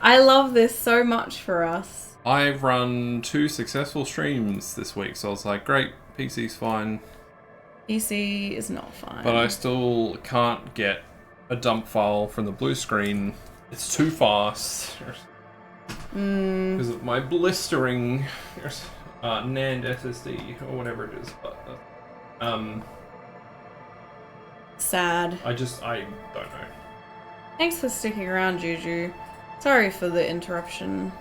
I love this so much for us. I've run 2 successful streams this week, so I was like, great, PC's fine. PC is not fine. But I still can't get a dump file from the blue screen. It's too fast. Because of my blistering NAND SSD, or whatever it is. But, sad. I don't know. Thanks for sticking around, Yuzu. Sorry for the interruption.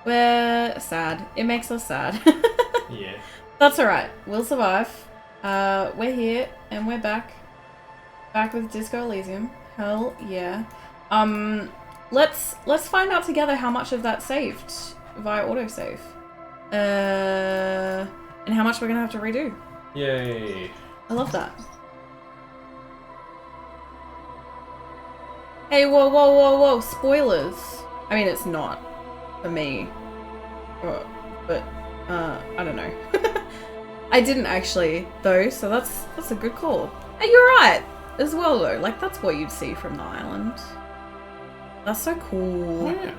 We're sad. It makes us sad. Yeah. That's alright. We'll survive. We're here, and we're back. Back with Disco Elysium. Hell yeah. Let's find out together how much of that saved via autosave. And how much we're gonna have to redo. Yay. I love that. Hey, whoa, whoa, whoa, whoa, spoilers. I mean, it's not for me, but I don't know. I didn't actually, though, so that's a good call. Hey, you're right, as well, though. Like, that's what you'd see from the island. That's so cool. Oh, yeah.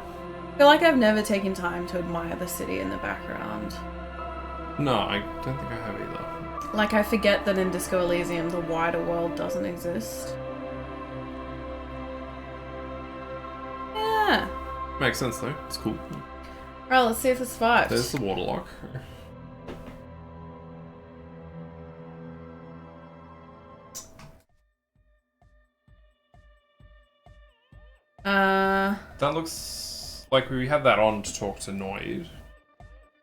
I feel like I've never taken time to admire the city in the background. No, I don't think I have either. Like, I forget that in Disco Elysium, the wider world doesn't exist. Yeah. Makes sense, though. It's cool. Alright, let's see if it survives. There's the water lock. That looks like we have that on to talk to Noid.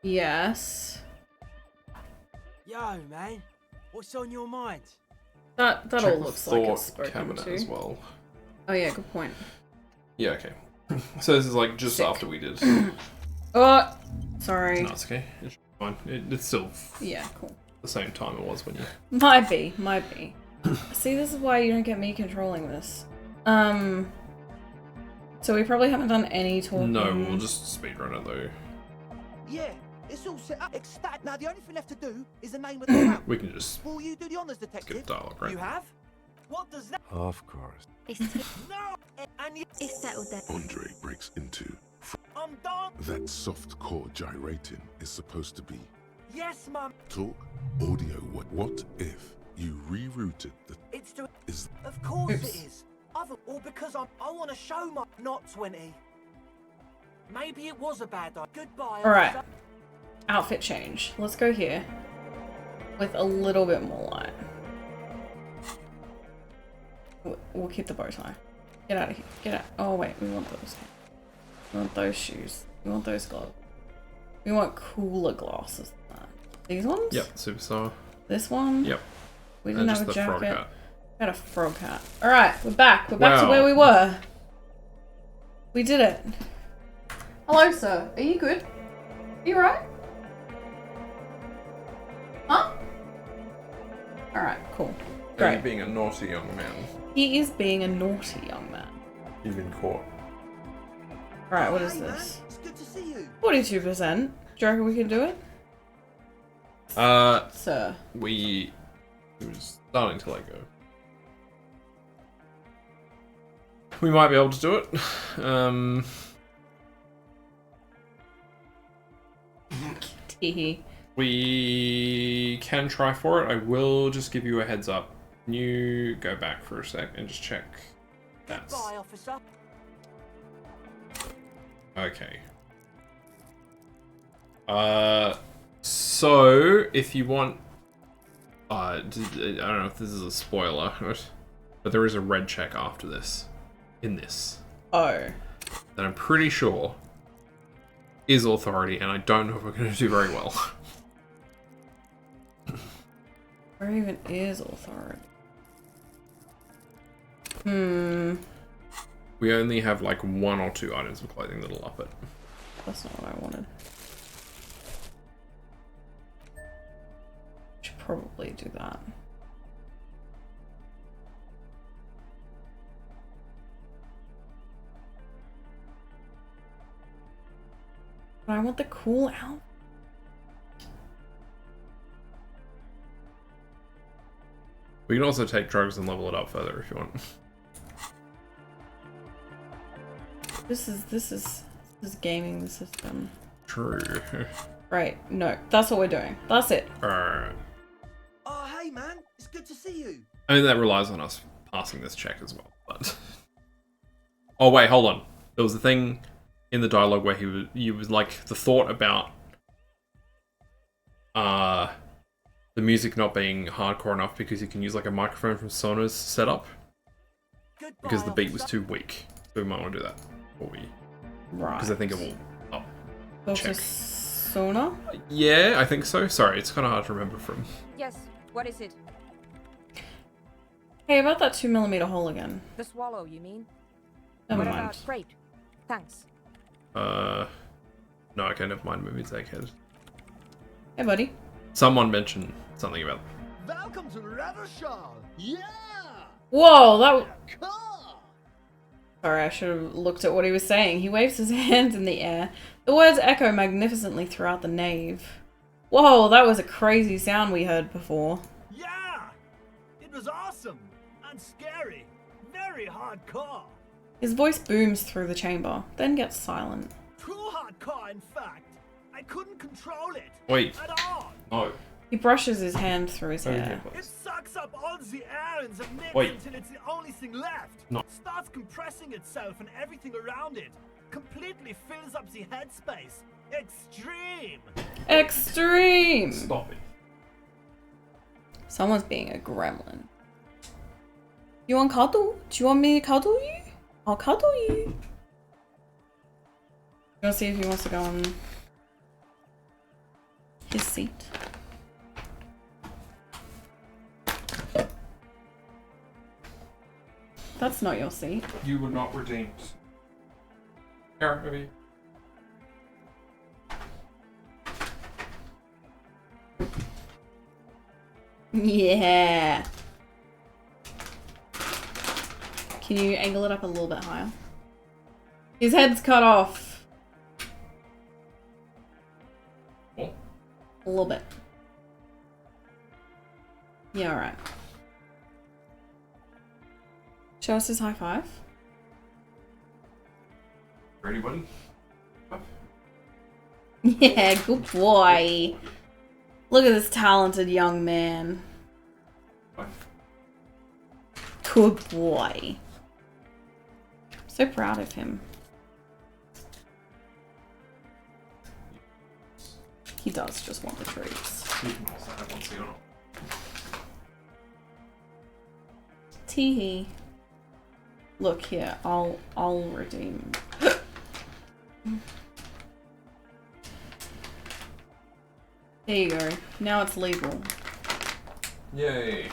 Yes. Yo, man, what's on your mind? That Check all the looks like it's thought spoken cabinet to. as well. Oh yeah, good point. Yeah, okay. So this is like just Sick. after we did. Oh, sorry. No, it's okay. It's fine. It's still Yeah, cool. the same time it was when you... Might be. See, this is why you don't get me controlling this. So we probably haven't done any talking. No, we'll just speedrun it though. Yeah, it's all set up. Ecstatic. Now the only thing left to do is the name of the route. We can just Will you do the honors, detective? skip dialogue, right? You have? What does that? Of course. No! And you... It's settled then. Andre breaks into. I'm done. That soft core gyrating is supposed to be Yes, mum. talk, audio. What if you rerouted the It's to... is Of course Oops. it is. Or because I want to show my... Not 20. Maybe it was a bad idea. Goodbye. Alright. officer. Outfit change. Let's go here. With a little bit more light. We'll keep the bow tie. Get out of here. Get out. Oh wait, we want those. We want those shoes. We want those gloves. We want cooler glasses than that. These ones? Yep, superstar. This one? Yep. We And didn't just have a the frog jacket. hat. We had a frog hat. Alright, we're back. We're back to Wow. where we were. We did it. Hello, sir. Are you good? Are you right? Huh? Alright, cool. Are you Great. being a naughty young man? He is being a naughty young man. You've been caught. Right, what is Hey, man, this? it's good to see you. 42%. Do you reckon we can do it? Sir. It was starting to let go. We might be able to do it. Teehee. We can try for it. I will just give you a heads up. Can you go back for a sec and just check that's Goodbye, officer. okay. So if you want, I don't know if this is a spoiler, but there is a red check after this, in this, Oh. that I'm pretty sure is authority, and I don't know if we're going to do very well. Where even is authority? We only have like 1 or 2 items of clothing that'll up it. That's not what I wanted. Should probably do that. But I want the cool outfit. We can also take drugs and level it up further if you want. This is gaming the system. True. Right, no, that's what we're doing. That's it. Alright. Oh, hey, man. It's good to see you. I mean, that relies on us passing this check as well, but... Oh, wait, hold on. There was a thing in the dialogue where he was like, the thought about the music not being hardcore enough because you can use like a microphone from Sona's setup Goodbye, because the beat was officer. too weak. So we might want to do that before we... Right. Because I think it will... Oh, Dr. check. Sona? Yeah, I think so. Sorry, it's kind of hard to remember from... Yes, what is it? Hey, about that 2mm hole again. The swallow, you mean? Never What mind. about freight? Thanks. No, okay, never mind. Maybe it's egghead. Hey, buddy. Someone mentioned something about... Welcome to Revershall. Yeah. Whoa, that... Cool. Sorry, I should have looked at what he was saying. He waves his hands in the air. The words echo magnificently throughout the nave. Whoa, that was a crazy sound we heard before. Yeah. It was awesome and scary. Very hardcore. His voice booms through the chamber, then gets silent. Too hardcore, in fact. I couldn't control it. Wait. At all. No. He brushes his hand through his Okay, hair. It sucks up all the air in the mix Wait. until it's the only thing left. No. Starts compressing itself and everything around it. Completely fills up the headspace. Extreme. Extreme! Stop it. Someone's being a gremlin. You want cuddle? Do you want me to cuddle you? I'll cuddle you. You wanna see if he wants to go on his seat? That's not your seat. You were not redeemed. Here, maybe. Yeah. Can you angle it up a little bit higher? His head's cut off. Oh. A little bit. Yeah, alright. Show us his high five. Ready, buddy? Yeah, good boy. Look at this talented young man. Good boy. So proud of him. He does just want the treats. You can also have one, so you're not. Teehee. Look here, I'll redeem. There you go. Now it's legal. Yay.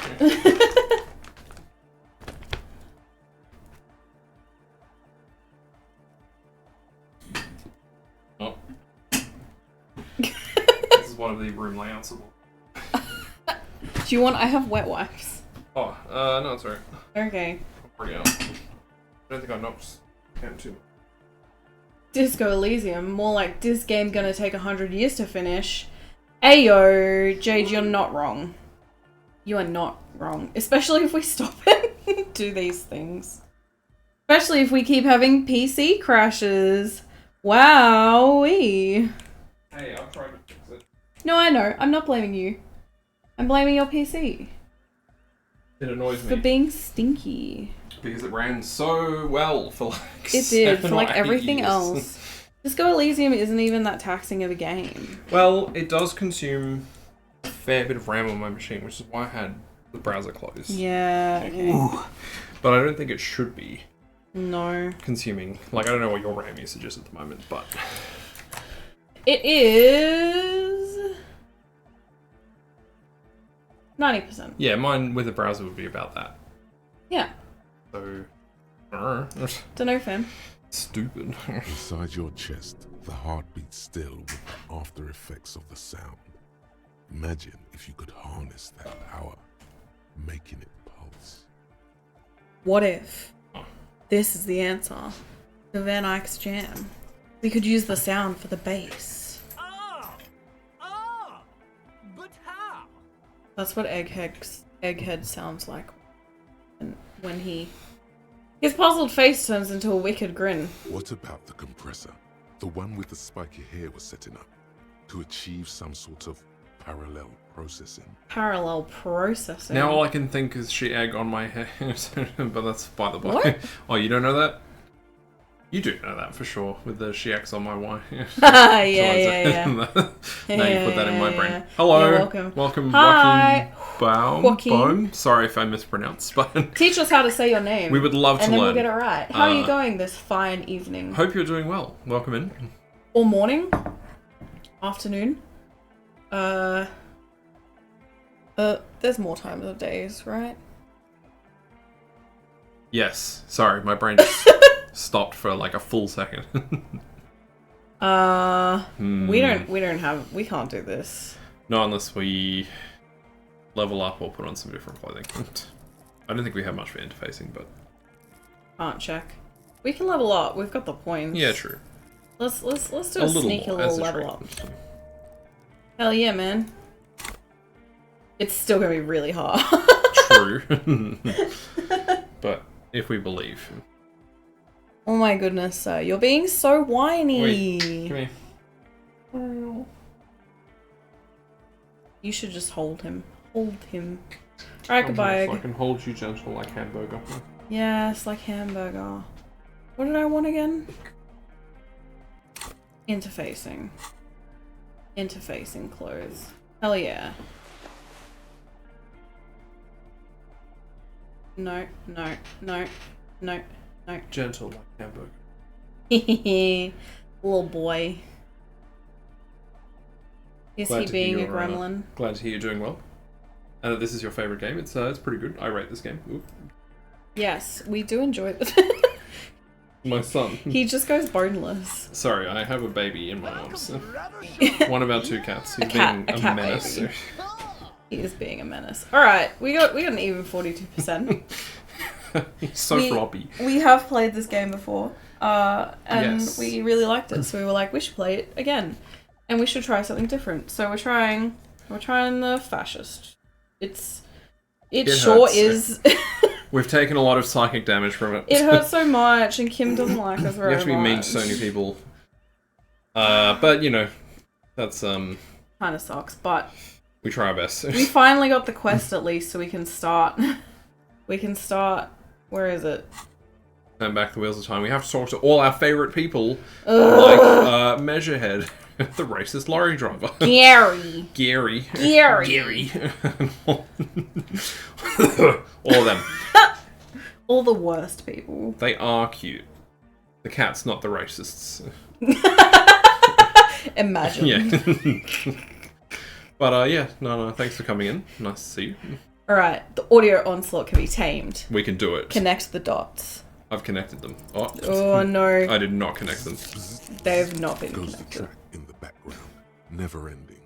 Oh. This is one of the room layouts. Do you want? I have wet wipes. Oh, no, it's alright. Okay. I'll bring it up. I don't think I knocked him too much. Disco Elysium, more like this game gonna take 100 years to finish. Ayo, Jade, you're not wrong. You are not wrong. Especially if we stop and do these things. Especially if we keep having PC crashes. Wowee. Hey, I've tried to fix it. No, I know. I'm not blaming you. I'm blaming your PC. It annoys For me. being stinky. Because it ran so well for like It did, for 7 like or 8 everything years. else. Disco Elysium isn't even that taxing of a game. Well, it does consume a fair bit of RAM on my machine, which is why I had the browser closed. Yeah, okay. But I don't think it should be No. consuming. Like, I don't know what your RAM usage is at the moment, but... It is 90%. Yeah, mine with a browser would be about that. Yeah. So... Dunno, fam. Stupid. Inside your chest, the heart beats still with the after effects of the sound. Imagine if you could harness that power, making it pulse. What if this is the answer to Van Eyck's jam? We could use the sound for the bass. But how? That's what Egghead sounds like when he His puzzled face turns into a wicked grin. What about the compressor? The one with the spiky hair was setting up to achieve some sort of parallel processing. Parallel processing. Now all I can think is she egg on my head, but that's by the by. What? Oh, you don't know that? You do know that for sure, with the she eggs on my wife. yeah. Now you put that in my brain. Yeah. Hello. You're welcome. Welcome, Hi. Joaquin. Joaquin. Sorry if I mispronounced, but Teach us how to say your name. we would love to and then learn. we'll get it right. How are you going this fine evening? Hope you're doing well. Welcome in. Or morning? Afternoon? There's more times of days, right? Yes. Sorry, my brain just stopped for like a full second. We can't do this. No, unless we level up or put on some different clothing. I don't think we have much for interfacing, but Can't check. We can level up. We've got the points. yeah, true. Let's do a sneaky more, as little a level treat. up. Hell yeah, man. It's still gonna be really hard. True. But if we believe. Oh my goodness, sir. You're being so whiny. Wait, come here. You should just hold him. Hold him. Alright, goodbye. So I can hold you gentle like hamburger. Yes, like hamburger. What did I want again? Interfacing. Interfacing clothes. Hell yeah. No. Gentle like hamburger. Little boy. Is Glad he to being a hear you're, gremlin? Glad to hear you're doing well. And that this is your favourite game. It's pretty good. I rate this game. Ooh. Yes, we do enjoy it. My son. He just goes boneless. Sorry, I have a baby in my arms. One of our two cats. He's A cat- being a a cat menace. baby. He is being a menace. Alright, we got an even 42%. So floppy. We have played this game before, and Yes. we really liked it. So we were like, we should play it again, and we should try something different. So we're trying the fascist. It sure hurts. is. We've taken a lot of psychic damage from it. It hurts so much, and Kim doesn't like us very You have to be much. mean to so many people. But you know, that's Kind of sucks, but we try our best. we finally got the quest at least, so we can start. We can start. Where is it? Turn back the wheels of time. We have to talk to all our favourite people, Ugh. like Measurehead, the racist lorry driver, Gary. Gary, Gary. all of them. All the worst people. They are cute. The cat's not the racists. Imagine. Yeah. But yeah, no, thanks for coming in. Nice to see you. Alright, the audio onslaught can be tamed. We can do it. Connect the dots. I've connected them. Oh, Oh no, I did not connect them. they've not been Goes the connected. track in the background, never ending.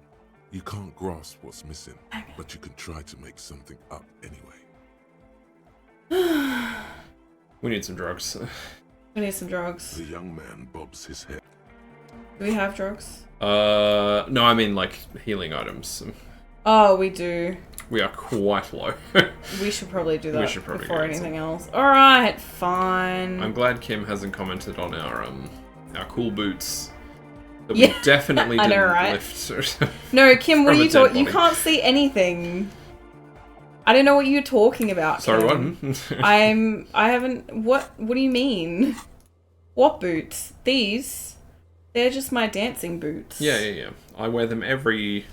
You can't grasp what's missing, but you can try to make something up anyway. We need some drugs. We need some drugs. The young man bobs his head. Do we have drugs? No, I mean like healing items. Oh, we do. We are quite low. We should probably do that We should probably before get anything else. Alright, fine. I'm glad Kim hasn't commented on our cool boots. That Yeah, we definitely I didn't know, right? lift. No, Kim, what From are a you dead talking? You body. can't see anything. I don't know what you're talking about. Sorry, Kim. what? I haven't. What do you mean? What boots? These? They're just my dancing boots. Yeah. I wear them every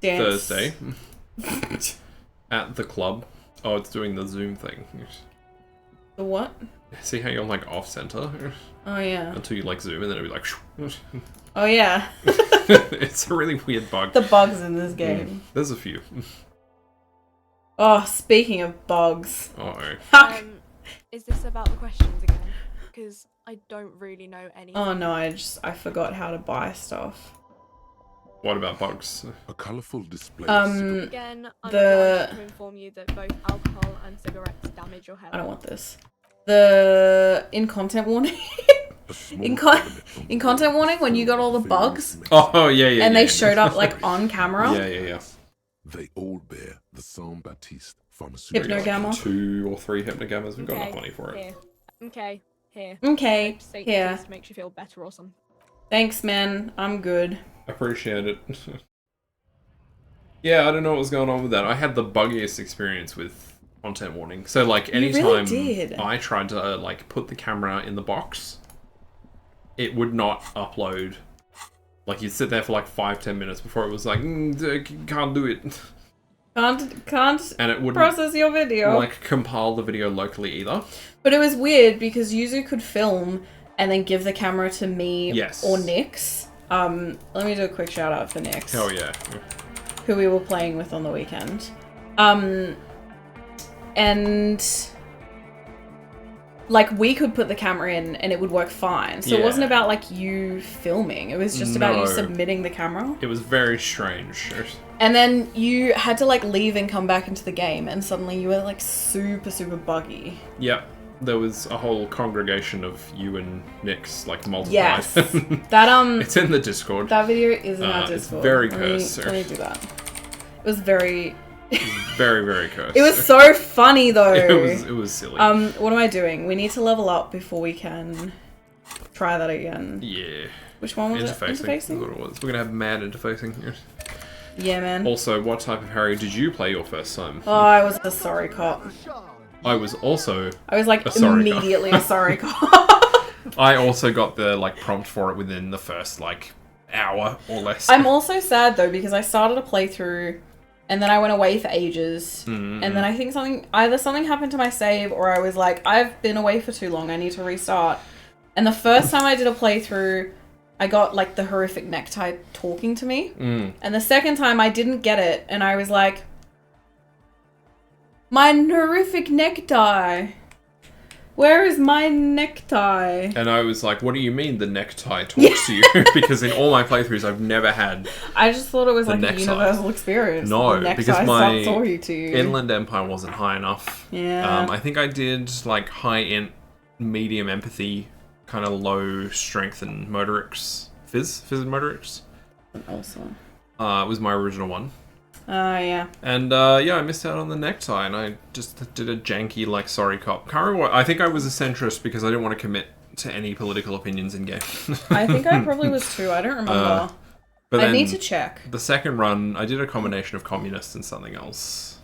Dance. Thursday at the club. Oh, it's doing the zoom thing. The what? See how you're like off center Oh yeah. until you like zoom, and then it'll be like. Oh yeah. It's a really weird bug. The bugs in this game. There's a few. Oh, speaking of bugs. Uh-oh. Is this about the questions again? Because I don't really know any. Oh no, I forgot how to buy stuff. What about bugs? A colourful display. Again, I'm the- obliged to inform you that both alcohol and cigarettes damage your health. I don't want this. In content warning. in content warning, when you got all the bugs Oh yeah. and they showed up like on camera. Yeah. They all bear the Saint Baptiste pharmaceutical. Hypnogamma. 2 or 3 hypnogammas. We've got enough Okay, money for it. here. Okay, here. Okay, Hope Satan here. just makes you feel better or something. Thanks, man. I'm good. Appreciate it. Yeah, I don't know what was going on with that. I had the buggiest experience with content warning. So, like, You really anytime did. I tried to, like, put the camera in the box, it would not upload. Like, you'd sit there for, like, 5-10 minutes before it was like, can't do it. Can't And it wouldn't, process your video. like, compile the video locally either. But it was weird because Yuzu could film and then give the camera to me Yes. or Nyx. Let me do a quick shout out for Nyx. Hell yeah. Who we were playing with on the weekend. And like we could put the camera in and it would work fine. So it wasn't Yeah. about like you filming. It was just about you No. submitting the camera. It was very strange. And then you had to like leave and come back into the game and suddenly you were like super, super buggy. Yep. There was a whole congregation of you and Nyx, like, multiplied. Yes. That It's in the Discord. that video is in our It's Discord. very Let me- cursed. Let me do that. It was very Very, very cursed. It was so funny though. It was silly. What am I doing? We need to level up before we can try that again. Yeah. Which one was Interfacing. it? Is Interfacing? what it was. We're gonna have mad interfacing. Yeah, man. Also, what type of Harry did you play your first time? Oh, I was a sorry cop. I was also. I was like A sorry cop. immediately a sorry cop. I also got the like prompt for it within the first like hour or less. I'm also sad though because I started a playthrough and then I went away for ages. Mm-hmm. And then I think either something happened to my save or I was like, I've been away for too long, I need to restart. And the first time I did a playthrough, I got like the horrific necktie talking to me. And the second time I didn't get it and I was like, my horrific necktie. Where is my necktie? And I was like, what do you mean the necktie talks to you? Because in all my playthroughs, I've never had. I just thought it was The like a necktie. universal experience. No, the necktie because my stopped talking to you. Inland Empire wasn't high enough. Yeah. I think I did like high medium empathy, kind of low strength and motorics. Phys and motorics. Also. Was my original one. Yeah. And yeah, I missed out on the necktie, and I just did a janky like sorry cop. Can't remember what, I think I was a centrist because I didn't want to commit to any political opinions in game. I think I probably was too. I don't remember. But I then need to check. the second run, I did a combination of communists and something else.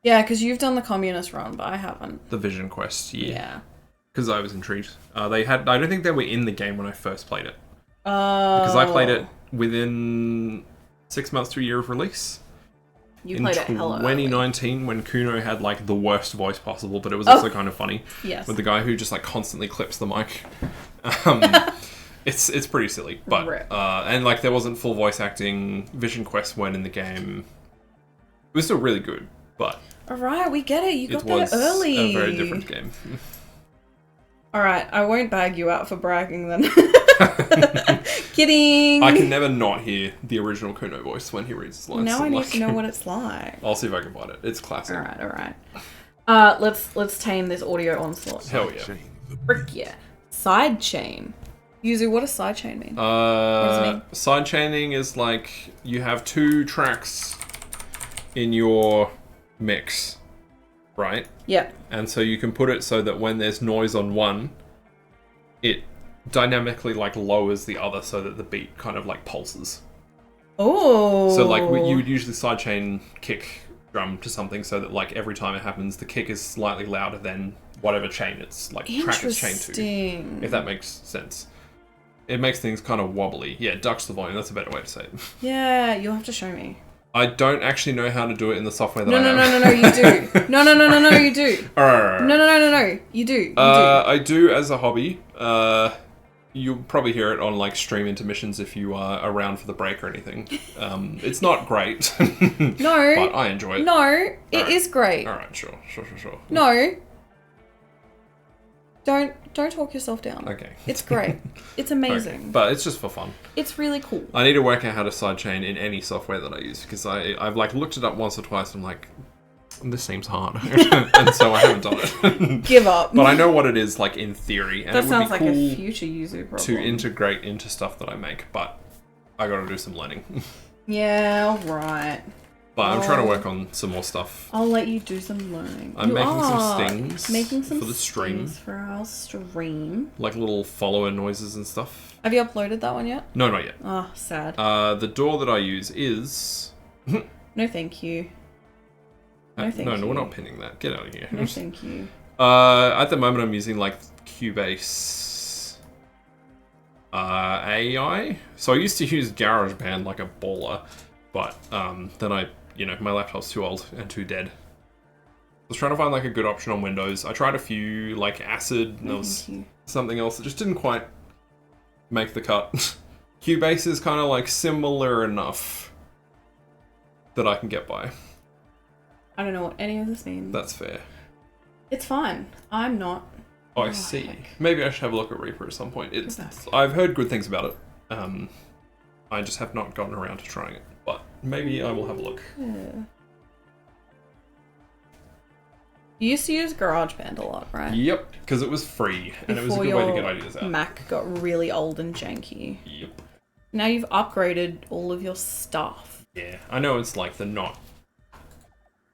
Yeah, because you've done the communist run, but I haven't. The Vision Quest, Yeah. because I was intrigued. They had, I don't think they were in the game when I first played it. Oh. Because I played it within 6 months to a year of release. You In played it hella early. 2019, when Kuno had like the worst voice possible, but it was also kind of funny. Yes. With the guy who just like constantly clips the mic. It's pretty silly, but Rip. and like there wasn't full voice acting. Vision Quest weren't in the game. It was still really good, but Alright, we get it. You got it was that early. a very different game. Alright, I won't bag you out for bragging then. Kidding. I can never not hear the original Kuno voice when he reads his lines. Now so I need like- to know what it's like. I'll see if I can find it. It's classic. Alright. Let's tame this audio onslaught. Hell yeah. Chain the Frick yeah. Side chain. Yuzu, what does side chain mean? does it mean? Side chaining is like you have two tracks in your mix, right? Yep. And so you can put it so that when there's noise on one, it dynamically like lowers the other so that the beat kind of like pulses. Oh. So like you would usually sidechain kick drum to something so that like every time it happens, the kick is slightly louder than whatever chain it's like track it's chained to. Interesting. If that makes sense. It makes things kind of wobbly. Yeah, it ducks the volume. That's a better way to say it. Yeah, you'll have to show me. I don't actually know how to do it in the software that No, I no, have. no, you do. No, you do. Alright. No, you do. You do. I do as a hobby. You'll probably hear it on like stream intermissions if you are around for the break or anything. It's not great. No. But I enjoy it. No, it is Alright. great. Alright, sure. No. Don't talk yourself down. Okay. It's great. It's Okay. amazing. But it's just for fun. It's really cool. I need to work out how to sidechain in any software that I use because I've like looked it up once or twice and I'm like, this seems hard. And so I haven't done it. Give up. But I know what it is like in theory. And that it would sounds be like cool a future Yuzu problem. to integrate into stuff that I make, but I gotta do some learning. Yeah, alright. But I'm trying to work on some more stuff. I'll let you do some learning. I'm You making some are stings making some for the stream. stings for our stream. Like little follower noises and stuff. Have you uploaded that one yet? No, not yet. Oh, sad. The door that I use is... No, thank you. No, thank you. No, we're not pinning that. Get out of here. No, thank you. At the moment, I'm using like Cubase AI. So I used to use GarageBand like a baller, but then my laptop's too old and too dead. I was trying to find like a good option on Windows. I tried a few like Acid, and there was something else that just didn't quite make the cut. Cubase is kind of like similar enough that I can get by. I don't know what any of this means. That's fair. It's fine. I'm not. Oh, I see. Heck. Maybe I should have a look at Reaper at some point. Exactly. I've heard good things about it. I just have not gotten around to trying it. But maybe I will have a look. Yeah. You used to use GarageBand a lot, right? Yep, because it was free, and it was a good way to get ideas out. Mac got really old and janky. Yep. Now you've upgraded all of your stuff. Yeah, I know it's like the not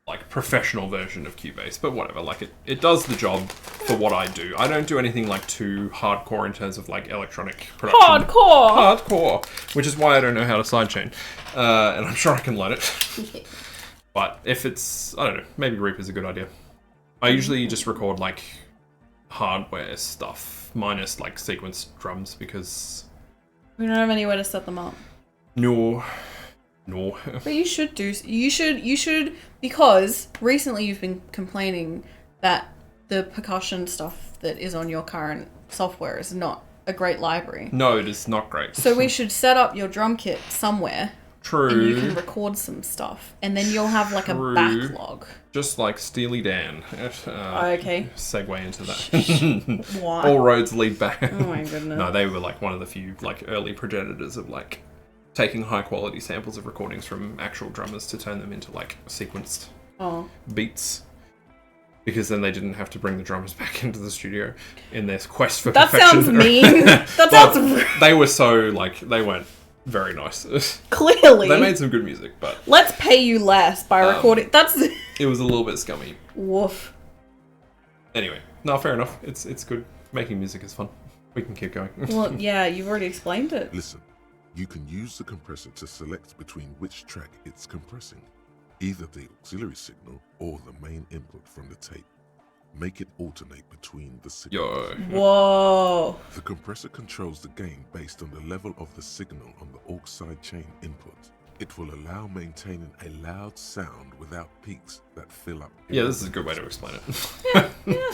like professional version of Cubase, but whatever. Like it does the job for what I do. I don't do anything like too hardcore in terms of like electronic production. Hardcore, which is why I don't know how to sidechain, and I'm sure I can learn it. But if it's, I don't know, maybe Reaper's a good idea. I usually just record like hardware stuff minus like sequence drums because We don't have anywhere to set them up. no. But you should because recently you've been complaining that the percussion stuff that is on your current software is not a great library. No, it is not great. So we should set up your drum kit somewhere. True. And you can record some stuff. And then you'll have like a backlog. Just like Steely Dan. Okay. Segue into that. Why? All roads lead back. Oh my goodness. No, they were like one of the few like early progenitors of like taking high quality samples of recordings from actual drummers to turn them into like sequenced beats. Because then they didn't have to bring the drummers back into the studio in their quest for that perfection. Sounds mean. That sounds they were so like they weren't very nice. Clearly. They made some good music, but let's pay you less by recording. That's it was a little bit scummy. Woof. Anyway, no, fair enough. It's good. Making music is fun. We can keep going. Well, yeah, you've already explained it. Listen, you can use the compressor to select between which track it's compressing, either the auxiliary signal or the main input from the tape. Make it alternate between the signals. Yo. Whoa. The compressor controls the gain based on the level of the signal on the aux side chain input. It will allow maintaining a loud sound without peaks that fill up. Yeah, this is a good way to explain it. Yeah.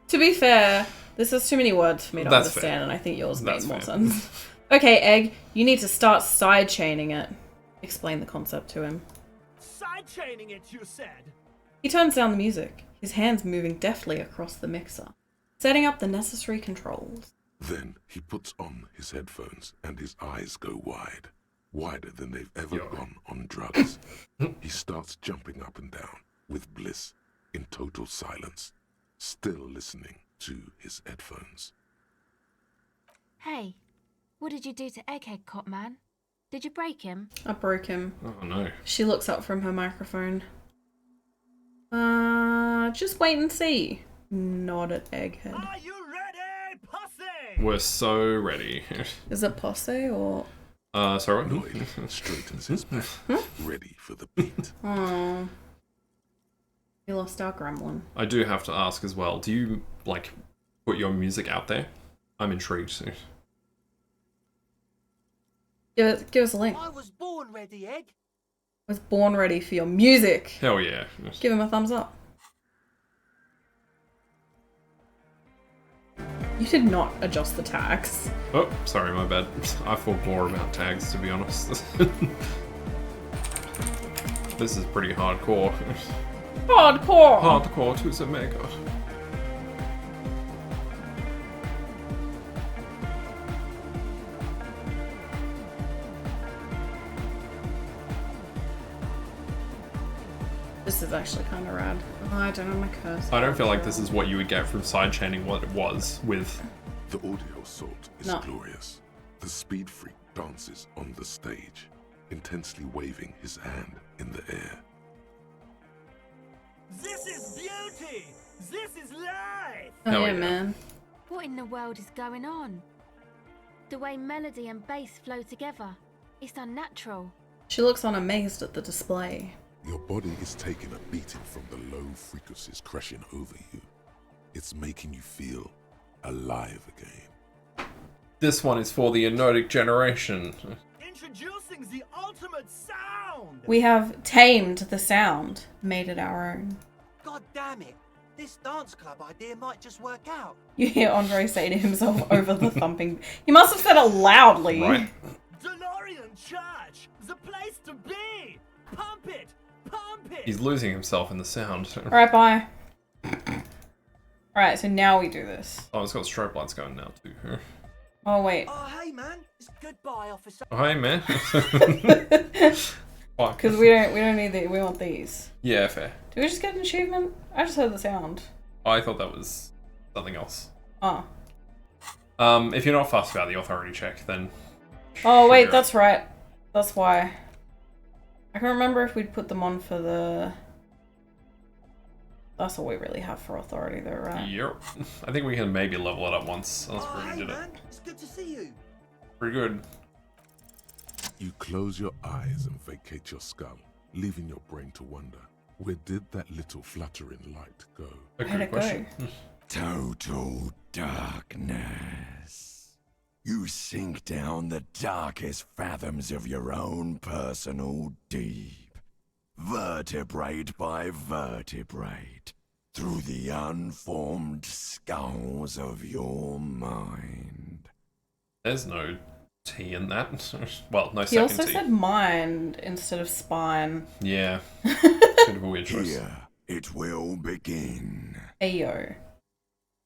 To be fair, this is too many words for me to That's understand, fair. and I think yours That's made more fair. sense. Okay, Egg, you need to start side chaining it. Explain the concept to him. Side chaining it, you said? He turns down the music, his hands moving deftly across the mixer, setting up the necessary controls. Then he puts on his headphones and his eyes go wide. Wider than they've ever gone on drugs. He starts jumping up and down with bliss in total silence, still listening to his headphones. Hey, what did you do to Egghead, Cop Man? Did you break him? I broke him. Oh no. She looks up from her microphone. Just wait and see. Nod at Egghead. Are you ready, pussy? We're so ready. Is it posse or... Sorry, what? Lloyd straightens his back, ready for the beat. Oh. We lost our gremlin. I do have to ask as well, do you, like, put your music out there? I'm intrigued. Give us a link. I was born ready, Egg. I was born ready for your music. Hell yeah. Give him a thumbs up. You did not adjust the tags. Oh, sorry, my bad. I thought more about tags, to be honest. This is pretty hardcore. Hardcore! Hardcore to the mega. This is actually kind of rad. Oh, I don't know my curse. I don't feel like this is what you would get from sidechaining what it was with. The audio assault is No. glorious. The speed freak dances on the stage, intensely waving his hand in the air. This is beauty! This is life! Oh Hell yeah, yeah. man. What in the world is going on? The way melody and bass flow together. It's unnatural. She looks unamazed at the display. Your body is taking a beating from the low frequencies crashing over you. It's making you feel alive again. This one is for the Enotic generation. Introducing the ultimate sound! We have tamed the sound, made it our own. God damn it! This dance club idea might just work out. You hear Andre say to himself over the thumping. He must have said it loudly. Right. DeLorean Church! The place to be! Pump it! Pump it! He's losing himself in the sound. Alright, bye. Alright, so now we do this. Oh, it's got strobe lights going now too. Oh, wait. Oh, hey man! It's goodbye, officer. Oh, hey man. Fuck. Because we don't need the, we want these. Yeah, fair. Did we just get an achievement? I just heard the sound. I thought that was something else. Oh. If you're not fussed about the authority check, then... Oh, wait, sure. that's right. That's why. I can remember if we'd put them on for the... That's all we really have for authority though, right? Yep. I think we can maybe level it up once. Unless Oh, we hey did man! it. It's good to see you. Pretty good. You close your eyes and vacate your skull, leaving your brain to wonder, where did that little fluttering light go? A Where'd good it go? question. Total darkness. You sink down the darkest fathoms of your own personal deep, vertebrate by vertebrate, through the unformed skulls of your mind. There's no T in that. Well, no He second also T. said mind instead of spine. Yeah. Bit of a weird choice. Here it will begin. Ayo.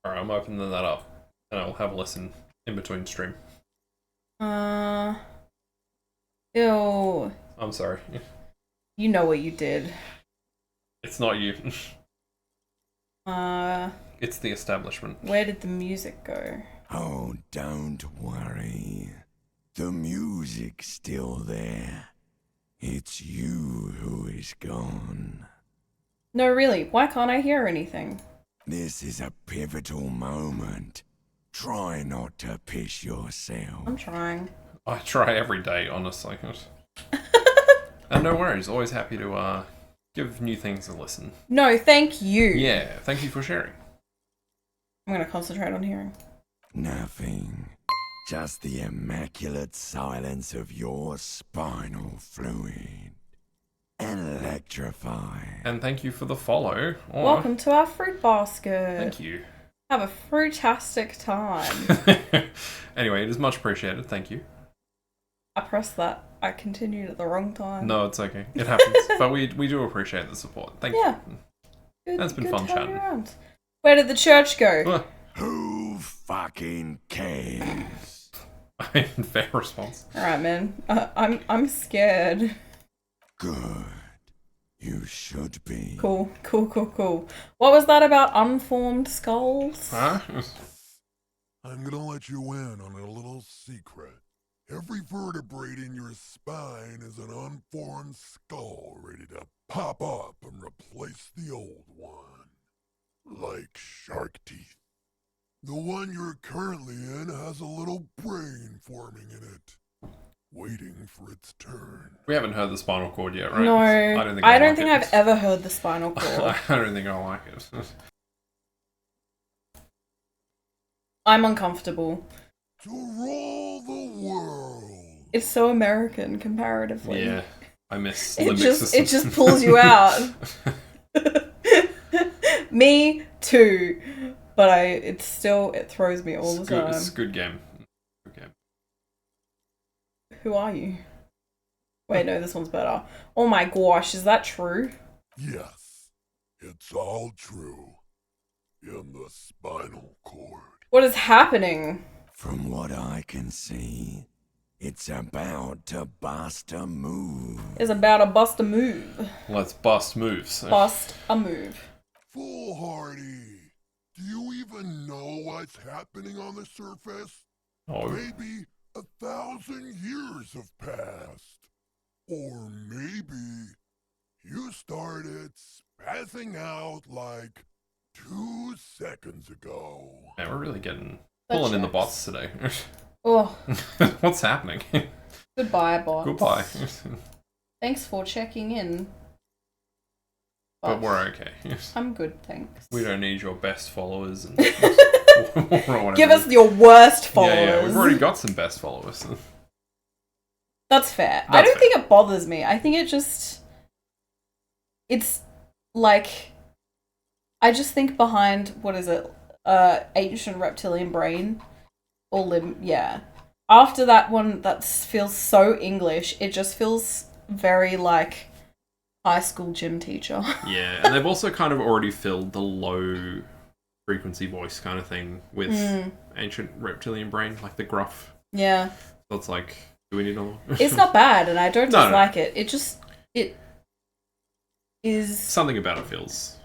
Alright, I'm opening that up. And I'll have a listen in between stream. Ew. I'm sorry. You know what you did. It's not you. Uh, It's the establishment. where did the music go? Oh, don't worry. The music's still there. It's you who is gone. No, really, why can't I hear anything? This is a pivotal moment. Try not to piss yourself. I'm trying. I try every day, honestly. And no worries, always happy to give new things a listen. No, thank you. Yeah, thank you for sharing. I'm gonna concentrate on hearing. Nothing. Just the immaculate silence of your spinal fluid. Electrifying. And thank you for the follow. Or, Welcome to our fruit basket. Thank you. Have a fruitastic time. Anyway, it is much appreciated, thank you. I pressed that. I continued at the wrong time. No, it's okay. It happens. But we do appreciate the support. Thank Yeah. you. Good, That's been good fun time chatting. around. Where did the church go? Well, Who fucking cares? I mean, fair response. Alright, man. I'm scared. Good. You should be. Cool. What was that about unformed skulls? Huh? I'm gonna let you in on a little secret. Every vertebrae in your spine is an unformed skull ready to pop up and replace the old one. Like shark teeth. The one you're currently in has a little brain forming in it, waiting for its turn. We haven't heard the spinal cord yet, right? No, I don't think I've ever heard the spinal cord. I don't think I like it. I'm uncomfortable. To rule the world. It's so American comparatively. Yeah, I miss It limbic just systems. pulls you out. Me too. But it throws me all the time. It's a good game. Good game. Who are you? Wait, no, this one's better. Oh my gosh, is that true? Yes, it's all true. In the spinal cord. What is happening? From what I can see, it's about to bust a move. It's about to bust a move. Let's bust moves. Bust a move. Foolhardy, do you even know what's happening on the surface? Oh, Maybe 1,000 years have passed. Or maybe you started Passing out like 2 seconds ago. Yeah, we're really getting That pulling in the checks. bots today. Oh, What's happening? goodbye, bots. Goodbye. Thanks for checking in. But we're okay. I'm good, thanks. We don't need your best followers. And or whatever. Give us your worst followers. Yeah, we've already got some best followers. That's fair. I That's don't fair. think it bothers me. I think it's like, I just think behind, what is it? Ancient reptilian brain or limb. Yeah. After that one, that feels so English. It just feels very like high school gym teacher. Yeah, and they've also kind of already filled the low frequency voice kind of thing with ancient reptilian brain, like the gruff. Yeah. So it's like, do we need another? It's not bad, and I don't No, dislike it. It is... Something about it feels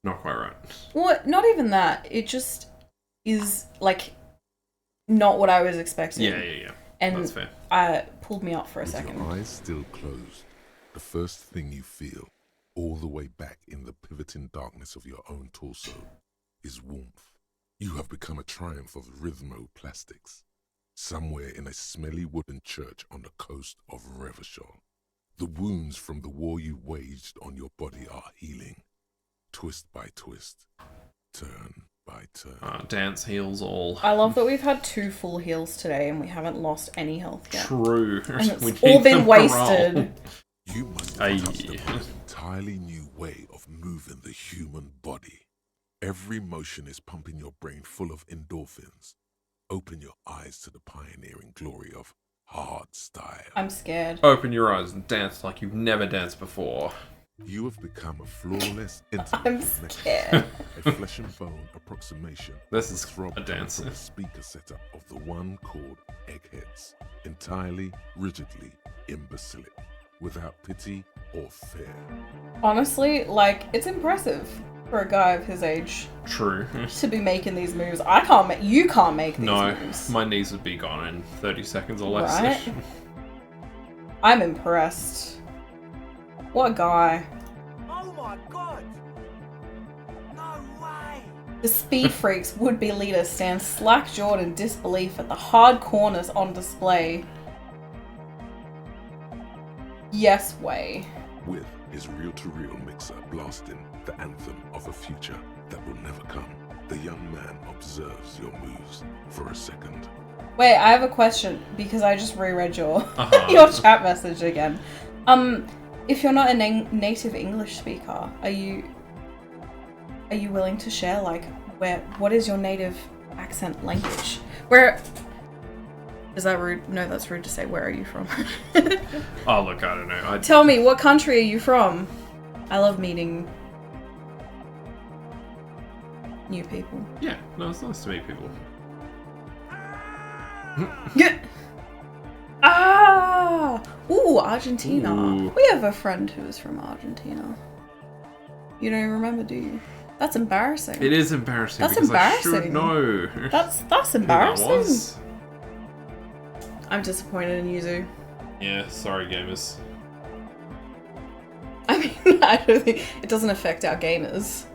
not quite right. Well, not even that. It just is, like, not what I was expecting. Yeah. And That's fair. Pulled me up for a With second. your eyes still closed, the first thing you feel, all the way back in the pivoting darkness of your own torso, is warmth. You have become a triumph of rhythmoplastics, somewhere in a smelly wooden church on the coast of Revachol. The wounds from the war you waged on your body are healing, twist by twist, turn by turn. Dance heals all. I love that we've had 2 full heals today and we haven't lost any health yet. True. And it's We all need been the wasted. morale. You must Aye. have touched upon an entirely new way of moving the human body. Every motion is pumping your brain full of endorphins. Open your eyes to the pioneering glory of hard style. I'm scared. Open your eyes and dance like you've never danced before. You have become a flawless, intimate I'm connection, scared. a flesh and bone approximation. This is throbbed a dance. from the speaker setup of the one called Eggheads, entirely, rigidly imbecilic, without pity or fear. Honestly, like, it's impressive for a guy of his age True. to be making these moves. You can't make these No, moves. my knees would be gone in 30 seconds or less. Right? I'm impressed. What a guy. Oh my god! No way! The Speed Freaks would-be leader stands slack-jawed in disbelief at the hard corners on display. Yes way. With his reel-to-reel mixer blasting the anthem of a future that will never come, the young man observes your moves for a second. Wait, I have a question because I just reread your Uh-huh. your chat message again. If you're not a native English speaker, are you willing to share, like, what is your native accent language? Where is that rude? No, that's rude to say. Where are you from? Oh, look, I don't know. Tell me, what country are you from? I love meeting new people. Yeah, no, it's nice to meet people. Ah! Ooh, Argentina. Ooh. We have a friend who is from Argentina. You don't remember, do you? That's embarrassing. It is embarrassing. That's because embarrassing. I should know. That's who that embarrassing. was. I'm disappointed in Yuzu. Yeah, sorry, gamers. I mean, I don't think it doesn't affect our gamers.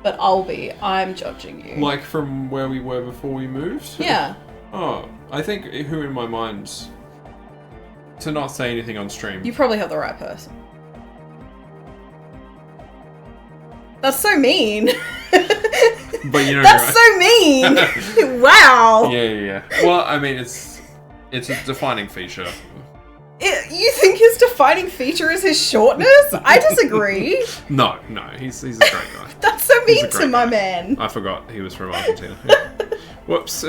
But I'm judging you. Like from where we were before we moved? Yeah. Oh, I think who in my mind to not say anything on stream. You probably have the right person. That's so mean. But you know, That's so mean. Wow. Yeah. Well, I mean, it's a defining feature. You think his defining feature is his shortness? I disagree. No, he's a great guy. That's so He's a mean to great my guy. man. I forgot he was from Argentina. Whoops.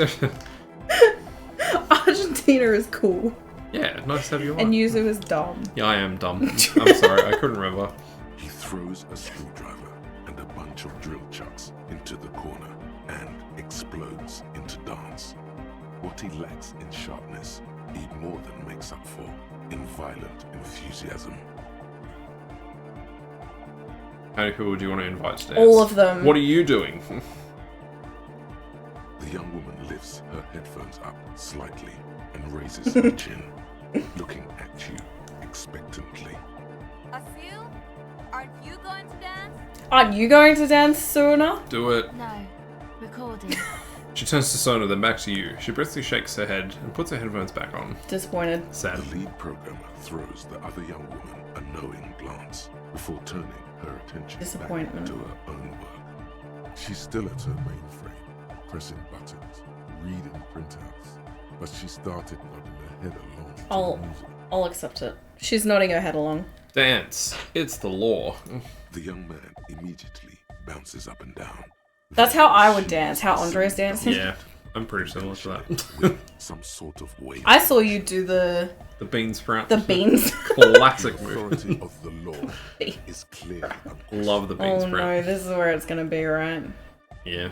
Argentina is cool. Yeah, nice to have you on. And Yuzu is dumb. Yeah, I am dumb. I'm sorry, I couldn't remember. He throws a screwdriver and a bunch of drill chucks into the corner and explodes into dance. What he lacks in sharpness, he more than makes up for in violent enthusiasm. How many people do you want to invite to dance? All of them. What are you doing? The young woman lifts her headphones up slightly and raises her chin, looking at you expectantly. Asil? Aren't you going to dance? Aren't you going to dance sooner? Do it. No. Recording. She turns to Sona, then back to you. She briskly shakes her head and puts her headphones back on. Disappointed. Sad. The lead programmer throws the other young woman a knowing glance before turning her attention Disappointment. back to her own work. She's still at her mainframe, pressing buttons, reading printouts, but she started nodding her head along to the music. I'll accept it. She's nodding her head along. Dance. It's the law. The young man immediately bounces up and down. That's how I would dance, how Andre's dancing. Yeah, I'm pretty similar to that. With some sort of wave. I saw you do the bean sprout. beans. Classic The move. authority of the law is clearly unquestioned. Love the bean Oh sprout. no, this is where it's gonna be, right? Yeah.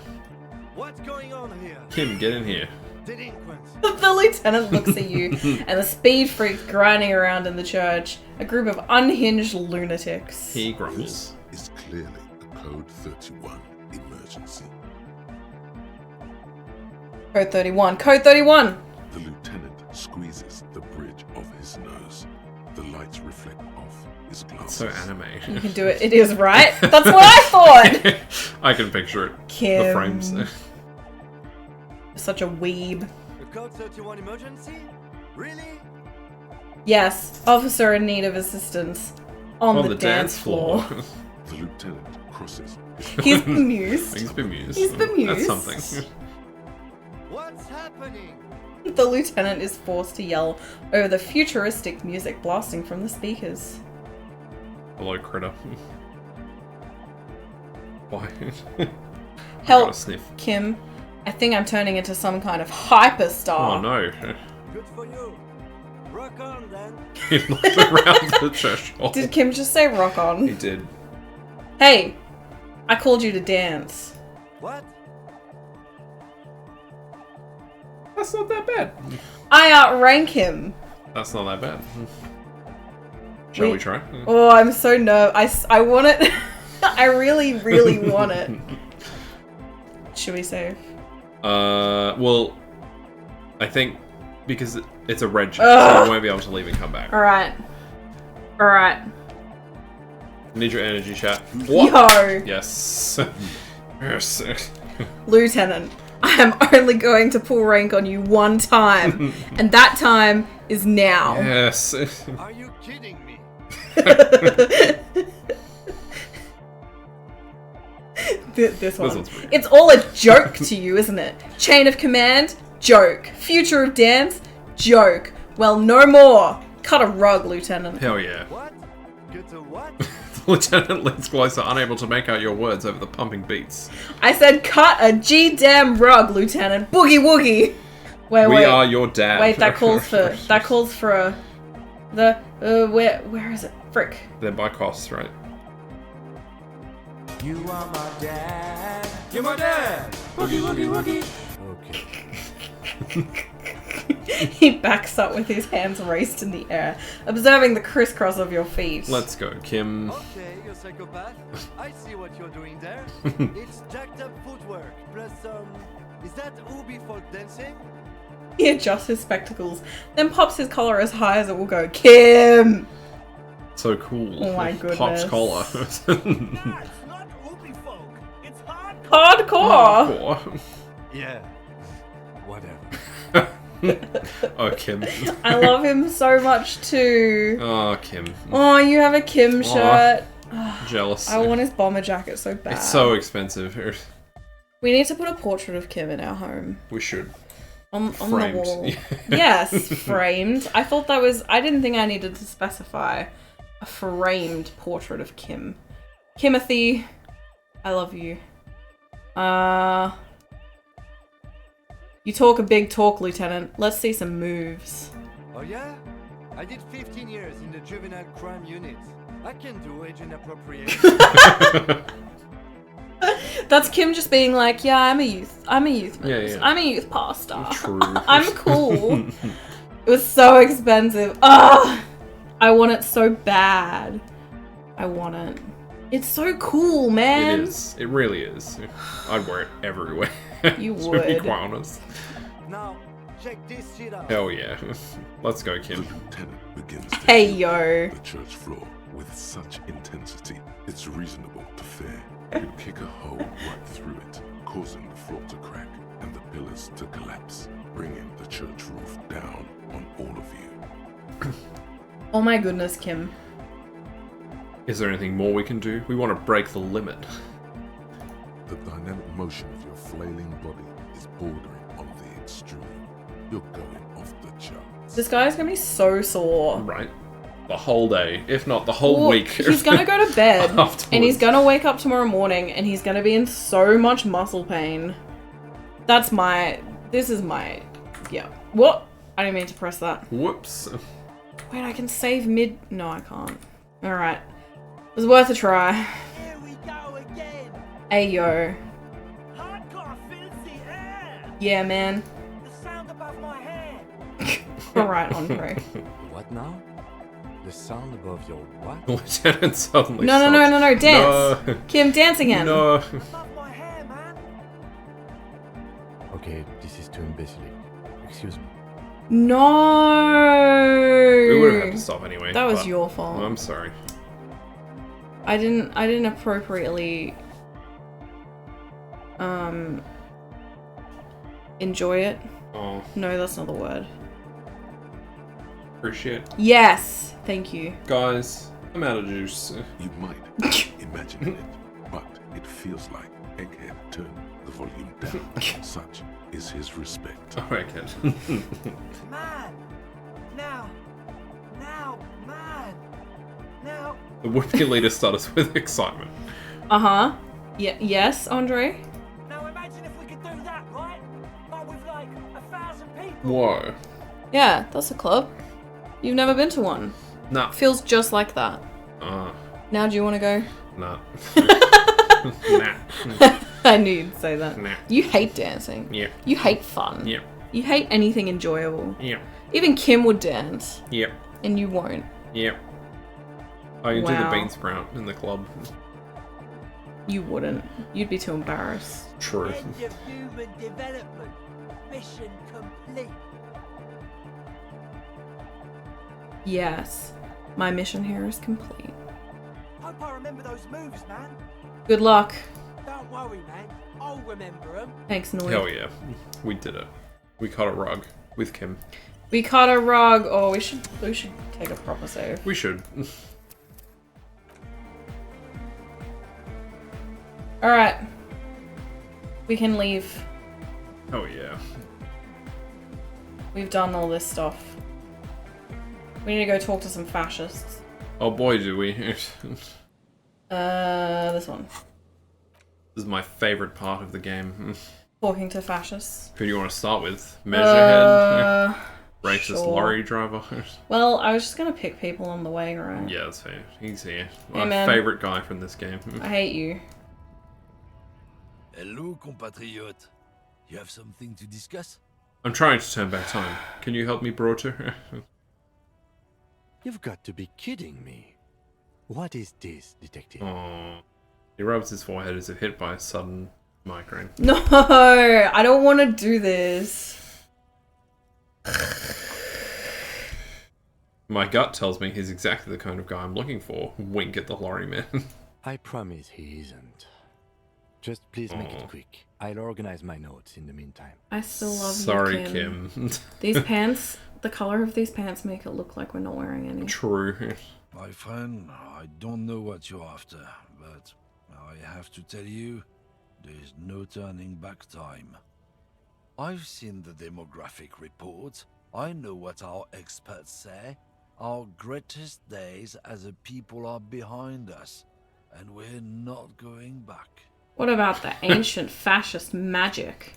What's going on here? Kim, get in here. Delinquents. The lieutenant looks at you, and the speed freaks grinding around in the church. A group of unhinged lunatics. He grumbles. This is clearly a Code 31 emergency. Code 31. Code 31! The lieutenant squeezes the bridge of his nose. The lights reflect off his glasses. So anime. You can do it. It is, right? That's what I thought! I can picture it. Kim. The frames. Such a weeb. A Code 31 emergency? Really? Yes, officer in need of assistance. On the dance floor. The lieutenant crosses his He's bemused. He's bemused. He's bemused. That's something. What's happening? The lieutenant is forced to yell over the futuristic music blasting from the speakers. Hello, critter. Why? Help, Gotta sniff. Kim. I think I'm turning into some kind of hyperstar. Oh no. Good for you. Rock on then. He looked around the threshold. Did Kim just say rock He on? did. Hey, I called you to dance. What? That's not that bad. I outrank him. That's not that bad. Shall we try? Oh, I'm so nervous. I want it. I really, really want it. Should we save? Well, I think because it's a red check, so I won't be able to leave and come back. Alright. Alright. Need your energy, chat. What? Yo, Yes. Yes. Lieutenant, I am only going to pull rank on you one time, and that time is now. Yes. Are you kidding me? This one. one's weird. It's all a joke to you, isn't it? Chain of command, joke. Future of dance, joke. Well, no more. Cut a rug, Lieutenant. Hell yeah. What? Get a what? The lieutenant leans closer, unable to make out your words over the pumping beats. I said cut a G-damn rug, Lieutenant. Boogie woogie. Wait, We wait. are your dad. Wait, that calls for a... where is it? Frick. They're by costs, right? You are my dad. You're my dad. Boogie, woogie, woogie. Okay. He backs up with his hands raised in the air, observing the crisscross of your feet. Let's go, Kim. Okay, you psychopath. I see what you're doing there. It's jacked up footwork plus is that Ubi folk dancing? He adjusts his spectacles, then pops his collar as high as it will go. Kim! So cool. Oh my Pops goodness. collar. Nah, it's not Ubi folk. It's hardcore. Hardcore! Hardcore. Yeah. Whatever. Oh, Kim. I love him so much too. Oh, Kim. Oh, you have a Kim Aw. shirt. Jealous. I want his bomber jacket so bad. It's so expensive. We need to put a portrait of Kim in our home. We should. On the Framed. wall. Yes, framed. I thought that was... I didn't think I needed to specify a framed portrait of Kim. Kimothy, I love you. You talk a big talk, Lieutenant. Let's see some moves. Oh yeah? I did 15 years in the juvenile crime unit. I can do agent appropriation. That's Kim just being like, yeah, I'm a youth minister. Yeah. I'm a youth pastor. True. I'm cool. It was so expensive. Ugh! I want it so bad. I want it. It's so cool, man. It is. It really is. I'd wear it everywhere. You To be would. quite honest. Now, check this shit out. Hell yeah. Let's go, The Kim. lieutenant begins to Hey, hit yo. the church floor with such intensity, it's reasonable to fear he'll kick a hole right through it, causing the floor to crack and the pillars to collapse, bringing the church roof down on all of you. Oh my goodness, Kim. Is there anything more we can do? We want to break the limit. The dynamic motion of your flailing body is bordering on the extreme. You're going off the charts. This guy's gonna be so sore. Right. The whole day, if not the whole Well, week. He's gonna go to bed, Afterwards. and he's gonna wake up tomorrow morning, and he's gonna be in so much muscle pain. This is my, yeah. What? I didn't mean to press that. Whoops. Wait, I can save mid, no I can't. Alright. It was worth a try. Here we go again. Ayo. Hardcore filthy air. Yeah, man. The sound above my head. Alright, Andre. What now? The sound above your what? Lieutenant suddenly No, stops. dance! No. Kim, dance again! No. Above my hair, man. Okay, this is too imbecile. Excuse me. No! We would have had to stop anyway. That was but your fault. I'm sorry. I didn't appropriately enjoy it. Oh, No, that's not the word. appreciate. Yes! Thank you. Guys, I'm out of juice. You might imagine it, but it feels like Egghead turned the volume down. Such is his respect. Alright, kid. Man. Now, man. Now. The would-be leader starts with excitement. Uh-huh. Yeah, yes, Andre? Now imagine if we could do that, right? But with like 1,000 people. Whoa. Yeah, that's a club. You've never been to one. Nah. Feels just like that. Now do you want to go? Nah. Nah. I knew you'd say that. Nah. You hate dancing. Yep. You hate fun. Yep. You hate anything enjoyable. Yep. Even Kim would dance, Yep. and you won't. Yep. I can do the Wow. bean sprout in the club. You wouldn't. You'd be too embarrassed. True. End of human development. Mission complete. Yes. My mission here is complete. Hope I remember those moves, man. Good luck. Don't worry, man. I'll remember them. Thanks, Noy. Hell yeah. We did it. We cut a rug with Kim. We cut a rug. Oh, we should take a proper save. We should. Alright. We can leave. Oh yeah. We've done all this stuff. We need to go talk to some fascists. Oh boy, do we. This This one. is my favorite part of the game. Talking to fascists. Who do you want to start with? Measurehead? Racist sure. lorry driver? Well, I was just gonna pick people on the way, right? Yeah, that's fair. He's here. Hey, My man. favorite guy from this game. I hate you. Hello, compatriot. You have something to discuss? I'm trying to turn back time. Can you help me, Broter? You've got to be kidding me. What is this, detective? Oh. He rubs his forehead as if hit by a sudden migraine. No, I don't want to do this. My gut tells me he's exactly the kind of guy I'm looking for. Wink at the lorry man. I promise he isn't. Just please make Aw. it quick. I'll organize my notes in the meantime. I still love Sorry, you, Kim. Kim. These pants, the color of these pants make it look like we're not wearing any. True. My friend, I don't know what you're after, but I have to tell you, there's no turning back time. I've seen the demographic report. I know what our experts say. Our greatest days as a people are behind us, and we're not going back. What about the ancient fascist magic?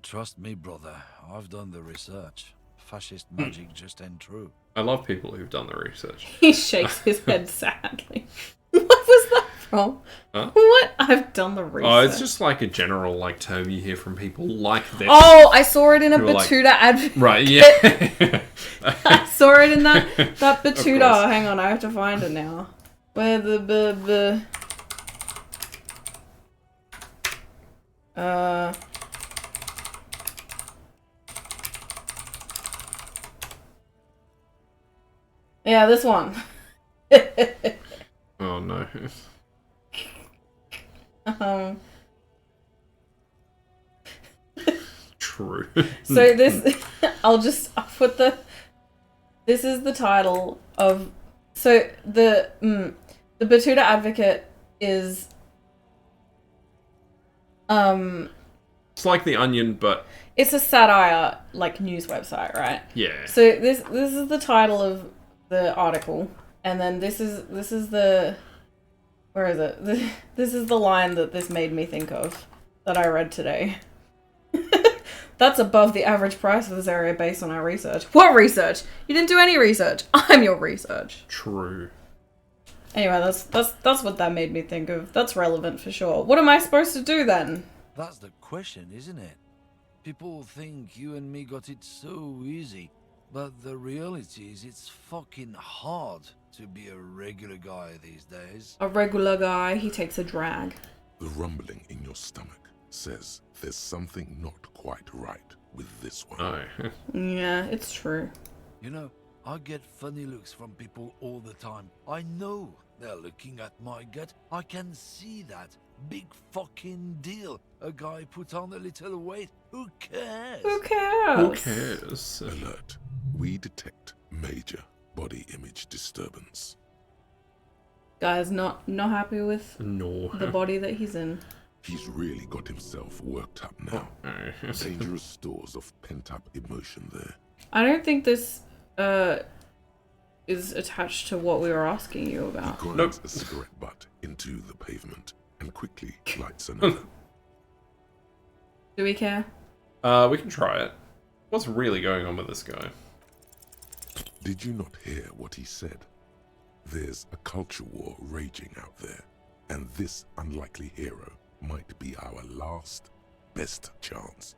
Trust me, brother, I've done the research. Fascist magic just ain't true. I love people who've done the research. He shakes his head sadly. What was that from? Huh? What? I've done the research. Oh, it's just like a general like term you hear from people like this. Oh, I saw it in a Who are like- Batuta advert. Right, yeah. I saw it in that Batuta. course. Hang on, I have to find it now. Where the Yeah, this one. Oh no. Um, True. so this, I'll put this is the title of, so the Batuta Advocate is, It's like The Onion, but it's a satire, like, news website, right? yeah. So this is the title of the article, and then this is the, where is it? This is the line that this made me think of that I read today. That's above the average price of this area based on our research. What research? You didn't do any research. I'm your research. True. Anyway, that's what that made me think of. That's relevant for sure. What am I supposed to do then? That's the question, isn't it? People think you and me got it so easy, but the reality is it's fucking hard to be a regular guy these days. A regular guy, he takes a drag. The rumbling in your stomach says there's something not quite right with this one. Oh. Yeah, it's true. You know, I get funny looks from people all the time. I know they're looking at my gut. I can see that. Big fucking deal. A guy put on a little weight. Who cares? Who cares? Who cares? Alert. We detect major body image disturbance. Guy's not happy with No. the body that he's in. He's really got himself worked up now. Oh. Dangerous stores of pent-up emotion there. I don't think this is attached to what we were asking you He about. grinds a cigarette butt into the pavement and quickly lights another. Do we care? We can try it. What's really going on with this guy? Did you not hear what he said? There's a culture war raging out there, and this unlikely hero might be our last, best chance.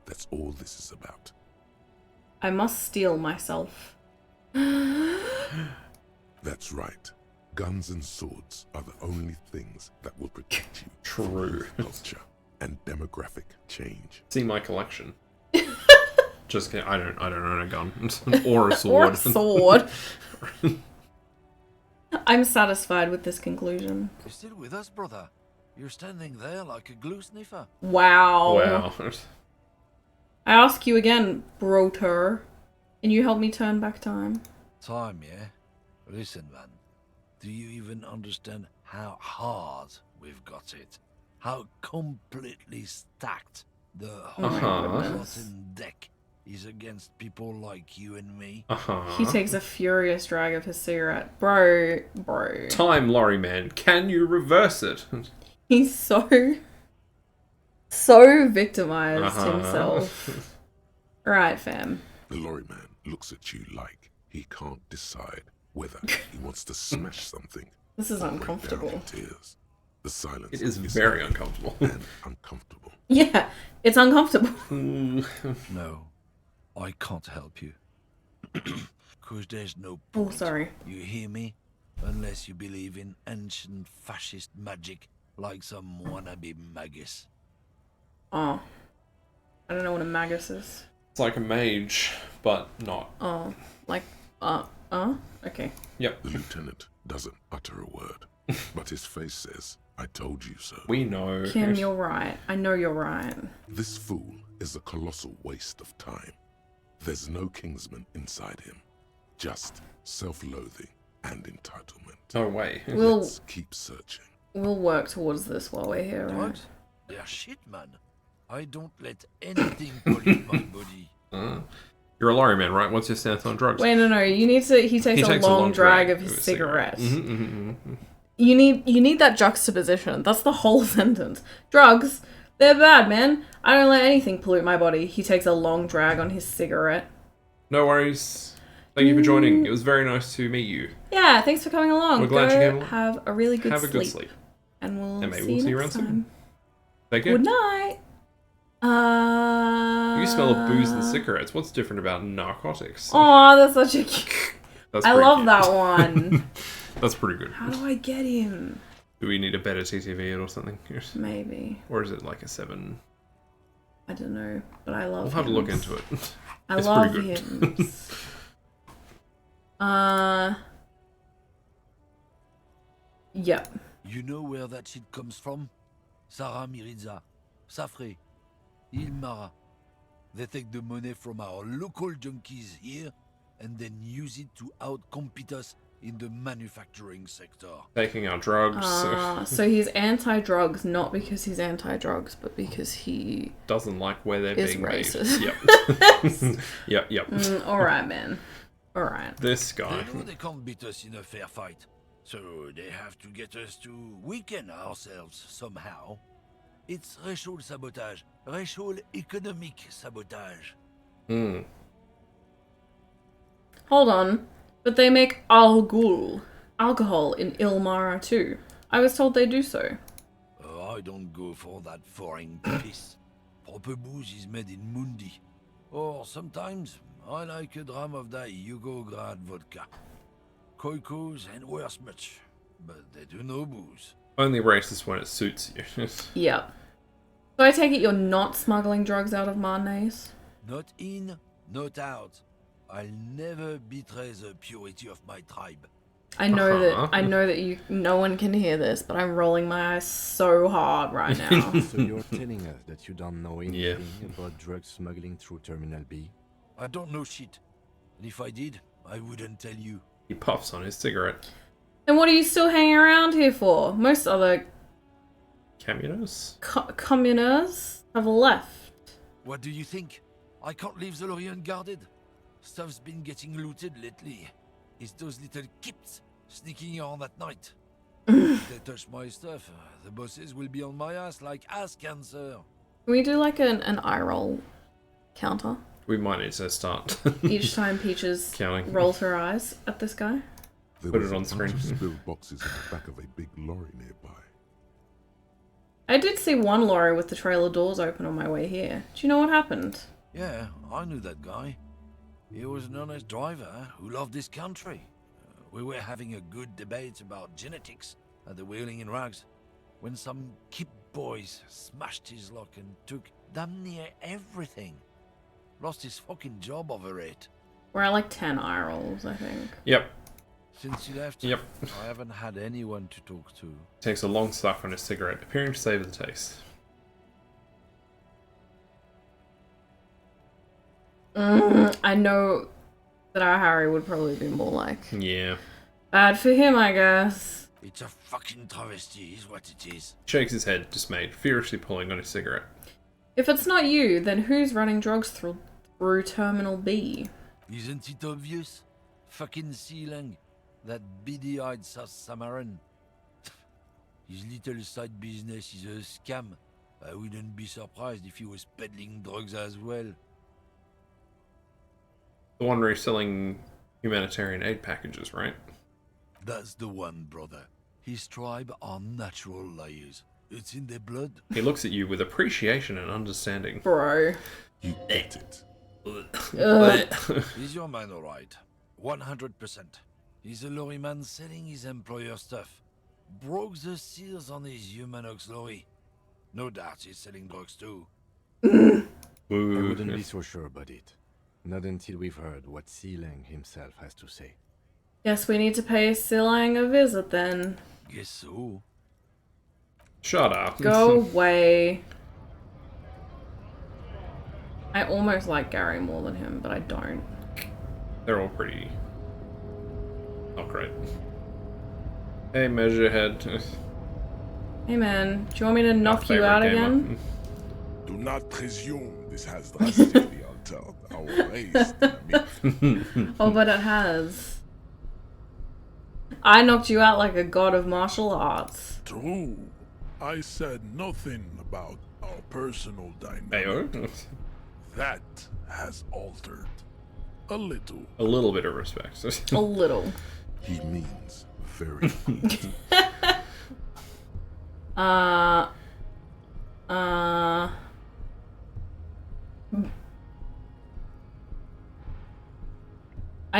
That's all this is about. I must steel myself. That's right. Guns and swords are the only things that will protect you True. from youth culture and demographic change. See my collection. Just kidding. I don't own a gun or a sword. Or a sword. I'm satisfied with this conclusion. You're still with us, brother. You're standing there like a glue sniffer. Wow. Wow. I ask you again, broter. Can you help me turn back time? Time, yeah? Listen, man. Do you even understand how hard we've got it? How completely stacked the whole rotten deck is against people like you and me? He takes a furious drag of his cigarette. Bro. Time, lorry man. Can you reverse it? He's so victimized himself. Right, fam. The lorry man looks at you like he can't decide whether he wants to smash something. This is or break uncomfortable. down in tears. The silence It is very heavy uncomfortable. and uncomfortable. Yeah, it's uncomfortable. No, I can't help you. Cause there's no point. Oh, sorry. You hear me? Unless you believe in ancient fascist magic like some wannabe magus. Oh. I don't know what a magus is. It's like a mage, but not. Oh. Like, okay. Yep. The lieutenant doesn't utter a word, but his face says, "I told you so." We know. Kim, you're right. I know you're right. This fool is a colossal waste of time. There's no Kingsman inside him, just self-loathing and entitlement. No way. Let's keep searching. We'll work towards this while we're here, right? Drugs? They're shit, man. I don't let anything pollute my body. You're a lorry man, right? What's your stance on drugs? Wait, no. You need to. He takes a long drag of his cigarette. Mm-hmm. You need that juxtaposition. That's the whole sentence. Drugs, they're bad, man. I don't let anything pollute my body. He takes a long drag on his cigarette. No worries. Thank you for joining. It was very nice to meet you. Yeah, thanks for coming along. We're glad you came along. Have a really good Have sleep. a good sleep. And we'll And maybe see we'll see you you next around time. soon. Take care. Good night. You smell of booze and cigarettes. What's different about narcotics? Aw, that's such a cute... That's I pretty love cute. that one. That's pretty good. How do I get him? Do we need a better TTV or something? Maybe. Or is it like a 7? I don't know, but I love We'll have a look hymns. into it. I It's love pretty good. hymns. Yep. You know where that shit comes from? Sarah Miriza, Safre, Ilmara. They take the money from our local junkies here and then use it to outcompete us in the manufacturing sector. Taking our drugs. So he's anti-drugs, not because he's anti-drugs, but because he doesn't like where they're is being racist. made. Yep. Yep. Alright, man. Alright. This guy. They know they can't beat us in a fair fight, so they have to get us to weaken ourselves somehow. It's racial sabotage, racial economic sabotage. Hold on. But they make alcohol in Ilmara too. I was told they do so. I don't go for that foreign piss. Proper booze is made in Mundi. Or sometimes I like a dram of that Yugograd vodka. Koikos and worse much, but they do no booze. Only racist when it suits you. Yep. So I take it you're not smuggling drugs out of Marnays? Not in, not out. I'll never betray the purity of my tribe. I know that no one can hear this, but I'm rolling my eyes so hard right now. So you're telling us that you don't know anything about drug smuggling through Terminal B? I don't know shit. And if I did, I wouldn't tell you. He puffs on his cigarette. Then what are you still hanging around here for? Most other Communists? communers have left. What do you think? I can't leave the lorry unguarded. Stuff's been getting looted lately. It's those little kips sneaking on at night. If they touch my stuff, the bosses will be on my ass like ass cancer. Can we do like an eye roll counter? We might need to start Each time Peaches counting. rolls her eyes at this guy. There Put was it on a bunch screen. of spilled boxes in the back of a big lorry nearby. I did see one lorry with the trailer doors open on my way here. Do you know what happened? Yeah, I knew that guy. He was an honest driver who loved this country. We were having a good debate about genetics at the Wheeling in Rags when some kip boys smashed his lock and took damn near everything. Lost his fucking job over it. We're at like 10 eye rolls, I think. Yep. Since he left, Yep. I haven't had anyone to talk to. Takes a long suck on his cigarette, appearing to savor the taste. I know that our Harry would probably be more like. Yeah. Bad for him, I guess. It's a fucking travesty, is what it is. Shakes his head, dismayed, furiously pulling on his cigarette. If it's not you, then who's running drugs through Terminal B? Isn't it obvious? Fucking Sealang, that beady-eyed South Samaran. His little side business is a scam. I wouldn't be surprised if he was peddling drugs as well. The one reselling humanitarian aid packages, right? That's the one, brother. His tribe are natural liars. It's in their blood. He looks at you with appreciation and understanding. Bro. You ate it. Is your man alright? 100%. He's a lorry man selling his employer stuff. Broke the seals on his Humanox lorry. No doubt he's selling drugs too. I wouldn't be so sure about it. Not until we've heard what Sealang himself has to say. Guess we need to pay Silang a visit then. Guess so. Shut up. Go away. I almost like Gary more than him, but I don't. They're all pretty... not great. Hey, Measurehead. Hey man, do you want me to knock you Favorite out gamer. again? Do not presume this has drastically altered our race. Oh, but it has. I knocked you out like a god of martial arts. True. I said nothing about our personal dynamic. Ayo. That has altered. A little. A little bit of respect. A little. He means very much. I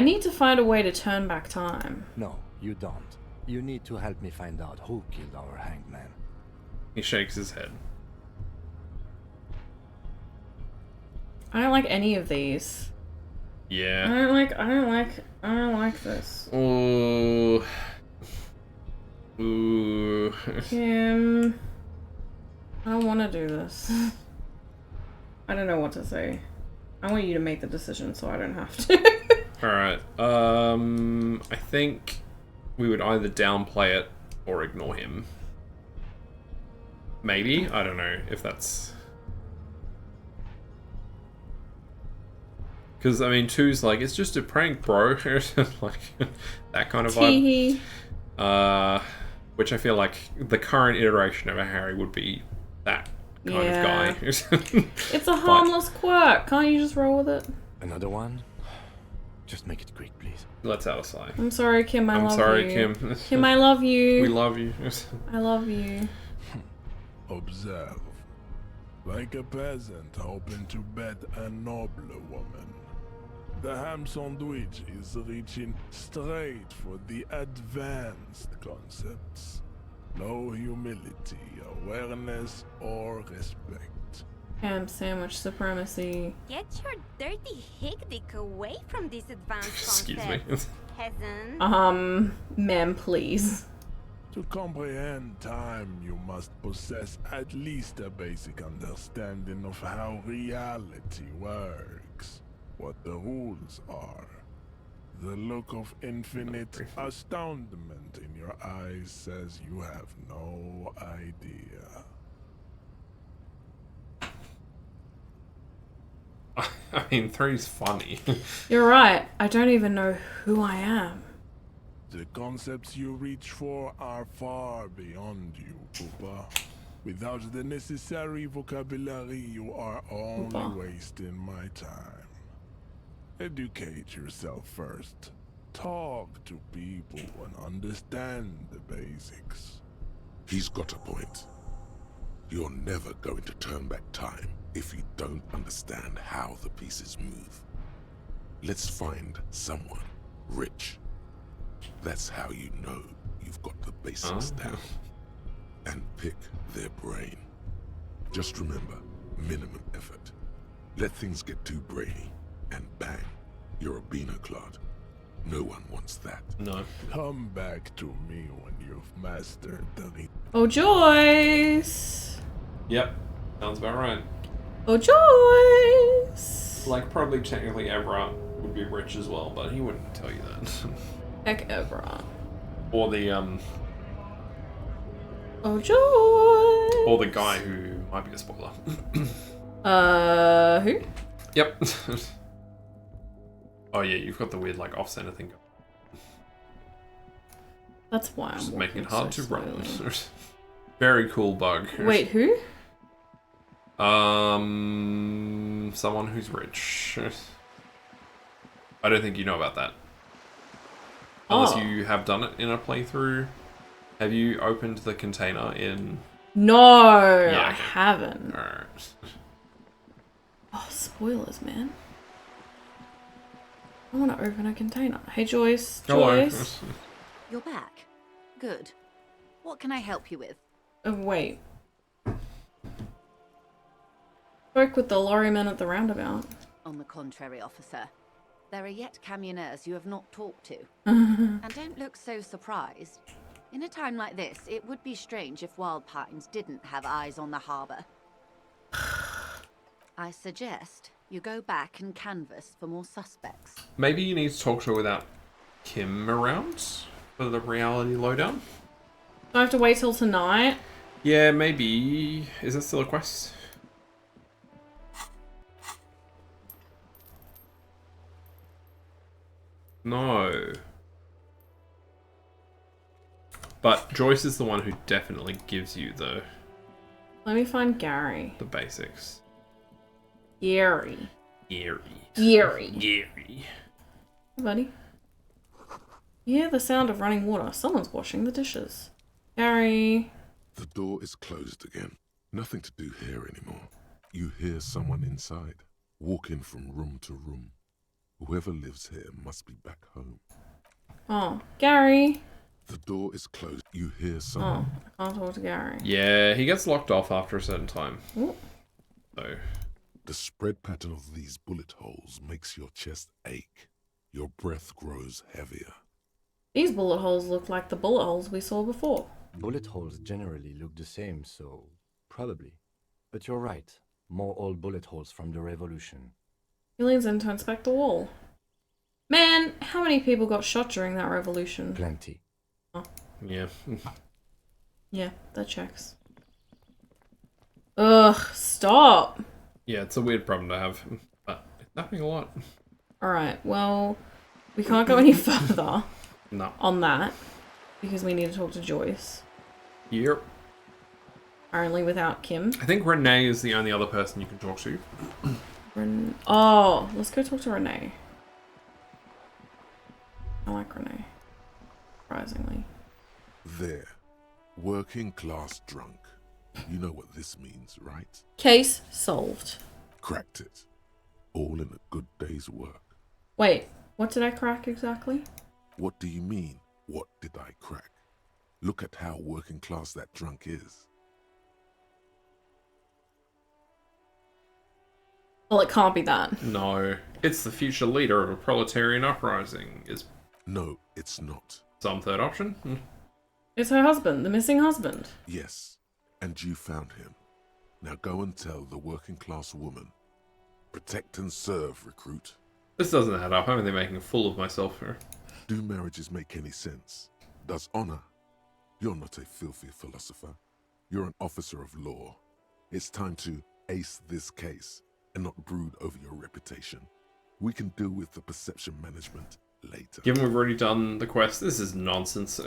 need to find a way to turn back time. No, you don't. You need to help me find out who killed our hangman. He shakes his head. I don't like any of these. Yeah. I don't like this. Ooh. Ooh. Kim, I don't want to do this. I don't know what to say. I want you to make the decision so I don't have to. Alright, I think we would either downplay it or ignore him. Maybe? I don't know if that's... Because, I mean, 2's like, it's just a prank, bro. Like, that kind of vibe. Which I feel like the current iteration of a Harry would be that kind of guy. It's a harmless quirk. Can't you just roll with it? Another one? Just make it quick, please. Let's out of sight. I'm sorry, Kim. I love you. I'm sorry, Kim. Kim, I love you. We love you. I love you. Observe. Like a peasant hoping to bet a nobler woman. The ham sandwich is reaching straight for the advanced concepts. No humility, awareness, or respect. Ham sandwich supremacy. Get your dirty hick-dick away from this advanced Excuse concept, me. peasant. Ma'am, please. To comprehend time, you must possess at least a basic understanding of how reality works, what the rules are. The look of infinite astoundment in your eyes says you have no idea. I mean, 3's funny. You're right. I don't even know who I am. The concepts you reach for are far beyond you, Poopa. Without the necessary vocabulary, you are only wasting my time. Educate yourself first. Talk to people and understand the basics. He's got a point. You're never going to turn back time if you don't understand how the pieces move. Let's find someone rich. That's how you know you've got the basics down. And pick their brain. Just remember, minimum effort. Let things get too brainy, and bang, you're a Beano-Clod. No one wants that. No. Come back to me when you've mastered the... Oh, Joyce! Yep, sounds about right. Oh, Joyce! Like, probably technically Evra would be rich as well, but he wouldn't tell you that. Heck, Evra. Or the, Oh, Joyce! or the guy who might be a spoiler. Who? Yep. Oh yeah, you've got the weird, like, off-center thing going. That's why Just I'm making it hard so to run. slowly. Very cool bug. Wait, who? Someone who's rich. I don't think you know about that. Unless you have done it in a playthrough. Have you opened the container in... No, Yeah, I haven't. Alright. Oh, spoilers, man. I want to open a container. Hey, Joyce. Hello. Joyce. You're back. Good. What can I help you with? Wait. Spoke with the lorryman at the roundabout. On the contrary, officer. There are yet camioneers you have not talked to. And don't look so surprised. In a time like this, it would be strange if Wild Pines didn't have eyes on the harbour. I suggest you go back and canvass for more suspects. Maybe you need to talk to her without Kim around for the reality lowdown? Do I have to wait till tonight? Yeah, maybe. Is that still a quest? No. But Joyce is the one who definitely gives you the Find Gary. the basics. Gary. Gary. Gary. Gary. Hey, buddy. You hear the sound of running water. Someone's washing the dishes. Gary. The door is closed again. Nothing to do here anymore. You hear someone inside, walking from room to room. Whoever lives here must be back home. Oh, Gary. The door is closed. You hear someone. Oh, I can't talk to Gary. Yeah, he gets locked off after a certain time. Ooh. So The spread pattern of these bullet holes makes your chest ache. Your breath grows heavier. These bullet holes look like the bullet holes we saw before. Bullet holes generally look the same, so probably. But you're right. More old bullet holes from the revolution. He leans in to inspect the wall. Man, how many people got shot during that revolution? Plenty. Oh. Yeah. Yeah, that checks. Ugh, stop. Yeah, it's a weird problem to have, but it's happening a lot. Alright, well, we can't go any further No. on that because we need to talk to Joyce. Yep. Apparently without Kim. I think Renee is the only other person you can talk to. Oh, let's go talk to Renee. I like Renee. Surprisingly. There. Working class drunk. You know what this means, right? Case solved. Cracked it. All in a good day's work. Wait, what did I crack exactly? What do you mean, what did I crack? Look at how working class that drunk is. Well, it can't be that. No. It's the future leader of a proletarian uprising. Is No, it's not. some third option? It's her husband, the missing husband. Yes, and you found him. Now go and tell the working class woman. Protect and serve, recruit. This doesn't add up. I'm only making a fool of myself here. Do marriages make any sense? Does honor? You're not a filthy philosopher. You're an officer of law. It's time to ace this case and not brood over your reputation. We can deal with the perception management later. Given we've already done the quest, this is nonsense.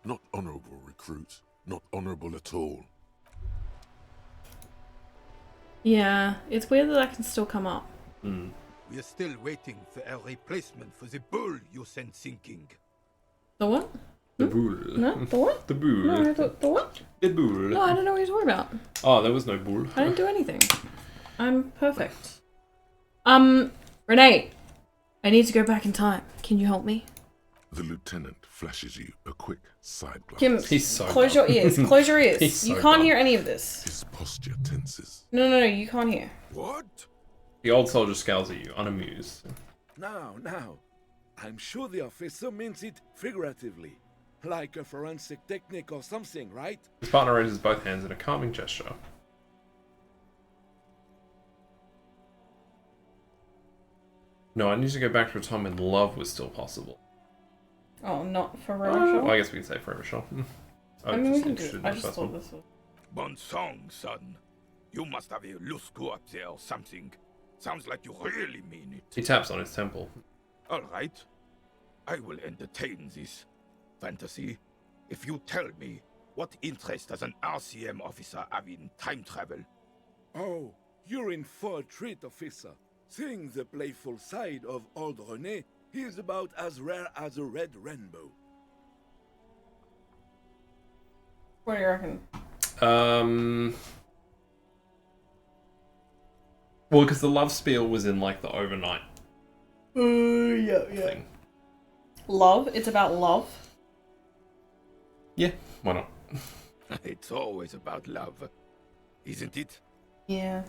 Not honorable, recruit. Not honorable at all. Yeah, it's weird that can still come up. Hmm. We are still waiting for a replacement for the bull you sent sinking. The what? The bull. No, the what? The bull. No, I thought, the what? The bull. No, I don't know what you're talking about. Oh, there was no bull. I didn't do anything. I'm perfect. Renee, I need to go back in time. Can you help me? The lieutenant flashes you a quick side glance. Kim, He's so close dumb. your ears. Close your ears. He's You so can't dumb. hear any of this. His posture tenses. No, you can't hear. What? The old soldier scowls at you, unamused. Now. I'm sure the officer means it figuratively. Like a forensic technique or something, right? His partner raises both hands in a calming gesture. No, I need to go back to a time when love was still possible. Oh, not for Well, Rachel? I guess we can say forever, sure. I mean, we can do it. I just thought this was... Bon song, son. You must have a loose screw up there or something. Sounds like you really mean it. He taps on his temple. All right. I will entertain this fantasy if you tell me what interest does an RCM officer have in time travel. Oh, you're in for a treat, officer. Seeing the playful side of old René, he is about as rare as a red rainbow. What do you reckon? Well, because the love spiel was in, like, the overnight Yeah. thing. Love? It's about love? Yeah, why not? It's always about love, isn't it? Yeah.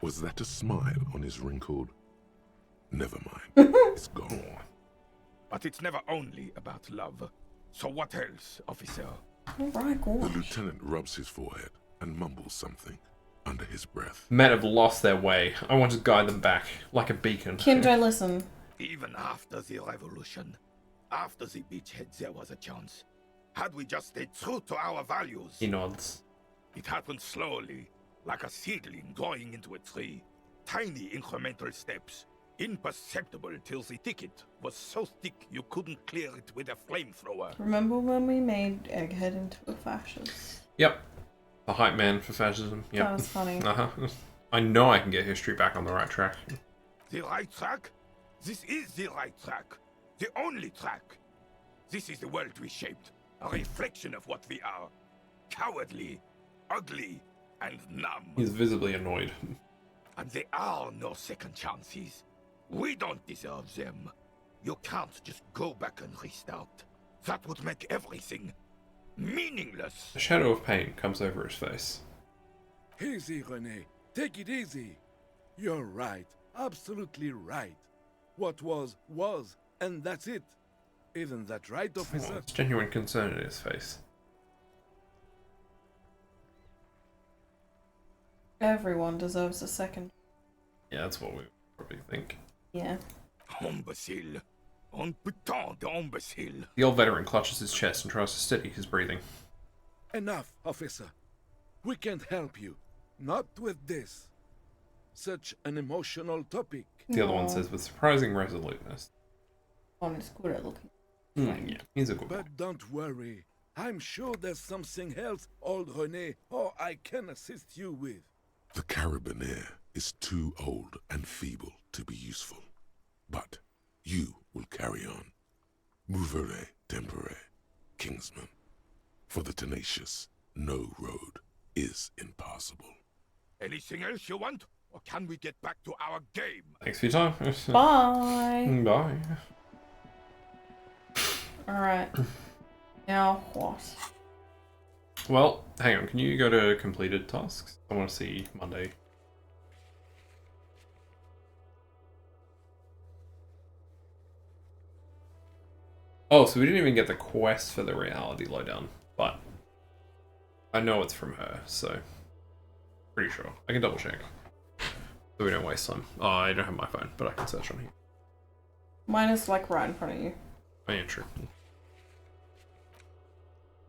Was that a smile on his wrinkled? Never mind. It's gone. But it's never only about love. So what else, officer? Alright, go The on. lieutenant rubs his forehead and mumbles something under his breath. Men have lost their way. I want to guide them back, like a beacon. Kim, don't listen. Even after the revolution, after the beachhead, there was a chance. Had we just stayed true to our values. He nods. It happened slowly, like a seedling growing into a tree. Tiny incremental steps, imperceptible till the ticket was so thick you couldn't clear it with a flamethrower. Remember when we made Egghead into a fascist? Yep. The hype man for fascism. Yep. That was funny. Uh-huh. I know I can get history back on the right track. The right track? This is the right track. The only track. This is the world we shaped. A reflection of what we are. Cowardly, ugly, and numb. He's visibly annoyed. And there are no second chances. We don't deserve them. You can't just go back and restart. That would make everything meaningless. A shadow of pain comes over his face. Easy, René. Take it easy. You're right. Absolutely right. What was, and that's it. Isn't that right, officer? Oh, it's genuine concern in his face. Everyone deserves a second. Yeah, that's what we probably think. Yeah. Imbecile. Un putain d'imbecile. The old veteran clutches his chest and tries to steady his breathing. Enough, officer. We can't help you. Not with this. Such an emotional topic. The other one says with surprising resoluteness. Oh, it's good at looking. Yeah, he's a good boy. But don't worry. I'm sure there's something else, old René, or I can assist you with. The Carabinier is too old and feeble to be useful. But you will carry on. Mouvere tempore, Kingsman. For the tenacious, no road is impassable. Anything else you want? Or can we get back to our game? Thanks for your time. Bye. Bye. Alright. Now what? Well, hang on. Can you go to completed tasks? I want to see Monday. Oh, so we didn't even get the quest for the reality lowdown, but I know it's from her, so pretty sure. I can double check. So we don't waste time. Oh, I don't have my phone, but I can search on here. Mine is like right in front of you. Oh, yeah, true.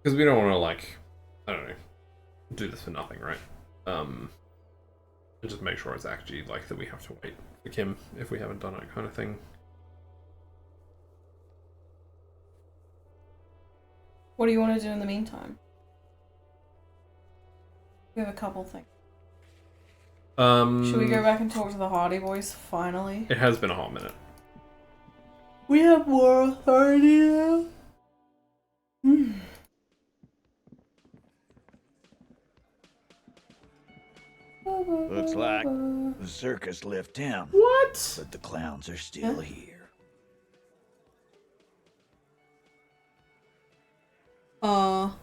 Because we don't want to, like, I don't know, do this for nothing, right? And just make sure it's actually, like, that we have to wait for Kim if we haven't done it kind of thing. What do you want to do in the meantime? We have a couple things. Should we go back and talk to the Hardy Boys finally? It has been a hot minute. We have more authority now. Looks like the circus left town. What? But the clowns are still here. Oh.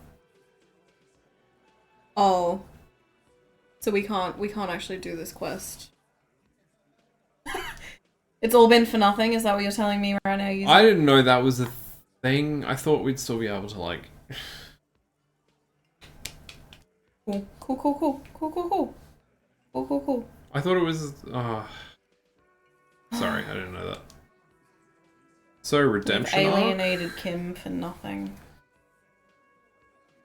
So we can't actually do this quest. It's all been for nothing, is that what you're telling me right now? I didn't know that was a thing. I thought we'd still be able to, like... Cool. I thought it was... Sorry, I didn't know that. So, redemption We've arc? alienated Kim for nothing.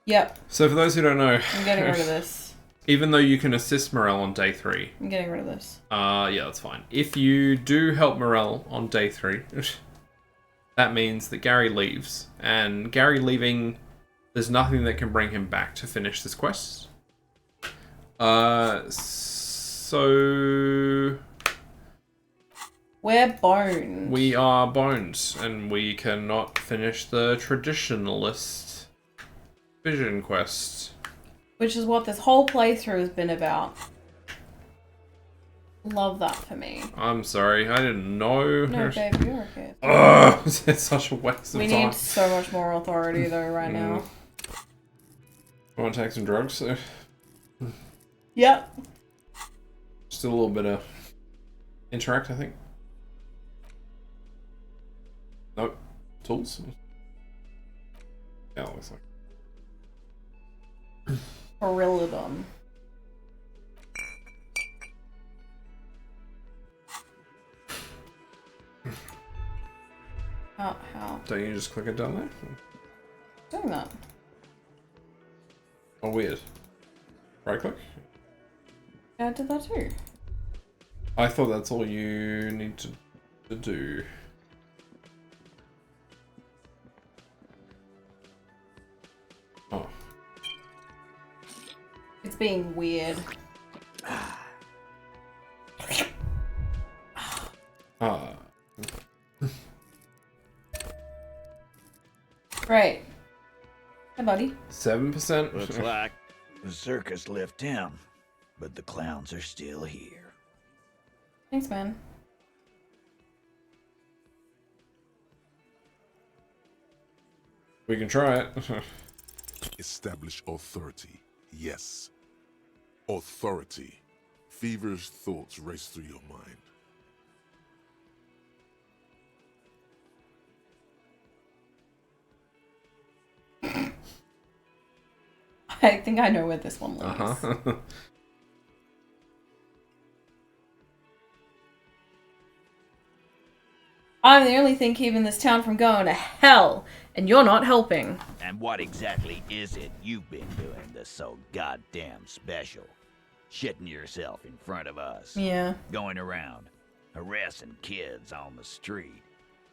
Yep. So for those who don't know... I'm getting rid of this. Even though you can assist Morel on day 3... I'm getting rid of this. Yeah, that's fine. If you do help Morel on day 3, that means that Gary leaves. And Gary leaving, there's nothing that can bring him back to finish this quest. So... We're boned. We are boned, and we cannot finish the traditionalist vision quest. Which is what this whole playthrough has been about. Love that for me. I'm sorry, I didn't know. No, babe, you're okay. Ugh, it's such a waste of We time. need so much more authority though right now. I want to take some drugs, so... Yep. Still a little bit of interact, I think. Nope. Tools? Yeah, it looks like. Perilodon. How? Don't you just click it down there? Doing that. Oh, weird. Right click? Yeah, I did that too. I thought that's all you need to do. Oh. It's being weird. Great. Hey, buddy. 7%? Looks like the circus left town, but the clowns are still here. Thanks, man. We can try it. Establish authority. Yes. Authority. Feverish thoughts race through your mind. I think I know where this one lies. Uh-huh. I'm the only thing keeping this town from going to hell, and you're not helping. And what exactly is it you've been doing that's so goddamn special? Shitting yourself in front of us. Yeah. Going around, harassing kids on the street.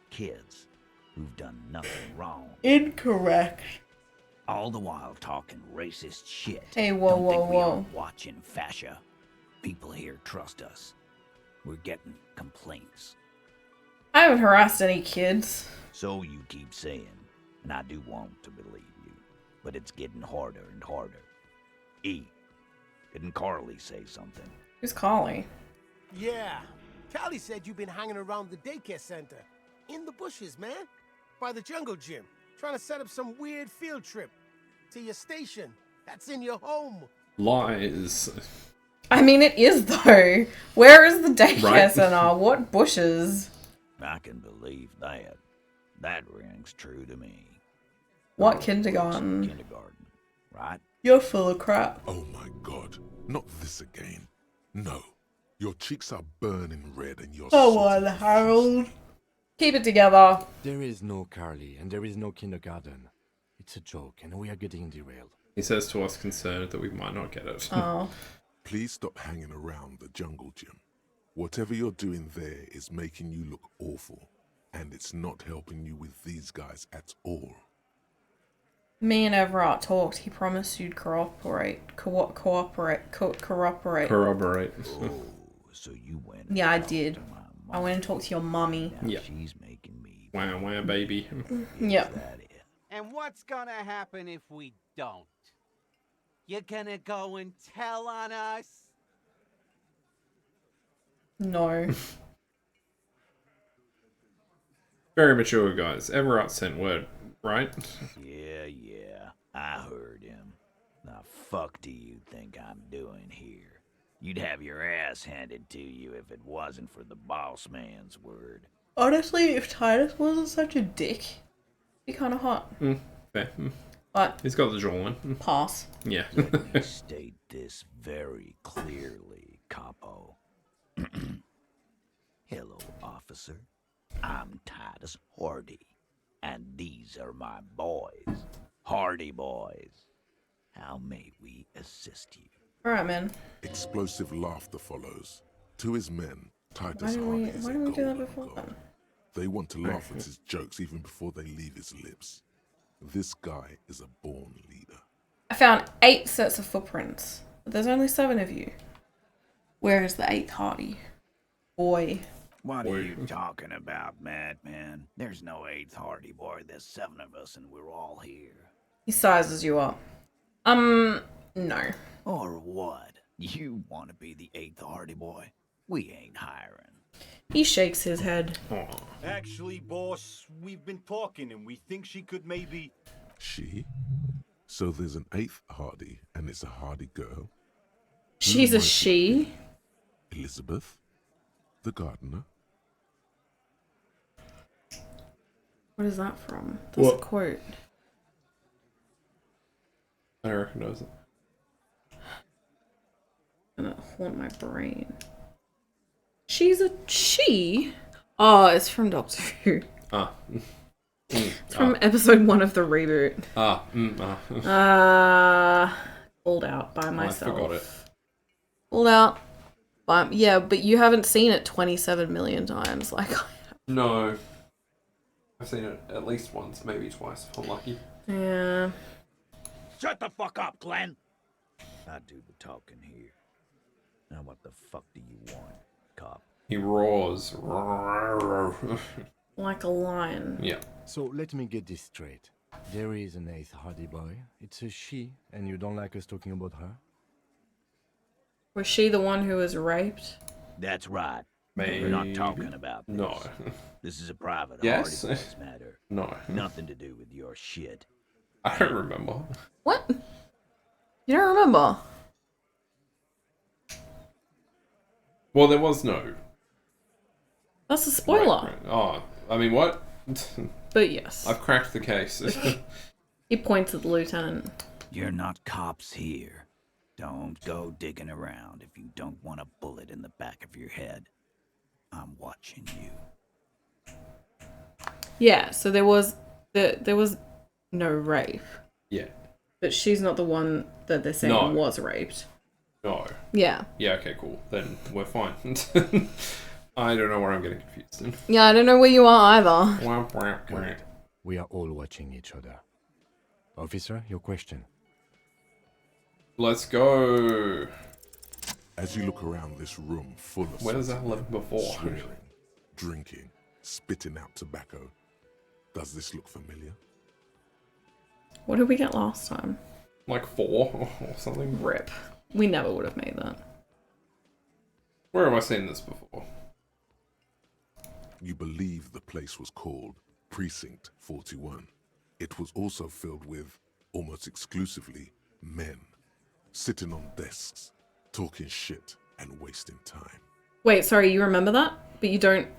Kids who've done nothing wrong. Incorrect. All the while talking racist shit. Hey, whoa, Don't whoa, think we whoa. are watching fascia. People here trust us. We're getting complaints. I haven't harassed any kids. So you keep saying, and I do want to believe you, but it's getting harder and harder. Didn't Carly say something? Who's Carly? Yeah. Callie said you've been hanging around the daycare center. In the bushes, man. By the jungle gym. Trying to set up some weird field trip. To your station. That's in your home. Lies. I mean, it is, though. Where is the daycare Right? center? What bushes? I can believe that. That rings true to me. What kindergarten? Kindergarten, right? You're full of crap. Oh my god, not this again. No, your cheeks are burning red and you're Come on, Harold. Keep it together. There is no Carly, and there is no kindergarten. It's a joke, and we are getting derailed. He says to us, concerned that we might not get it. Oh. Please stop hanging around the jungle gym. Whatever you're doing there is making you look awful, and it's not helping you with these guys at all. Me and Everett talked. He promised you'd corroborate. Corroborate. Oh, so you went. Yeah, I did. I went and talked to your mommy. Yeah. She's making me. Wow, wow, baby. Yeah. And what's gonna happen if we don't? You're gonna go and tell on us? No. Very mature, guys. Everett sent word, right? Yeah, I heard him. The fuck do you think I'm doing here? You'd have your ass handed to you if it wasn't for the boss man's word. Honestly, if Titus wasn't such a dick, he'd be kind of hot. Fair. But He's got the jawline. Pass. Yeah. Let me state this very clearly, Capo. Hello, officer. I'm Titus Hardy, and these are my boys. Hardy boys. How may we assist you? Alright, man. Explosive laughter follows. To his men, Why Titus didn't Hardy we, is why a didn't we do that golden before god. then? They want to laugh at his jokes even before they leave his lips. This guy is a born leader. I found 8 sets of footprints. But there's only 7 of you. Where is the 8th Hardy? Boy. What are you talking about, madman? There's no 8th Hardy boy. There's 7 of us, and we're all here. He sizes you up. No. Or what? You want to be the 8th Hardy boy? We ain't hiring. He shakes his head. Actually, boss, we've been talking and we think she could maybe... She? So there's an 8th Hardy, and it's a Hardy girl? She's a she? Elizabeth? The gardener? What is that from? That's a quote. I don't recognize it. Gonna haunt my brain. She's a she? Oh, it's from Doctor Who. Ah. It's from episode 1 of the reboot. Called out by myself. I forgot it. Called out. Yeah, but you haven't seen it 27 million times. Like, No. I've seen it at least once, maybe twice, if I'm lucky. yeah. Shut the fuck up, Glenn! I do the talking here. Now what the fuck do you want, cop? He roars. Like a lion. Yeah. So let me get this straight. There is an 8th Hardy boy. It's a she, and you don't like us talking about her? Was she the one who was raped? That's right. Maybe. We're not talking about this. No. This is a private Yes? Hardy boys matter. No. Nothing to do with your shit. I don't remember. What? You don't remember? Well, there was no. That's a spoiler. Oh, I mean, what? But yes. I've cracked the case. He points at the lieutenant. You're not cops here. Don't go digging around if you don't want a bullet in the back of your head. I'm watching you. Yeah, so there was no rape. Yeah. But she's not the one that they're saying was raped. No. Yeah. Yeah, okay, cool. Then we're fine. I don't know where I'm getting confused in. Yeah, I don't know where you are either. Good. We are all watching each other. Officer, your question. Let's go. As you look around this room full of Where does that live before? swearing, drinking, spitting out tobacco, does this look familiar? What did we get last time? Like 4 or something? Rip. We never would have made that. Where have I seen this before? You believe the place was called Precinct 41. It was also filled with, almost exclusively, men. Sitting on desks, talking shit and wasting time. Wait, sorry, you remember that? But you don't...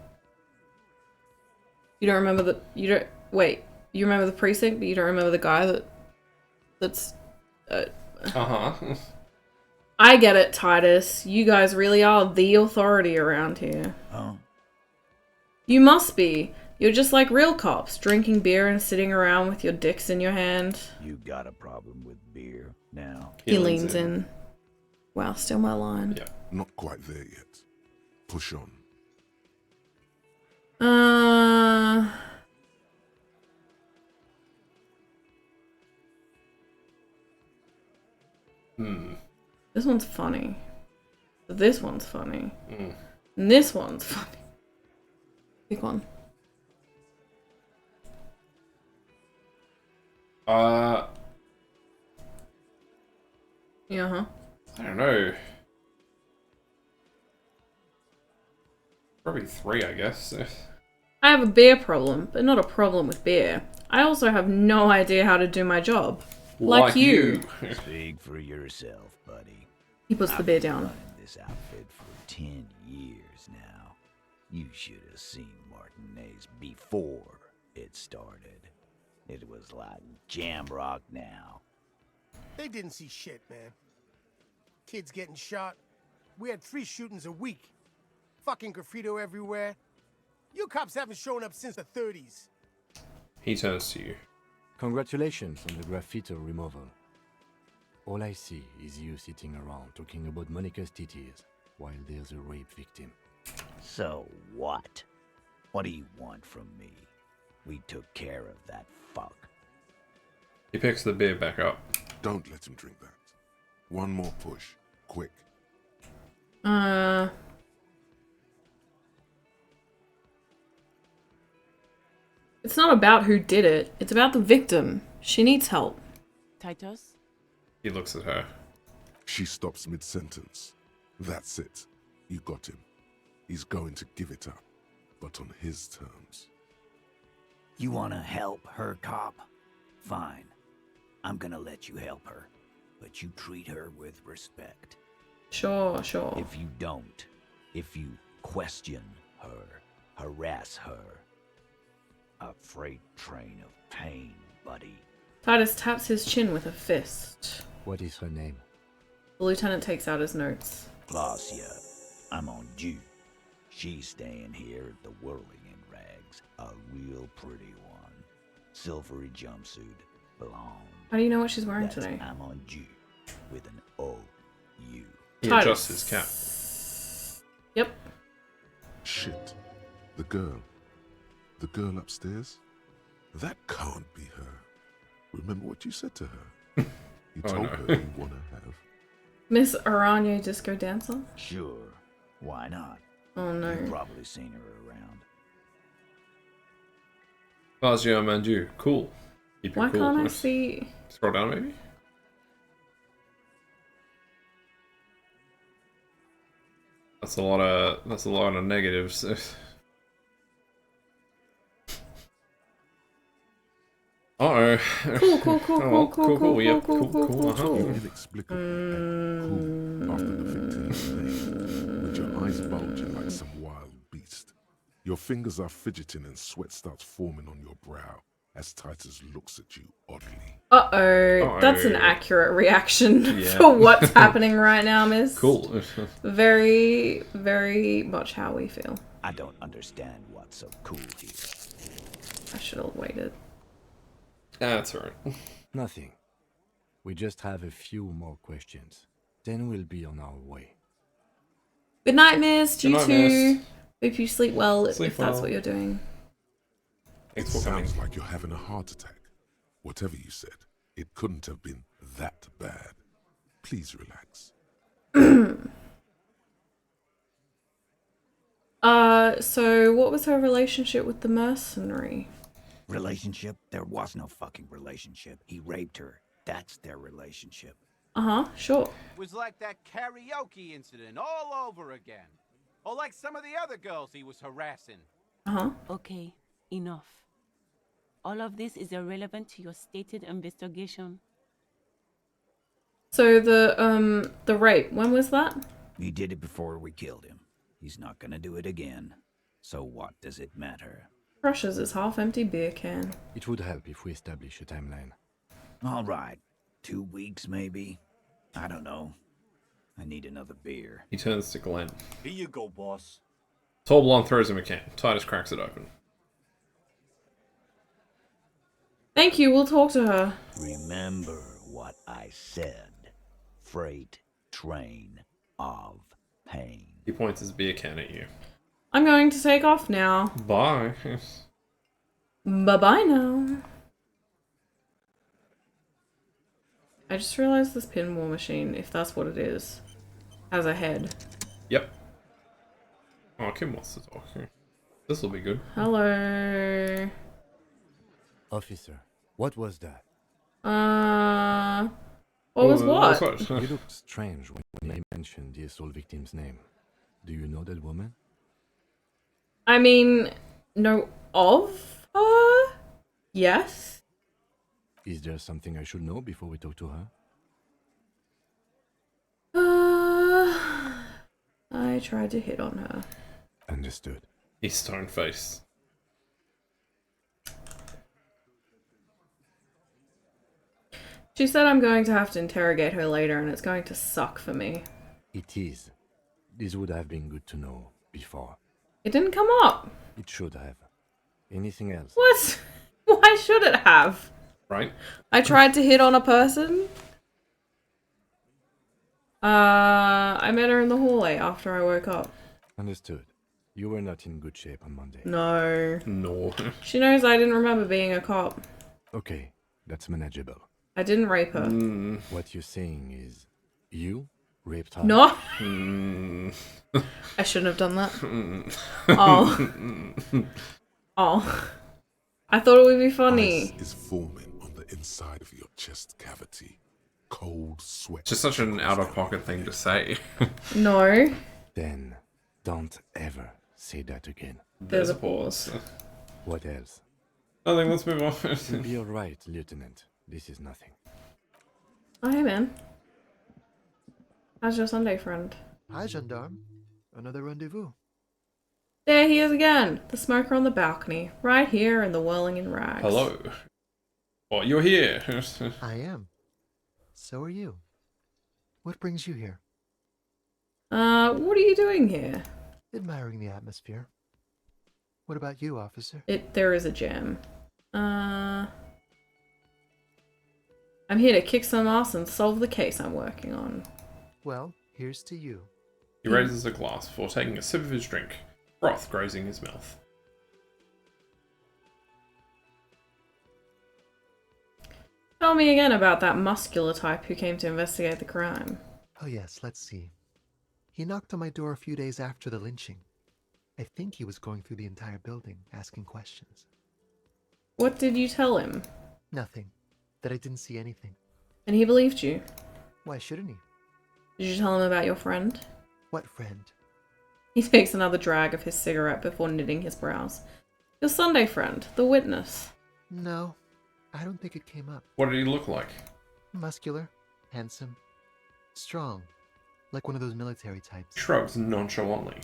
You don't remember the... You don't... Wait, you remember the precinct, but you don't remember the guy that's... Uh-huh. I get it, Titus. You guys really are the authority around here. Oh. You must be. You're just like real cops, drinking beer and sitting around with your dicks in your hand. You got a problem with beer now? He leans in. Wow, still my line. Yeah. Not quite there yet. Push on. This one's funny. This one's funny. Mm. And this one's funny. Pick one. Yeah, huh? I don't know. Probably 3, I guess. I have a beer problem, but not a problem with beer. I also have no idea how to do my job. Like you. Speak for yourself, buddy. He puts the beer down. I've been running this outfit for 10 years now. You should have seen Martinez before it started. It was like jam rock now. They didn't see shit, man. Kids getting shot. We had 3 shootings a week. Fucking graffito everywhere. You cops haven't shown up since the 30s. He turns to you. Congratulations on the graffiti removal. All I see is you sitting around talking about Monica's titties while there's a rape victim. So what? What do you want from me? We took care of that fuck. He picks the beer back up. Don't let him drink that. One more push. Quick. It's not about who did it. It's about the victim. She needs help. Titus? He looks at her. She stops mid-sentence. That's it. You got him. He's going to give it up, but on his terms. You wanna help her, cop? Fine. I'm gonna let you help her, but you treat her with respect. Sure, sure. If you don't, if you question her, harass her, a freight train of pain, buddy. Titus taps his chin with a fist. What is her name? The lieutenant takes out his notes. Glacia, I'm on due. She's staying here at the Whirling in Rags, a real pretty one. Silvery jumpsuit, blonde. How do you know what she's wearing That's today? I'm on due, with an O-U. He adjusts his cap. Yep. Shit. The girl. The girl upstairs? That can't be her. Remember what you said to her? You told her you want to have. Miss Aranya Disco Dancer? Sure. Why not? Oh no. You've probably seen her around. Glacia Manju. Cool. Keep it Why cool. can't I see? Scroll down, maybe? That's a lot of negatives. Uh-oh. Cool. Yep. Cool. Inexplicably cool after the victim's thing, with your eyes eyes bulging like some wild beast. Your fingers are fidgeting and sweat starts forming on your brow as Titus looks at you oddly. Uh-oh. That's an accurate reaction Yeah. for what's happening right now, miss. Cool. Very, very much how we feel. I don't understand what's so cool here. I should have waited. That's alright. Nothing. We just have a few more questions. Then we'll be on our way. Good night, miss. You Good night, too. miss. Hope you sleep well Sleep if that's well. what you're doing. It sounds like you're having a heart attack. Whatever you said, it couldn't have been that bad. Please relax. So what was her relationship with the mercenary? Relationship? There was no fucking relationship. He raped her. That's their relationship. Uh-huh, sure. Was like that karaoke incident all over again. Or like some of the other girls he was harassing. Uh-huh. Okay, enough. All of this is irrelevant to your stated investigation. So the rape, when was that? He did it before we killed him. He's not gonna do it again. So what does it matter? Crushes his half-empty beer can. It would help if we establish a timeline. All right. 2 weeks, maybe? I don't know. I need another beer. He turns to Glenn. Here you go, boss. Tall blonde throws him a can. Titus cracks it open. Thank you, we'll talk to her. Remember what I said. Freight train of pain. He points his beer can at you. I'm going to take off now. Bye. Bye-bye now. I just realized this pinball machine, if that's what it is, has a head. Yep. Oh, Kim wants to talk. This will be good. Hello. Officer, what was that? What was what? You looked strange when they mentioned the assault victim's name. Do you know that woman? I mean, know of her? Yes. Is there something I should know before we talk to her? I tried to hit on her. Understood. He's stone-faced. She said I'm going to have to interrogate her later and it's going to suck for me. It is. This would have been good to know before. It didn't come up. It should have. Anything else? What? Why should it have? Right? I tried to hit on a person. I met her in the hallway after I woke up. Understood. You were not in good shape on Monday. No. No. She knows I didn't remember being a cop. Okay, that's manageable. I didn't rape her. What you're saying is, you raped her? No. I shouldn't have done that. Oh. Oh. I thought it would be funny. Ice is forming on the inside of your chest cavity. Cold sweat. Just such an out-of-pocket thing to say. No. Then, don't ever say that again. There's a pause. What else? Nothing, let's move on. You'll be alright, Lieutenant. This is nothing. Oh, hey, man. How's your Sunday, friend? Hi, gendarme. Another rendezvous. There he is again. The smoker on the balcony. Right here in the whirling in rags. Hello. Oh, you're here. I am. So are you. What brings you here? What are you doing here? Admiring the atmosphere. What about you, officer? There is a jam. I'm here to kick some ass and solve the case I'm working on. Well, here's to you. He raises a glass before taking a sip of his drink, broth grazing his mouth. Tell me again about that muscular type who came to investigate the crime. Oh yes, let's see. He knocked on my door a few days after the lynching. I think he was going through the entire building, asking questions. What did you tell him? Nothing. That I didn't see anything. And he believed you? Why shouldn't he? Did you tell him about your friend? What friend? He takes another drag of his cigarette before knitting his brows. Your Sunday friend, the witness. No, I don't think it came up. What did he look like? Muscular, handsome, strong. like one of those military types. Shrugs nonchalantly.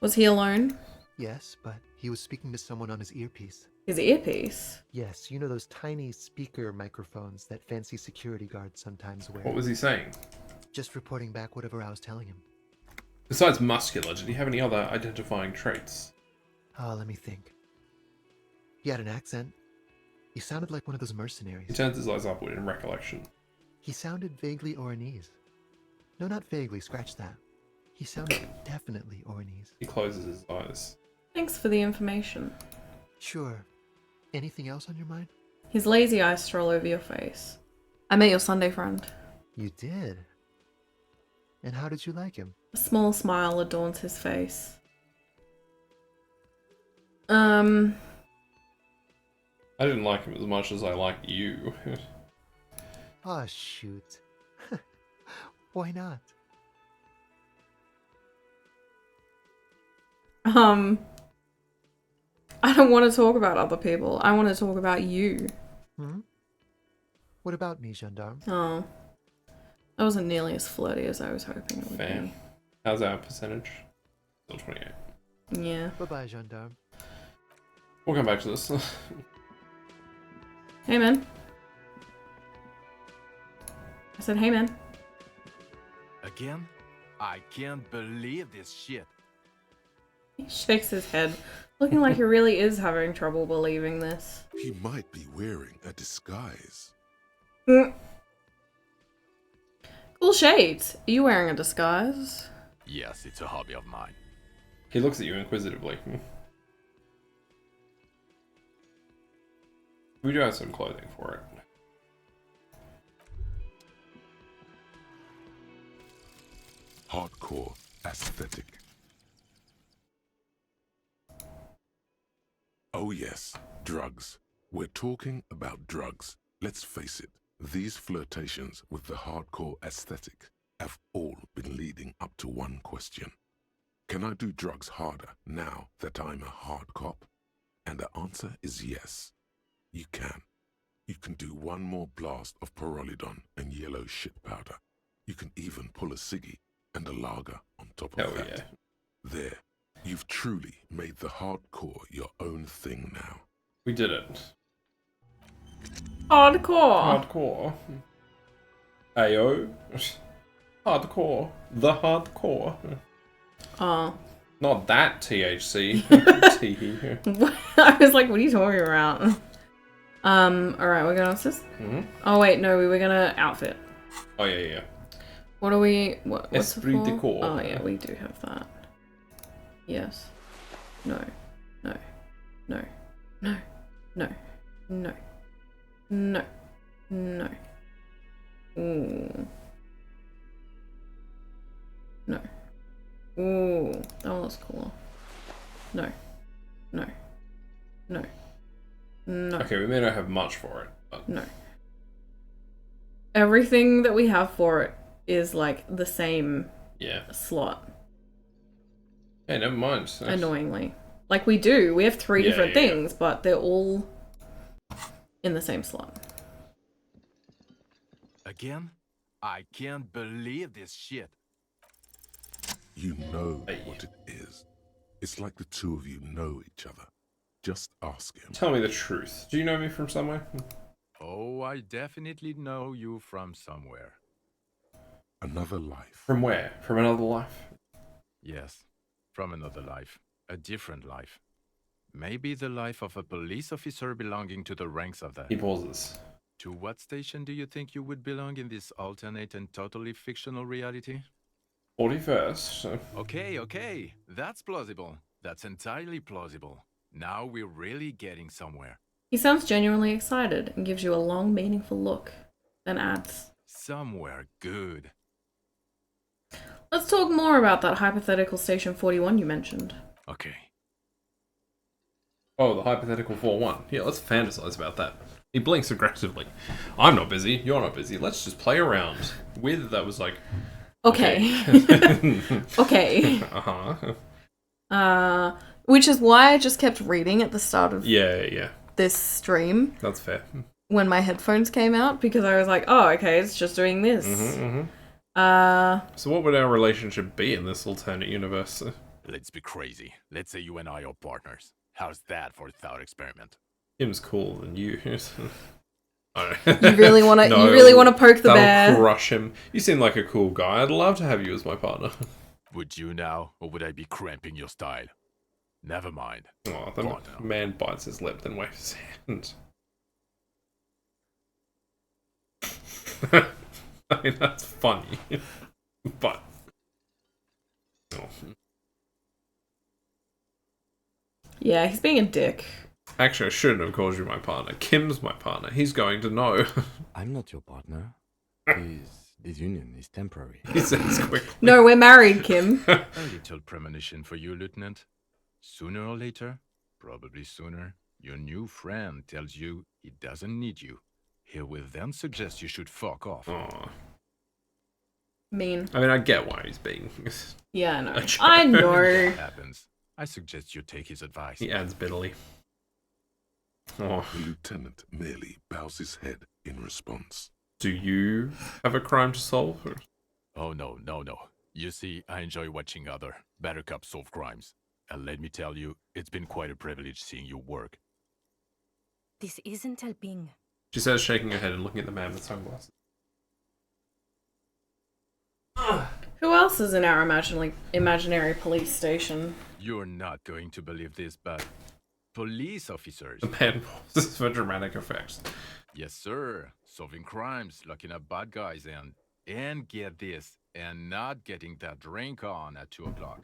Was he alone? Yes, but he was speaking to someone on his earpiece. His earpiece? Yes, you know those tiny speaker microphones that fancy security guards sometimes wear. What was he saying? Just reporting back whatever I was telling him. Besides muscular, did he have any other identifying traits? Let me think. He had an accent. He sounded like one of those mercenaries. He turns his eyes upward in recollection. He sounded vaguely Oranese. No, not vaguely, scratch that. He sounded definitely Oranese. He closes his eyes. Thanks for the information. Sure. Anything else on your mind? His lazy eyes stroll over your face. I met your Sunday friend. You did? And how did you like him? A small smile adorns his face. I didn't like him as much as I like you. Ah, shoot. Why not? I don't want to talk about other people. I want to talk about you. Hmm? What about me, gendarme? Oh. That wasn't nearly as flirty as I was hoping it would Fair. be. How's our percentage? Still 28. Yeah. Bye-bye, gendarme. We'll come back to this. Hey, man. I said, hey, man. Again? I can't believe this shit. He shakes his head, looking like he really is having trouble believing this. He might be wearing a disguise. Cool shades. Are you wearing a disguise? Yes, it's a hobby of mine. He looks at you inquisitively. We do have some clothing for it. Hardcore aesthetic. Oh yes, drugs. We're talking about drugs. Let's face it, these flirtations with the hardcore aesthetic have all been leading up to one question. Can I do drugs harder now that I'm a hard cop? And the answer is yes. You can. You can do one more blast of Pyrrolidon and yellow shit powder. You can even pull a ciggy and a lager on top of that. Yeah. There. You've truly made the hardcore your own thing now. We did it. Hardcore. Hardcore. Ayo. Hardcore. The hardcore. Oh. Not that THC. I was like, what are you talking about? Alright, we're going to this? Oh wait, no, we were gonna outfit. Oh yeah. What are we, what's Esprit it for? de corps. Oh yeah, we do have that. Yes. No. No. No. No. No. No. No. No. Ooh. No. Ooh. That one looks cool. No. No. No. No. Okay, we may not have much for it, but... No. Everything that we have for it is like the same slot. Hey, never mind. Annoyingly. Like we do. We have three different things, but they're all in the same slot. Again? I can't believe this shit. You know what it is. It's like the two of you know each other. Just ask him. Tell me the truth. Do you know me from somewhere? Oh, I definitely know you from somewhere. Another life. From where? From another life? Yes, from another life. A different life. Maybe the life of a police officer belonging to the ranks of the... He pauses. To what station do you think you would belong in this alternate and totally fictional reality? 41st. Okay. That's plausible. That's entirely plausible. Now we're really getting somewhere. He sounds genuinely excited and gives you a long, meaningful look, then adds, Somewhere good. let's talk more about that hypothetical Station 41 you mentioned. Okay. Oh, the hypothetical 4-1. Yeah, let's fantasize about that. He blinks aggressively. I'm not busy. You're not busy. Let's just play around. With that was like... Okay. Okay. Uh-huh. Which is why I just kept reading at the start of this stream. That's fair. When my headphones came out, because I was like, oh, okay, it's just doing this. So what would our relationship be in this alternate universe? Let's be crazy. Let's say you and I are partners. How's that for a thought experiment? Him's cooler than you. You really want to? You really want to poke the bear? Crush him. You seem like a cool guy. I'd love to have you as my partner. Would you now, or would I be cramping your style? Never mind. Oh, the man bites his lip, then waves his hand. I mean, that's funny, but oh. Yeah, he's being a dick. Actually, I shouldn't have called you my partner. Kim's my partner. He's going to know. I'm not your partner. This union is temporary. He says quickly. No, we're married, Kim. A little premonition for you, Lieutenant. Sooner or later, probably sooner, your new friend tells you he doesn't need you. He will then suggest you should fuck off. Aww. Mean. I mean, I get why he's being. Yeah, I know. I know. When that happens, I suggest you take his advice. He adds bitterly. Oh. The lieutenant merely bows his head in response. Do you have a crime to solve? Or? Oh, no. You see, I enjoy watching other better cops solve crimes. And let me tell you, it's been quite a privilege seeing you work. This isn't helping. She says, shaking her head and looking at the man with sunglasses. Who else is in our imaginary police station? You're not going to believe this, but police officers. The man pauses for dramatic effects. Yes, sir. Solving crimes, locking up bad guys, and get this, and not getting that drink on at 2 o'clock.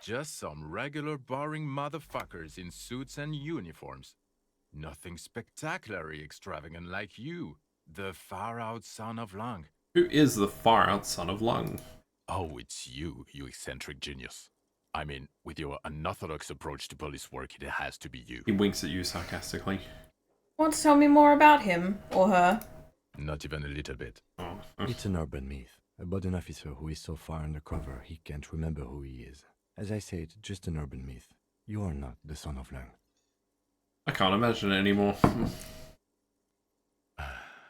Just some regular boring motherfuckers in suits and uniforms. Nothing spectacularly extravagant like you, the far-out son of Lung. Who is the far-out son of Lung? Oh, it's you, you eccentric genius. I mean, with your unorthodox approach to police work, it has to be you. He winks at you sarcastically. Want to tell me more about him or her? Not even a little bit. Oh. It's an urban myth about an officer who is so far undercover he can't remember who he is. As I said, just an urban myth. You are not the son of Lung. I can't imagine it anymore.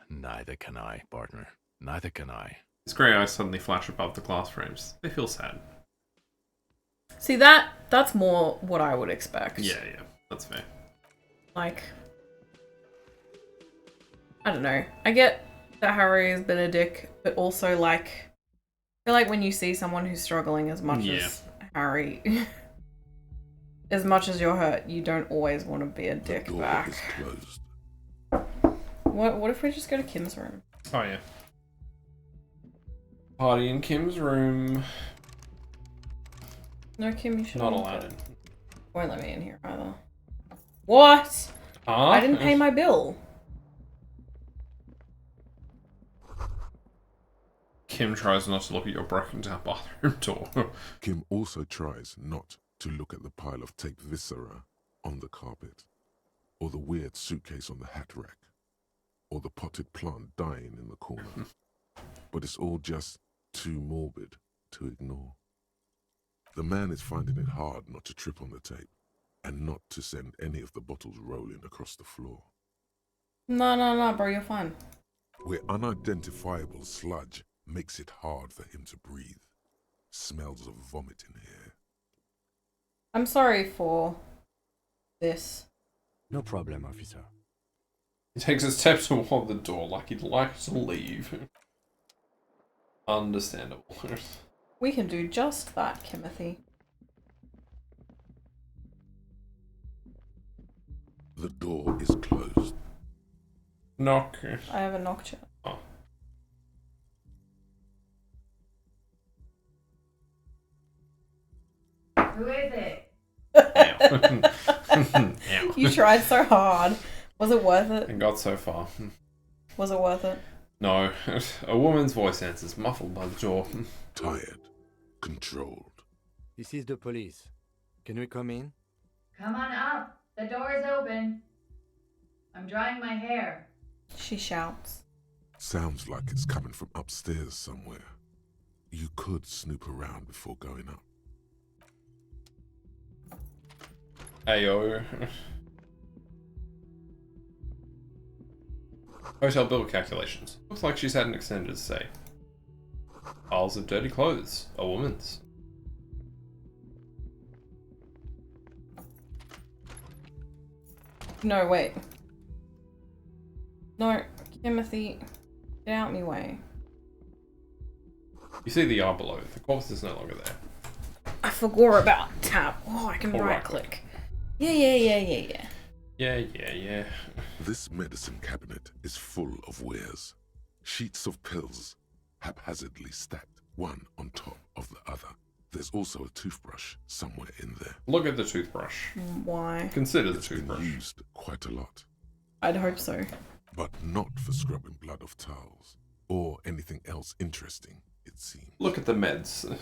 Neither can I, partner. Neither can I. His grey eyes suddenly flash above the glass frames. They feel sad. See, that's more what I would expect. Yeah, that's fair. Like, I don't know. I get that Harry has been a dick, but also, like, I feel like when you see someone who's struggling as much as Harry, as much as you're hurt, you don't always want to be a dick back. What if we just go to Kim's room? Oh, yeah. Party in Kim's room. No, Kim, you should not allowed in. Won't let me in here either. What? I didn't pay my bill. Kim tries not to look at your broken down bathroom door. Kim also tries not to look at the pile of taped viscera on the carpet, or the weird suitcase on the hat rack, or the potted plant dying in the corner. But it's all just too morbid to ignore. The man is finding it hard not to trip on the tape, and not to send any of the bottles rolling across the floor. No, bro, you're fine. Where unidentifiable sludge makes it hard for him to breathe. Smells of vomit in here. I'm sorry for this. No problem, officer. He takes a step toward the door like he'd like to leave. Understandable. We can do just that, Timothy. The door is closed. Knock. I have a knock chat. Oh. Who is it? You tried so hard. Was it worth it? And got so far. Was it worth it? No. A woman's voice answers, muffled by the door. Tired. Controlled. This is the police. Can we come in? Come on up. The door is open. I'm drying my hair. She shouts. Sounds like it's coming from upstairs somewhere. You could snoop around before going up. Ayo. Hotel bill calculations. Looks like she's had an extended stay. Piles of dirty clothes. A woman's. No, wait. No, Timothy, get out me way. You see the R below. The corpse is no longer there. I forgot about tab. Oh, I can Or right click. Yeah. Yeah. This medicine cabinet is full of wares. Sheets of pills, haphazardly stacked, one on top of the other. There's also a toothbrush somewhere in there. Look at the toothbrush. Why? Consider the It's toothbrush. been used quite a lot, I'd hope so. but not for scrubbing blood off towels or anything else interesting, it seems. Look at the meds.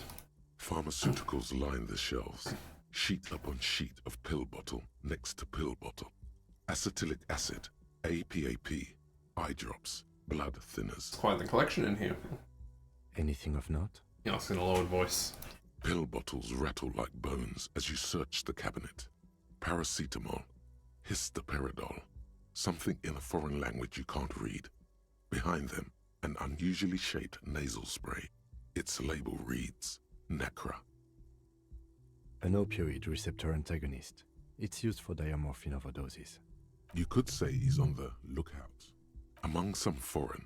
Pharmaceuticals line the shelves, sheet upon sheet of pill bottle next to pill bottle. Acetylic acid, APAP, eye drops, blood thinners. Quite the collection in here. Anything of note? He asks in a lowered voice. Pill bottles rattle like bones as you search the cabinet. Paracetamol, histoperidol, something in a foreign language you can't read. Behind them, an unusually shaped nasal spray. Its label reads, Nacra. An opioid receptor antagonist. It's used for diamorphine overdoses. You could say he's on the lookout. Among some foreign,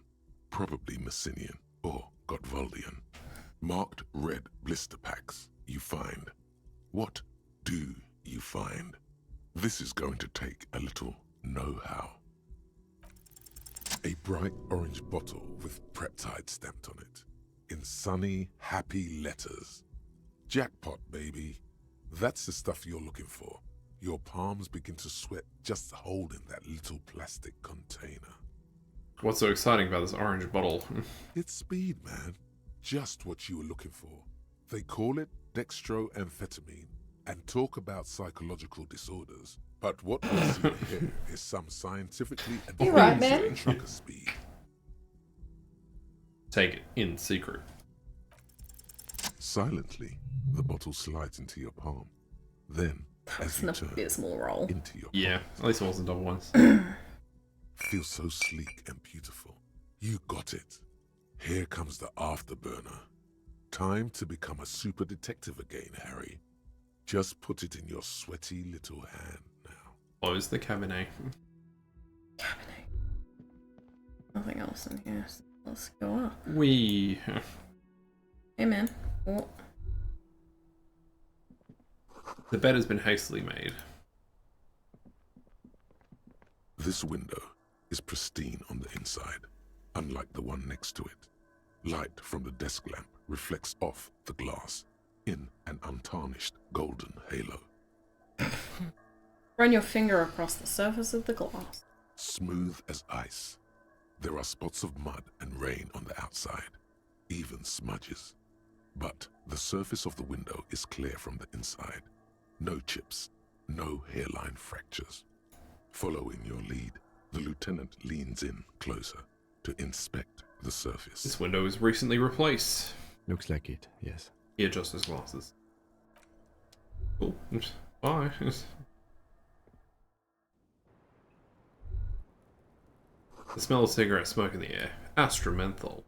probably Messinian or Gottwaldian, marked red blister packs you find. What do you find? This is going to take a little know-how. A bright orange bottle with Preptide stamped on it, in sunny, happy letters. Jackpot, baby. That's the stuff you're looking for. Your palms begin to sweat just holding that little plastic container. What's so exciting about this orange bottle? It's speed, man. Just what you were looking for. They call it dextroamphetamine and talk about psychological disorders. But what we see here is some scientifically advanced trucker speed. Take it in secret. Silently, the bottle slides into your palm. Then, as you turn abysmal roll. into your Yeah, at least it wasn't double ones. feels so sleek and beautiful. You got it. Here comes the afterburner. Time to become a super detective again, Harry. Just put it in your sweaty little hand now. Close the cabinet. Nothing else in here. So let's go up. Wee. Hey, man. Oh. The bed has been hastily made. This window is pristine on the inside, unlike the one next to it. Light from the desk lamp reflects off the glass in an untarnished golden halo. Run your finger across the surface of the glass. Smooth as ice. There are spots of mud and rain on the outside, even smudges. But the surface of the window is clear from the inside. No chips, no hairline fractures. Following your lead, the lieutenant leans in closer to inspect the surface. This window was recently replaced. Looks like it, yes. He adjusts his glasses. Cool. Bye. The smell of cigarette smoke in the air. Astromenthal.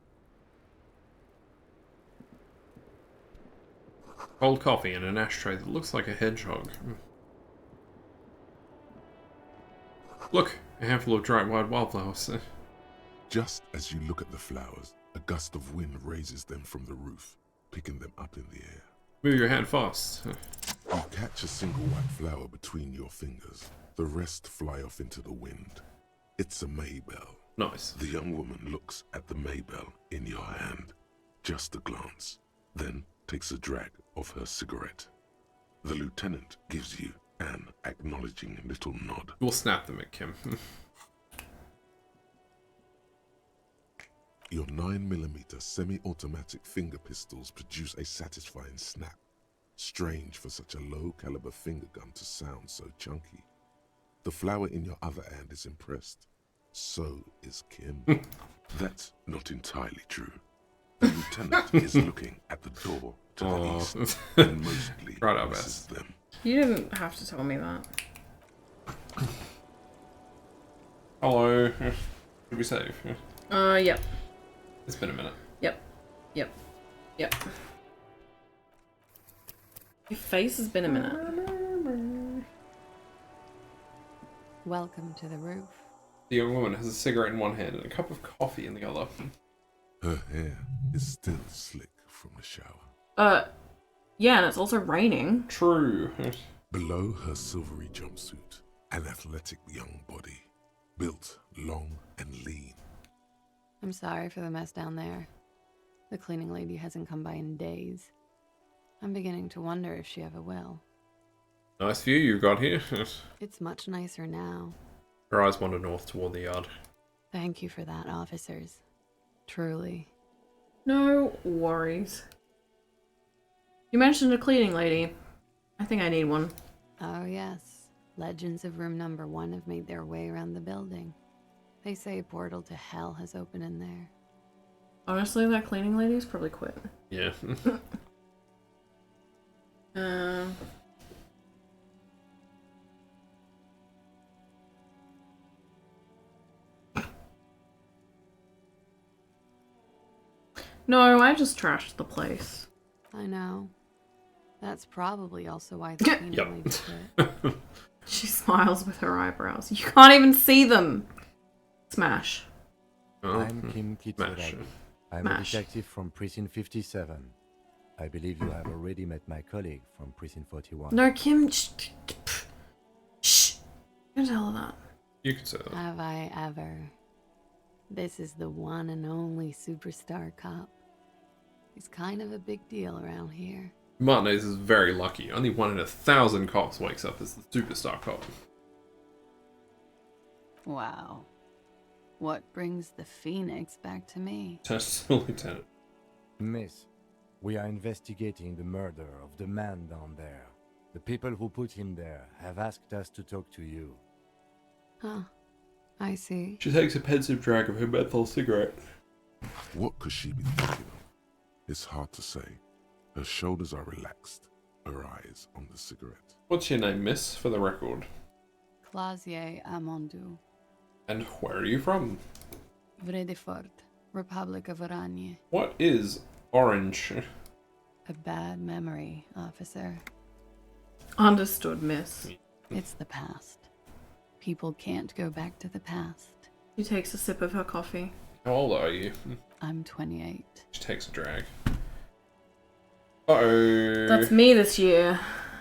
Cold coffee in an ashtray that looks like a hedgehog. Look, a handful of dry white wildflowers. Just as you look at the flowers, a gust of wind raises them from the roof, picking them up in the air. Move your hand fast. You catch a single white flower between your fingers. The rest fly off into the wind. It's a Maybell. Nice. The young woman looks at the Maybell in your hand. Just a glance, then takes a drag of her cigarette. The lieutenant gives you an acknowledging little nod. We'll snap them at Kim. Your 9mm semi-automatic finger pistols produce a satisfying snap. Strange for such a low-caliber finger gun to sound so chunky. The flower in your other hand is impressed. So is Kim. That's not entirely true. The lieutenant is looking at the door to the east and mostly misses them. You didn't have to tell me that. Hello. Should we save? Yep. It's been a minute. Yep. Yep. Your face has been a minute. Welcome to the roof. The young woman has a cigarette in one hand and a cup of coffee in the other. Her hair is still slick from the shower. Yeah, and it's also raining. True. Below her silvery jumpsuit, an athletic young body, built long and lean. I'm sorry for the mess down there. The cleaning lady hasn't come by in days. I'm beginning to wonder if she ever will. Nice view you've got here. It's much nicer now. Her eyes wander north toward the yard. Thank you for that, officers. Truly. No worries. You mentioned a cleaning lady. I think I need one. Oh yes. Legends of room number 1 have made their way around the building. They say a portal to hell has opened in there. Honestly, that cleaning lady's probably quit. Yeah. No, I just trashed the place. I know. That's probably also why the cleaning lady quit. She smiles with her eyebrows. You can't even see them. Smash. I'm Kim Kitsuragi. I'm a Mash. detective from Precinct 57. I believe you have already met my colleague from Precinct 41. No, Kim. Shh. Don't tell her that. You can say that. Have I ever? This is the one and only superstar cop. He's kind of a big deal around here. Martinez is very lucky. Only 1 in 1,000 cops wakes up as the superstar cop. Wow. What brings the Phoenix back to me? Just Lieutenant. Miss, we are investigating the murder of the man down there. The people who put him there have asked us to talk to you. Huh. I see. She takes a pensive drag of her menthol cigarette. What could she be thinking of? It's hard to say. Her shoulders are relaxed, her eyes on the cigarette. What's your name, miss, for the record? Clausier Amondou. And where are you from? Vredefort, Republic of Oranje. What is orange? A bad memory, officer. Understood, miss. It's the past. People can't go back to the past. She takes a sip of her coffee. How old are you? I'm 28. She takes a drag. Uh-oh. That's me this year.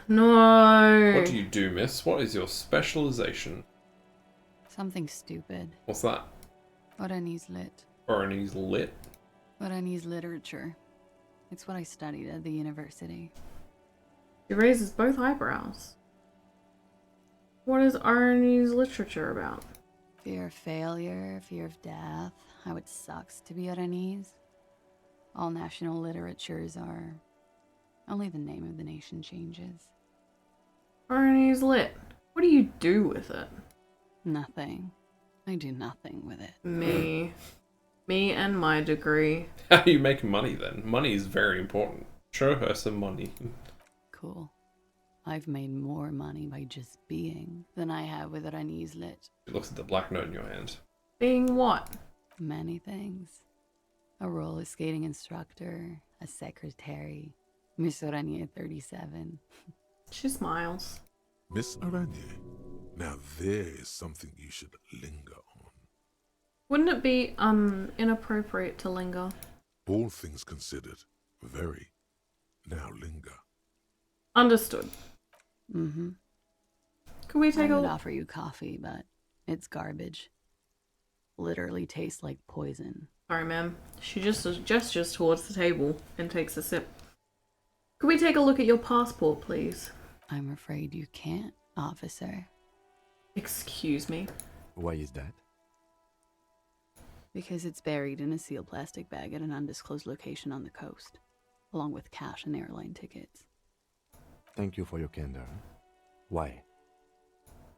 No. What do you do, miss? What is your specialization? Something stupid. What's that? Oranese lit. Oranese lit? Oranese literature. It's what I studied at the university. She raises both eyebrows. What is Oranese literature about? Fear of failure, fear of death, how it sucks to be Oranese. All national literatures are... Only the name of the nation changes. Oranese lit. What do you do with it? Nothing. I do nothing with it. Me. Me and my degree. How are you making money then? Money is very important. Show her some money. Cool. I've made more money by just being than I have with Oranese lit. She looks at the black note in your hand. Being what? Many things. A roller skating instructor, a secretary, Miss Oranje 37. She smiles. Miss Oranje, now there is something you should linger on. Wouldn't it be inappropriate to linger? All things considered, very. Now linger. Understood. Mm-hmm. Could we take I a would offer you coffee, but it's garbage. Literally tastes like poison. Sorry, ma'am. She just gestures towards the table and takes a sip. Could we take a look at your passport, please? I'm afraid you can't, officer. Excuse me. Why is that? Because it's buried in a sealed plastic bag at an undisclosed location on the coast, along with cash and airline tickets. Thank you for your candor. Why?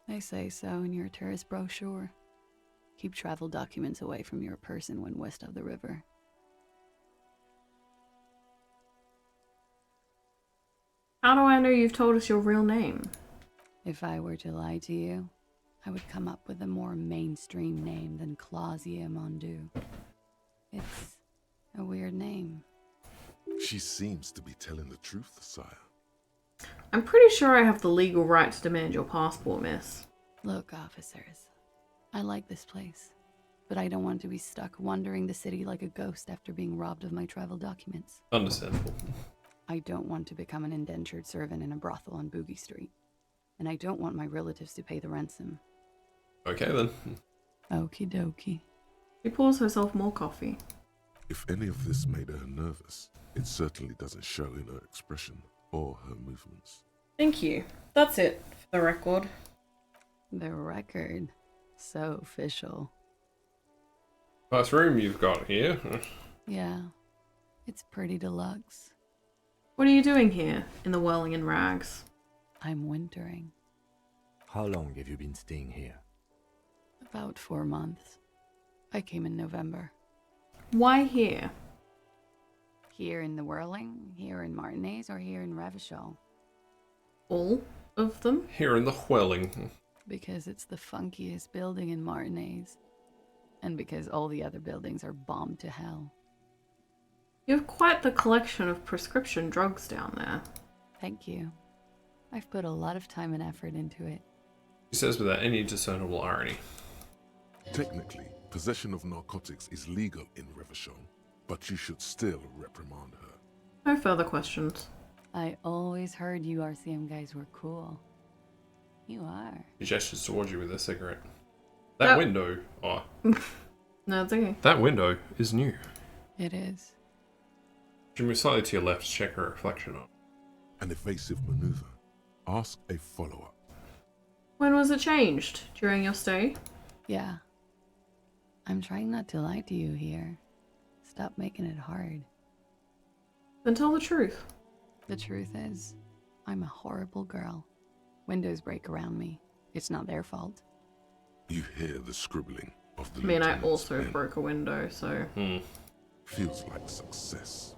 They say so in your tourist brochure. Keep travel documents away from your person when west of the river. How do I know you've told us your real name? If I were to lie to you, I would come up with a more mainstream name than Clausier Mondou. It's a weird name. She seems to be telling the truth, sire. I'm pretty sure I have the legal right to demand your passport, miss. Look, officers, I like this place, but I don't want to be stuck wandering the city like a ghost after being robbed of my travel documents. Understandable. I don't want to become an indentured servant in a brothel on Boogie Street, and I don't want my relatives to pay the ransom. Okay then. Okie dokie. She pours herself more coffee. If any of this made her nervous, it certainly doesn't show in her expression or her movements. Thank you. That's it for the record. The record. So official. Nice room you've got here. Yeah, it's pretty deluxe. What are you doing here in the whirling in rags? I'm wintering. How long have you been staying here? About 4 months. I came in November. Why here? Here in the Whirling, here in Martinez, or here in Revachol? All of them? Here in the Whirling. Because it's the funkiest building in Martinez. And because all the other buildings are bombed to hell. You have quite the collection of prescription drugs down there. Thank you. I've put a lot of time and effort into it. She says without any discernible irony. Technically, possession of narcotics is legal in Revachol, but you should still reprimand her. No further questions. I always heard you RCM guys were cool. You are. She gestures towards you with a cigarette. That window... Oh. No, it's okay. That window is new. It is. She moves slightly to your left to check her reflection on. An evasive maneuver. Ask a follow-up. When was it changed? During your stay? Yeah. I'm trying not to lie to you here. Stop making it hard. Then tell the truth. The truth is, I'm a horrible girl. Windows break around me. It's not their fault. You hear the scribbling of the I mean, I lieutenant's also pen. broke a window, so... Feels like success.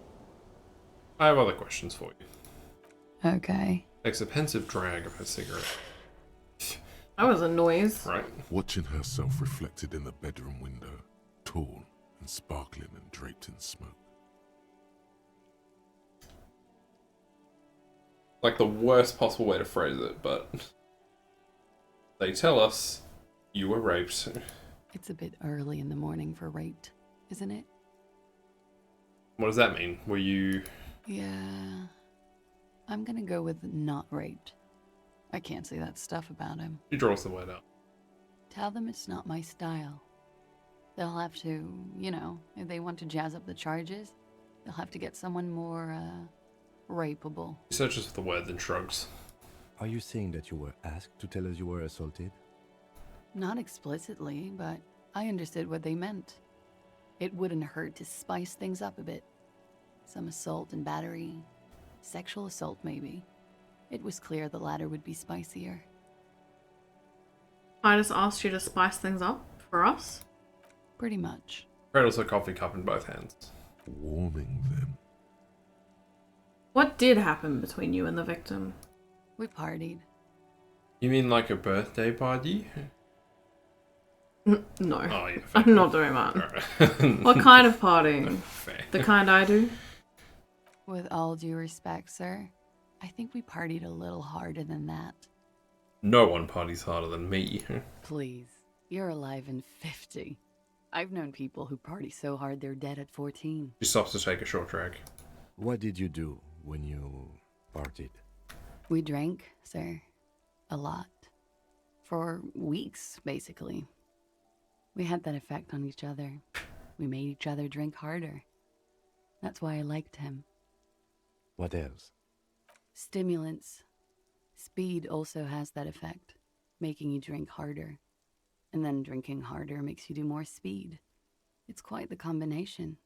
I have other questions for you. Okay. Takes a pensive drag of her cigarette. That was a noise. Right. Watching herself reflected in the bedroom window, tall and sparkling and draped in smoke. Like the worst possible way to phrase it, but... They tell us you were raped. It's a bit early in the morning for raped, isn't it? What does that mean? Were you... Yeah. I'm gonna go with not raped. I can't say that stuff about him. She draws the word out. Tell them it's not my style. They'll have to, you know, if they want to jazz up the charges, they'll have to get someone more, rapeable. She searches for the word, then shrugs. Are you saying that you were asked to tell us you were assaulted? Not explicitly, but I understood what they meant. It wouldn't hurt to spice things up a bit. Some assault and battery. Sexual assault, maybe. It was clear the latter would be spicier. I just asked you to spice things up for us? Pretty much. Cradles her coffee cup in both hands. Warming them. What did happen between you and the victim? We partied. You mean like a birthday party? No. Oh, yeah, I'm not doing that. Right. What kind of partying? Fair. The kind I do? With all due respect, sir, I think we partied a little harder than that. No one parties harder than me. Please, you're alive in 50. I've known people who party so hard they're dead at 14. She stops to take a short drag. What did you do when you partied? We drank, sir. A lot. For weeks, basically. We had that effect on each other. We made each other drink harder. That's why I liked him. What else? Stimulants. Speed also has that effect, making you drink harder. And then drinking harder makes you do more speed. It's quite the combination.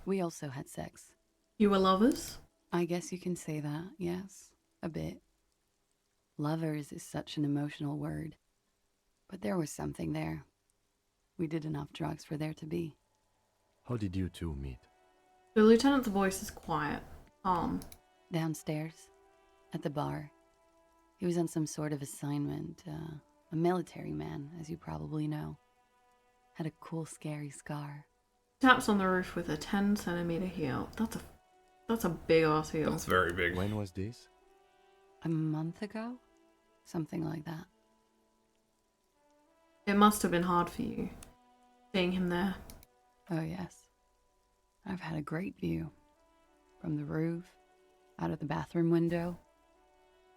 We also had sex. You were lovers? I guess you can say that, yes. A bit. Lovers is such an emotional word. But there was something there. We did enough drugs for there to be. How did you two meet? The lieutenant's voice is quiet, calm. Downstairs. At the bar. He was on some sort of assignment. A military man, as you probably know. Had a cool, scary scar. Taps on the roof with a 10-centimeter heel. That's a That's a big ass heel. That's very big. When was this? A month ago? Something like that. It must have been hard for you, seeing him there. Oh, yes. I've had a great view. From the roof, out of the bathroom window,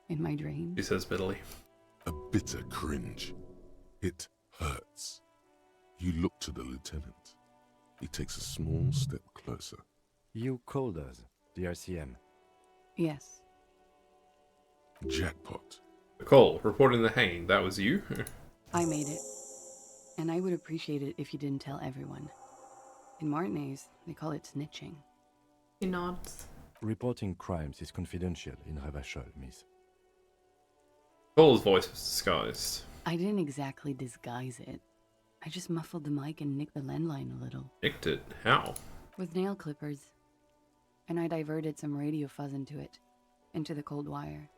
in my dreams. He says bitterly. A bitter cringe. It hurts. You look to the lieutenant. He takes a small step closer. You called us, the RCM. Yes. Jackpot. Nicole, reporting the hanging. That was you? I made it. And I would appreciate it if you didn't tell everyone. In Martinez, they call it snitching. He nods. Reporting crimes is confidential in Revachol, miss. Nicole's voice was disguised. I didn't exactly disguise it. I just muffled the mic and nicked the landline a little. Nicked it? How? With nail clippers. And I diverted some radio fuzz into it. Into the cold wire.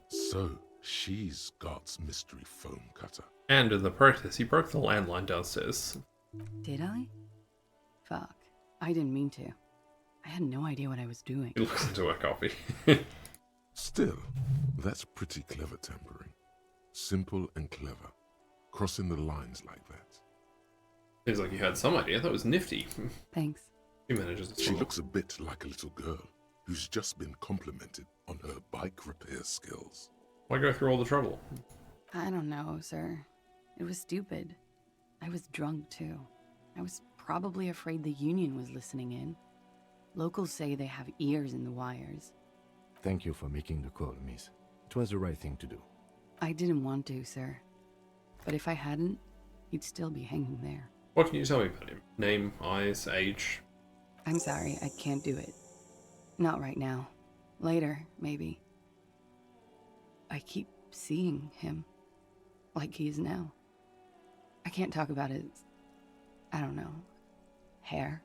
So, she's God's mystery foam cutter. And in the process, he broke the landline downstairs. Did I? Fuck. I didn't mean to. I had no idea what I was doing. He looks into her coffee. Still, that's pretty clever tampering. Simple and clever. Crossing the lines like that. Seems like you had some idea. That was nifty. Thanks. He manages to She swallow. looks a bit like a little girl who's just been complimented on her bike repair skills. Why go through all the trouble? I don't know, sir. It was stupid. I was drunk, too. I was probably afraid the union was listening in. Locals say they have ears in the wires. Thank you for making the call, miss. It was the right thing to do. I didn't want to, sir. But if I hadn't, he'd still be hanging there. What can you tell me about him? Name, eyes, age? I'm sorry, I can't do it. Not right now. Later, maybe. I keep seeing him. Like he is now. I can't talk about his... I don't know. Hair.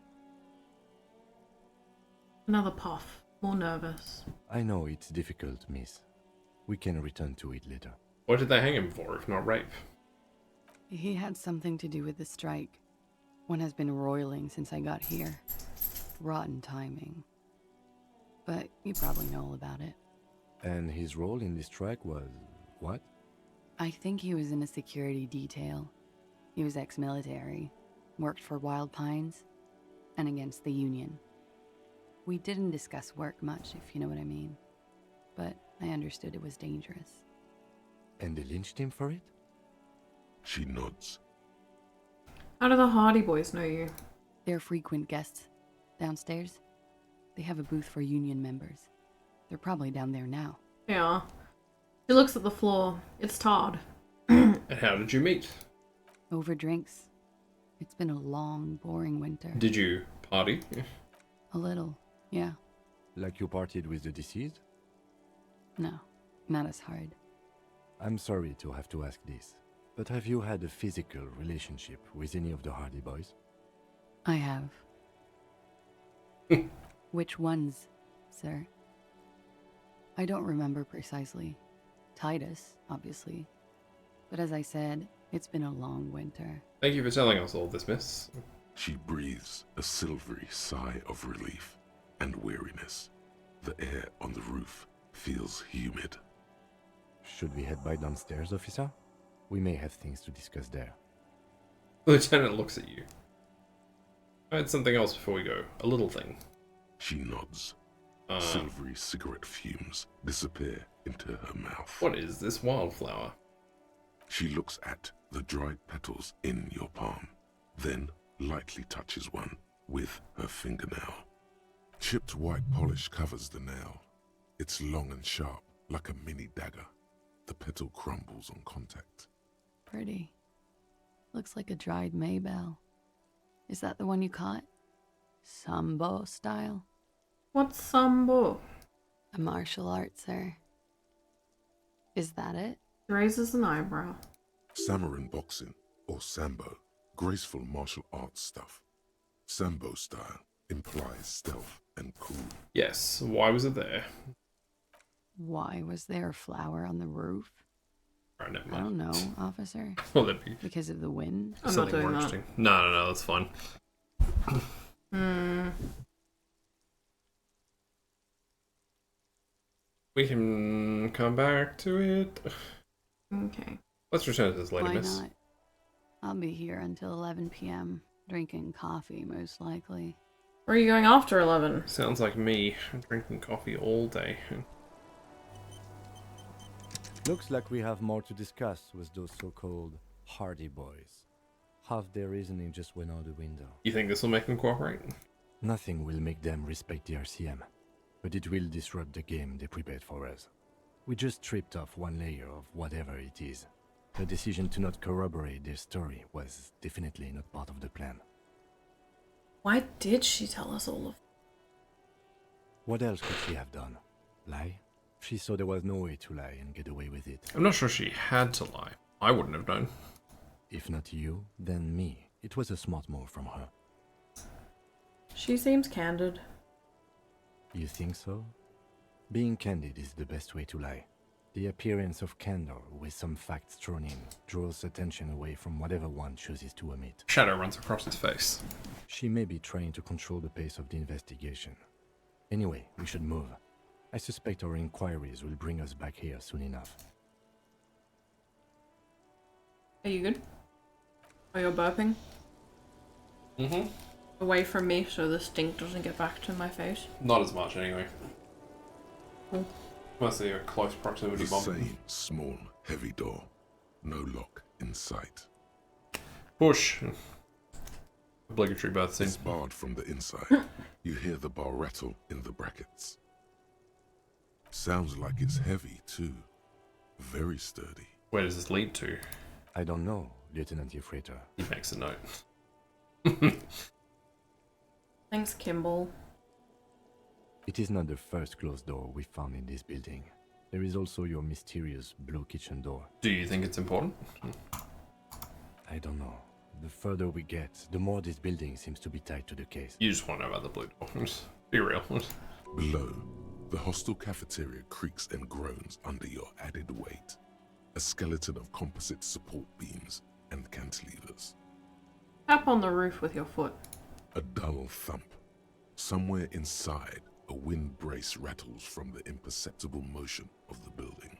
Another puff. More nervous. I know it's difficult, miss. We can return to it later. What did they hang him for, if not rape? He had something to do with the strike. One has been roiling since I got here. Rotten timing. But you probably know all about it. And his role in this strike was... what? I think he was in a security detail. He was ex-military, worked for Wild Pines, and against the Union. We didn't discuss work much, if you know what I mean. But I understood it was dangerous. And they lynched him for it? She nods. How do the Hardy Boys know you? They're frequent guests. Downstairs, they have a booth for Union members. They're probably down there now. Yeah. She looks at the floor. It's tarred. And how did you meet? Over drinks. It's been a long, boring winter. Did you party? A little, yeah. Like you partied with the deceased? No, not as hard. I'm sorry to have to ask this, but have you had a physical relationship with any of the Hardy Boys? I have. Which ones, sir? I don't remember precisely. Titus, obviously. But as I said, it's been a long winter. Thank you for telling us all this, miss. She breathes a silvery sigh of relief and weariness. The air on the roof feels humid. Should we head by downstairs, officer? We may have things to discuss there. The lieutenant looks at you. I had something else before we go. A little thing. She nods. Silvery cigarette fumes disappear into her mouth. What is this wildflower? She looks at the dried petals in your palm, then lightly touches one with her fingernail. Chipped white polish covers the nail. It's long and sharp, like a mini dagger. The petal crumbles on contact. Pretty. Looks like a dried maybell. Is that the one you caught? Sambo style? What's Sambo? A martial art, sir. Is that it? Raises an eyebrow. Samurai boxing, or Sambo, graceful martial arts stuff. Sambo style implies stealth and cool. Yes, why was it there? Why was there a flower on the roof? Alright, never I mind. don't know, officer. Well, that'd be Because of the wind? I'm not something doing more that. interesting. No, that's fine. We can come back to it. Okay. Let's return to this later, Why miss. not? I'll be here until 11 p.m. Drinking coffee, most likely. Where are you going after 11? Sounds like me. I'm drinking coffee all day. Looks like we have more to discuss with those so-called Hardy Boys. Half their reasoning just went out the window. You think this will make them cooperate? Nothing will make them respect the RCM, but it will disrupt the game they prepared for us. We just stripped off one layer of whatever it is. The decision to not corroborate their story was definitely not part of the plan. Why did she tell us all of What else could she have done? Lie? She saw there was no way to lie and get away with it. I'm not sure she had to lie. I wouldn't have known. If not you, then me. It was a smart move from her. She seems candid. You think so? Being candid is the best way to lie. The appearance of candor with some facts thrown in draws attention away from whatever one chooses to omit. Shadow runs across his face. She may be trying to control the pace of the investigation. Anyway, we should move. I suspect our inquiries will bring us back here soon enough. Are you good? Are you burping? Mm-hmm. Away from me so the stink doesn't get back to my face. Not as much, anyway. Cool. Mostly a close proximity The bomb. same small, heavy door. No lock in sight. Push. Obligatory birth scene. It's barred from the inside. You hear the bar rattle in the brackets. Sounds like it's heavy, too. Very sturdy. Where does this lead to? I don't know, Lieutenant Euphrator. He makes a note. Thanks, Kimball. It is not the first closed door we found in this building. There is also your mysterious blue kitchen door. Do you think it's important? I don't know. The further we get, the more this building seems to be tied to the case. You just want to know about the blue door. Be real. Below, the hostel cafeteria creaks and groans under your added weight. A skeleton of composite support beams and cantilevers. Tap on the roof with your foot. A dull thump. Somewhere inside, a wind brace rattles from the imperceptible motion of the building.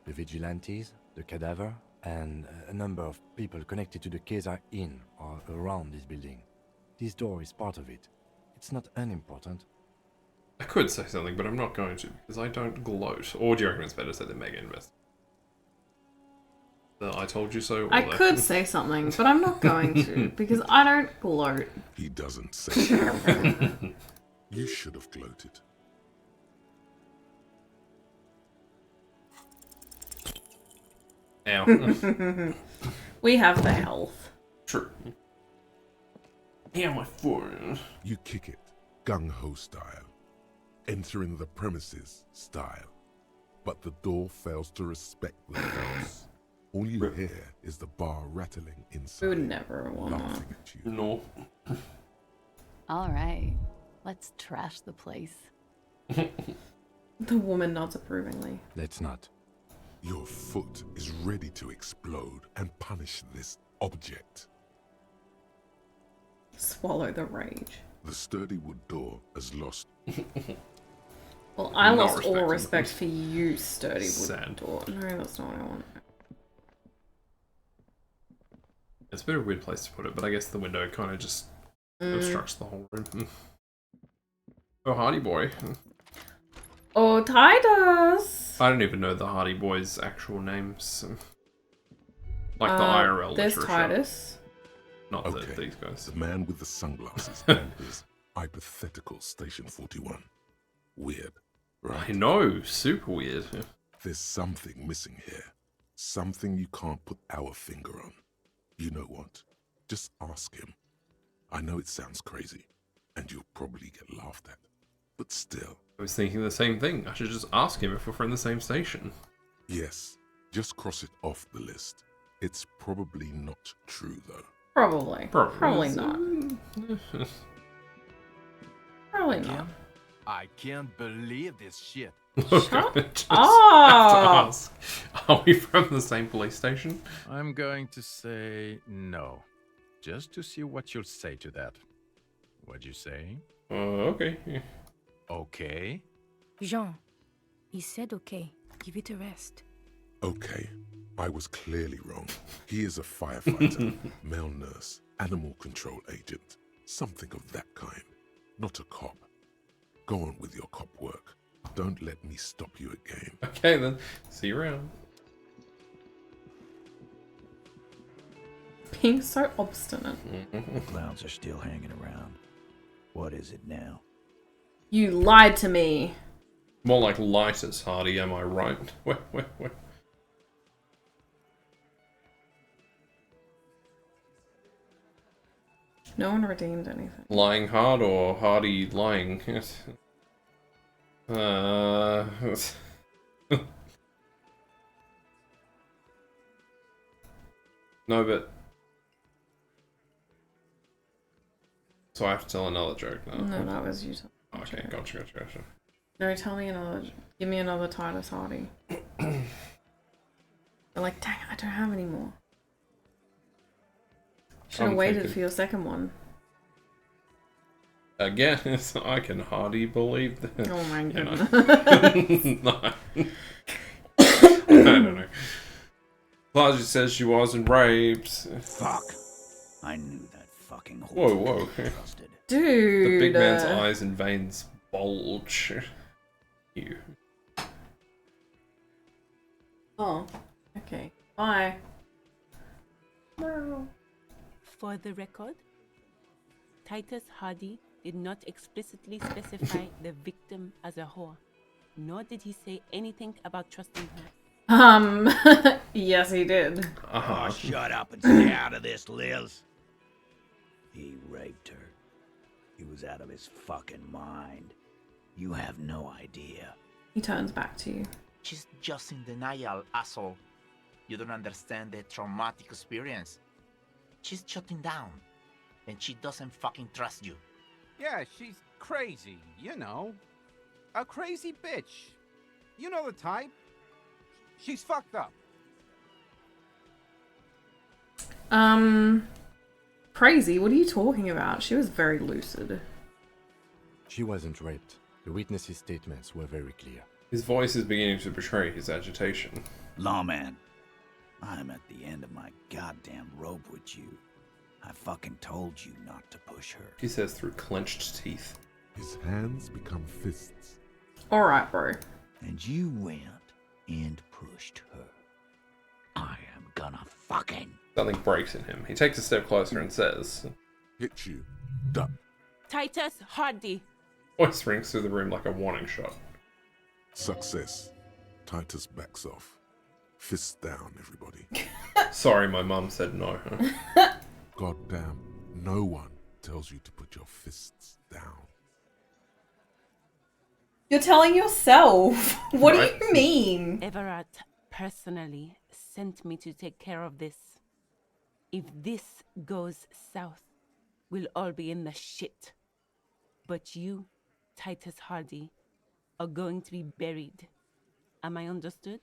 The vigilantes, the cadaver, and a number of people connected to the case are in or around this building. This door is part of it. It's not unimportant. I could say something, but I'm not going to, because I don't gloat. Or do you reckon it's better to say the mega invest? I told you so. I could say something, but I'm not going to, because I don't gloat. He doesn't say. You should have gloated. Ow. We have the health. True. Yeah, my foot. You kick it, gung-ho style. Entering the premises style. But the door fails to respect the house. All you hear is the bar rattling inside. We would never want laughing at you. No. All right, let's trash the place. The woman nods approvingly. Let's not. Your foot is ready to explode and punish this object. Swallow the rage. The sturdy wood door has lost. Well, I Not lost all respecting respect for you, sturdy wood Sad. door. No, that's not what I want. It's a bit of a weird place to put it, but I guess the window kind of just obstructs the whole room. Oh, Hardy Boy. Oh, Titus! I don't even know the Hardy Boys' actual names. Like the IRL There's literature. Titus. Not Okay, these guys. the man with the sunglasses and his hypothetical Station 41. Weird, right? I know, super weird. There's something missing here. Something you can't put our finger on. You know what? Just ask him. I know it sounds crazy, and you'll probably get laughed at. But still. I was thinking the same thing. I should just ask him if we're from the same station. Yes, just cross it off the list. It's probably not true, though. Probably. Probably not. Probably not. I can't believe this shit. Shut Just have to up! ask. Are we from the same police station? I'm going to say no. Just to see what you'll say to that. What'd you say? Okay. Okay. Jean, He said okay. Give it a rest. Okay, I was clearly wrong. He is a firefighter, male nurse, animal control agent, something of that kind. Not a cop. Go on with your cop work. Don't let me stop you again. Okay then, see you around. Being so obstinate. Clowns are still hanging around. What is it now? You lied to me. More like lighters, Hardy, am I right? Wait. No one redeemed anything. Lying hard or Hardy lying? No, but... So I have to tell another joke now? No, that was you. Okay, gotcha. No, tell me another. Give me another Titus Hardy. They're like, dang, I don't have any more. Should have waited for your second one. Again, I can hardly believe this. Oh my goodness. No. I don't know. Plaza says she wasn't raped. Fuck. I knew that fucking Whoa. Dude. The big man's eyes and veins bulge. You. Oh, okay. Bye. For the record, Titus Hardy did not explicitly specify the victim as a whore, nor did he say anything about trusting her. Yes, he did. Oh, shut up and stay out of this, Liz. He raped her. He was out of his fucking mind. You have no idea. He turns back to you. She's just in denial, asshole. You don't understand the traumatic experience. She's shutting down. And she doesn't fucking trust you. Yeah, she's crazy, you know. A crazy bitch. You know the type. She's fucked up. Crazy? What are you talking about? She was very lucid. She wasn't raped. The witnesses' statements were very clear. His voice is beginning to betray his agitation. Lawman, I'm at the end of my goddamn rope with you. I fucking told you not to push her. He says through clenched teeth. His hands become fists. Alright, bro. And you went and pushed her. I am gonna fucking... Something breaks in him. He takes a step closer and says... Hit you. Duck. Titus Hardy. Voice rings through the room like a warning shot. Success. Titus backs off. Fists down, everybody. Sorry, my mum said no. Goddamn, no one tells you to put your fists down. You're telling yourself. What Right. do you mean? Everett personally sent me to take care of this. If this goes south, we'll all be in the shit. But you, Titus Hardy, are going to be buried. Am I understood?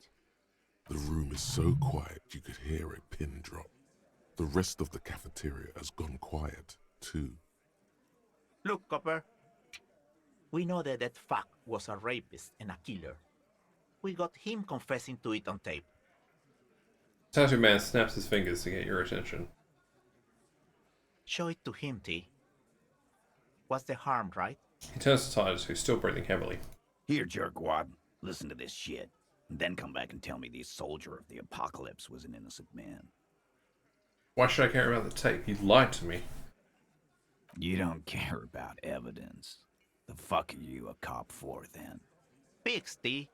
The room is so quiet you could hear a pin drop. The rest of the cafeteria has gone quiet, too. Look, Copper. We know that that fuck was a rapist and a killer. We got him confessing to it on tape. Tattoo Man snaps his fingers to get your attention. Show it to him, T. What's the harm, right? He turns to Titus, who's still breathing heavily. Here, jerkwad. Listen to this shit. And then come back and tell me the soldier of the apocalypse was an innocent man. Why should I care about the tape? You lied to me. You don't care about evidence. The fuck are you a cop for, then? Pigs, T.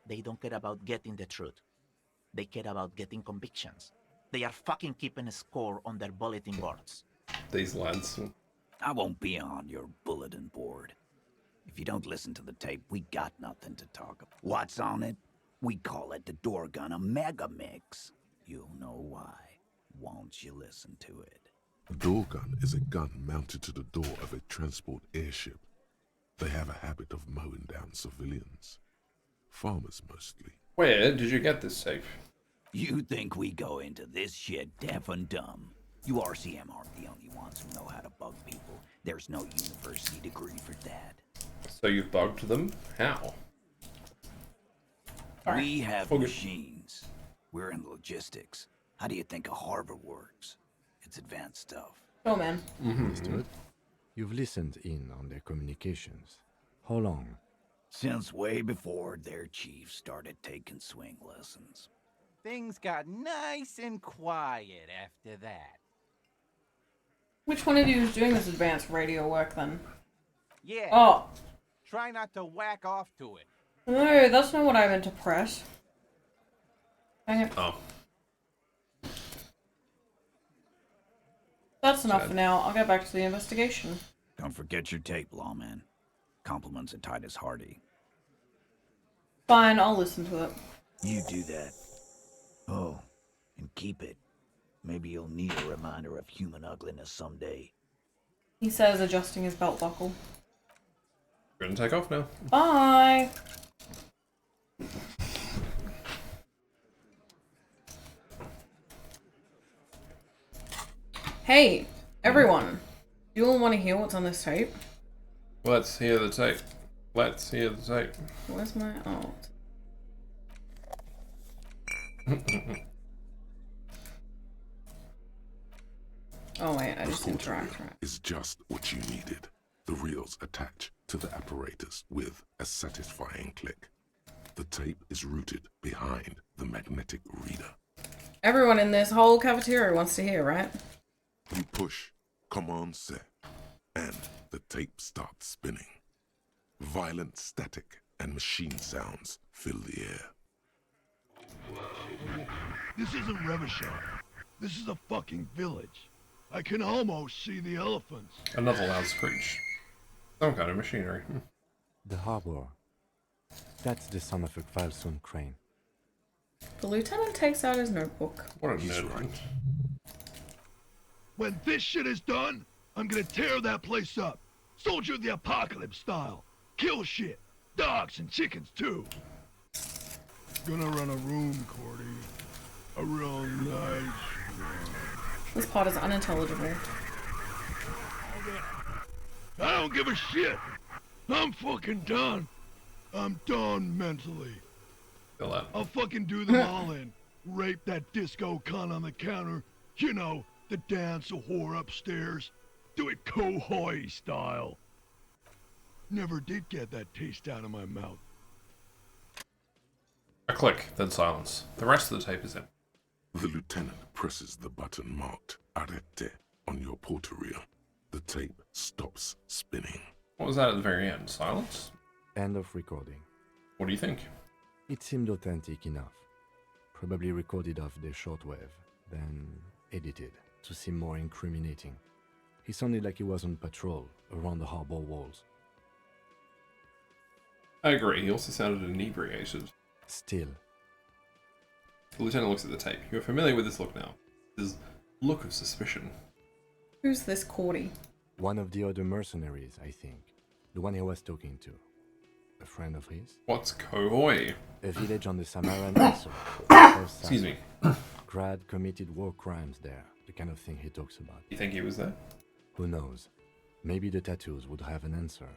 They don't care about getting the truth. They care about getting convictions. They are fucking keeping a score on their bulletin boards. These lads. I won't be on your bulletin board. If you don't listen to the tape, we got nothing to talk about. What's on it? We call it the door gun a mega mix. You'll know why. Won't you listen to it? A door gun is a gun mounted to the door of a transport airship. They have a habit of mowing down civilians. Farmers mostly. Where did you get this tape? You think we go into this shit deaf and dumb? You RCM aren't the only ones who know how to bug people. There's no university degree for that. So you've bugged them? How? We have All good. machines. We're in logistics. How do you think a harbor works? It's advanced stuff. Oh man. Understood. You've listened in on their communications. How long? Since way before their chief started taking swing lessons. Things got nice and quiet after that. Which one of you is doing this advanced radio work then? Yeah. Oh. Try not to whack off to it. No, that's not what I meant to press. Dang it. Oh. That's enough for now. I'll get back to the investigation. Don't forget your tape, lawman. Compliments of Titus Hardy. Fine, I'll listen to it. You do that. Oh, and keep it. Maybe you'll need a reminder of human ugliness someday. He says, adjusting his belt buckle. We're gonna take off now. Bye! Hey, everyone. You all want to hear what's on this tape? Let's hear the tape. Let's hear the tape. Where's my alt? Oh wait, I just interact, right? Is just what you needed. The reels attach to the apparatus with a satisfying click. The tape is rooted behind the magnetic reader. Everyone in this whole cafeteria wants to hear, right? You push command set, and the tape starts spinning. Violent static and machine sounds fill the air. This isn't Revachol. This is a fucking village. I can almost see the elephants. Another loud screech. Some kind of machinery. The harbor. That's the son of a Kvalsund crane. The lieutenant takes out his notebook. What a nerd. When this shit is done, I'm gonna tear that place up. Soldier of the apocalypse style. Kill shit. Dogs and chickens too. Gonna run a room, Cordy. A real nice one. This part is unintelligible. I don't give a shit. I'm fucking done. I'm done mentally. I'll fucking do them all in. Rape that disco cunt on the counter. You know, the dance a whore upstairs. Do it Kohoi style. Never did get that taste out of my mouth. A click, then silence. The rest of the tape is in. The lieutenant presses the button marked Arrête on your portal reel. The tape stops spinning. What was that at the very end? Silence? End of recording. What do you think? It seemed authentic enough. Probably recorded off the shortwave, then edited to seem more incriminating. He sounded like he was on patrol around the harbor walls. I agree, he also sounded inebriated. Still. The lieutenant looks at the tape. You're familiar with this look now. This look of suspicion. Who's this Cordy? One of the other mercenaries, I think. The one he was talking to. A friend of his? What's Kohoi? A village on the Samaran Isle. Excuse me. Grad committed war crimes there. The kind of thing he talks about. You think he was there? Who knows? Maybe the tattoos would have an answer.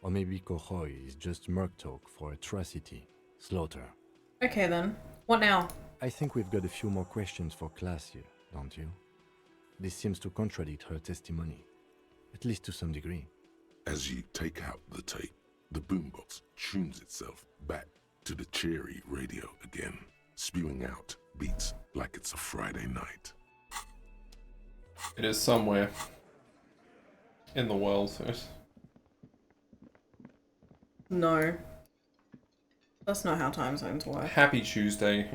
Or maybe Kohoi is just merc talk for atrocity, slaughter. Okay then. What now? I think we've got a few more questions for class here, don't you? This seems to contradict her testimony. At least to some degree. As you take out the tape, the boombox tunes itself back to the cheery radio again, spewing out beats like it's a Friday night. It is somewhere in the world. No. That's not how time zones work. Happy Tuesday.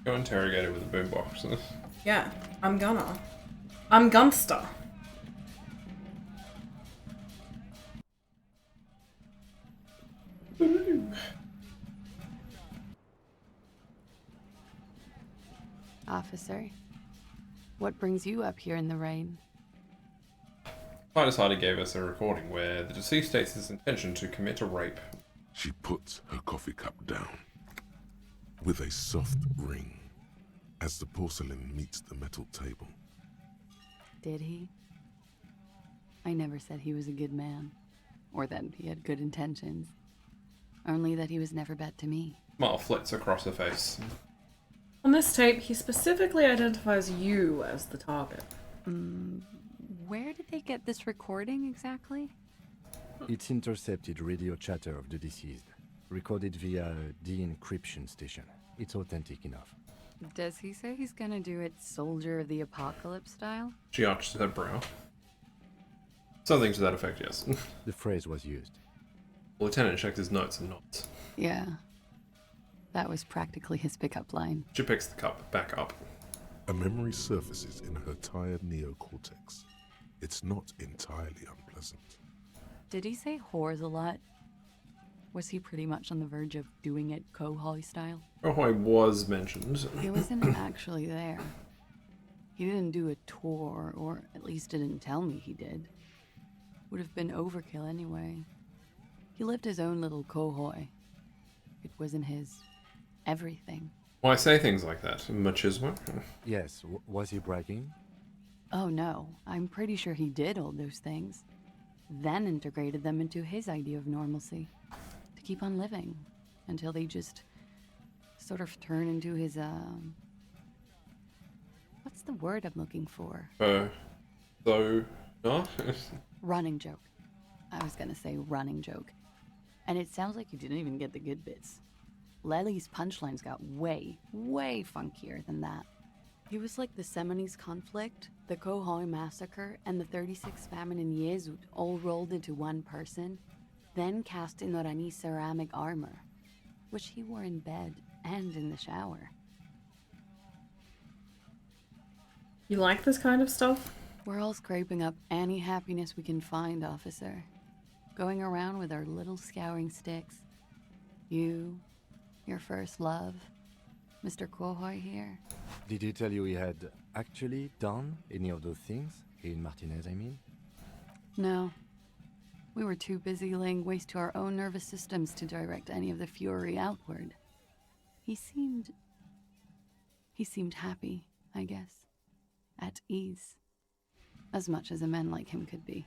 Go interrogate it with a boombox. Yeah, I'm gonna. I'm gunster. Officer, what brings you up here in the rain? Titus Hardy gave us a recording where the deceased states his intention to commit a rape. She puts her coffee cup down with a soft ring as the porcelain meets the metal table. Did he? I never said he was a good man. or that he had good intentions. Only that he was never bad to me. Smile flits across her face. On this tape, he specifically identifies you as the target. Where did they get this recording exactly? It's intercepted radio chatter of the deceased, recorded via a de-encryption station. It's authentic enough. Does he say he's gonna do it Soldier of the Apocalypse style? She arches her brow. Something to that effect, yes. The phrase was used. The lieutenant checked his notes and nods. Yeah. That was practically his pickup line. She picks the cup back up. A memory surfaces in her tired neocortex. It's not entirely unpleasant. Did he say whores a lot? Was he pretty much on the verge of doing it Kohoi style? Kohoi was mentioned. He wasn't actually there. He didn't do a tour, or at least didn't tell me he did. Would have been overkill anyway. He lived his own little Kohoi. It wasn't his everything. Why say things like that? Machismo? Yes, was he bragging? Oh no, I'm pretty sure he did all those things. Then integrated them into his idea of normalcy. To keep on living. Until they just sort of turn into his, what's the word I'm looking for? So, not? Running joke. I was gonna say running joke. And it sounds like you didn't even get the good bits. Lely's punchlines got way, way funkier than that. He was like the Seminoles conflict, the Kohoi massacre, and the 36 famine in Yuzu all rolled into one person, then cast in Orani ceramic armor, which he wore in bed and in the shower. You like this kind of stuff? We're all scraping up any happiness we can find, officer. Going around with our little scouring sticks. You, your first love, Mr. Kohoi here. Did he tell you he had actually done any of those things? In Martinez, I mean? No. We were too busy laying waste to our own nervous systems to direct any of the fury outward. He seemed happy, I guess. At ease. As much as a man like him could be.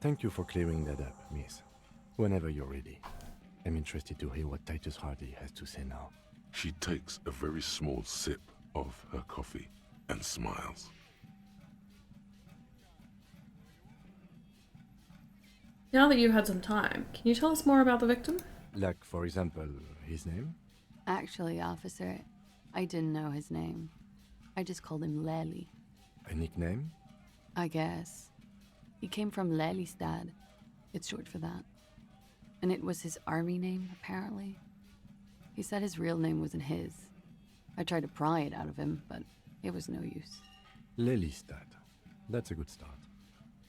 Thank you for clearing that up, miss. Whenever you're ready. I'm interested to hear what Titus Hardy has to say now. She takes a very small sip of her coffee and smiles. Now that you've had some time, can you tell us more about the victim? Like, for example, his name? Actually, officer, I didn't know his name. I just called him Lely. A nickname? I guess. He came from Lelystad. It's short for that. And it was his army name, apparently. He said his real name wasn't his. I tried to pry it out of him, but it was no use. Lelystad. That's a good start.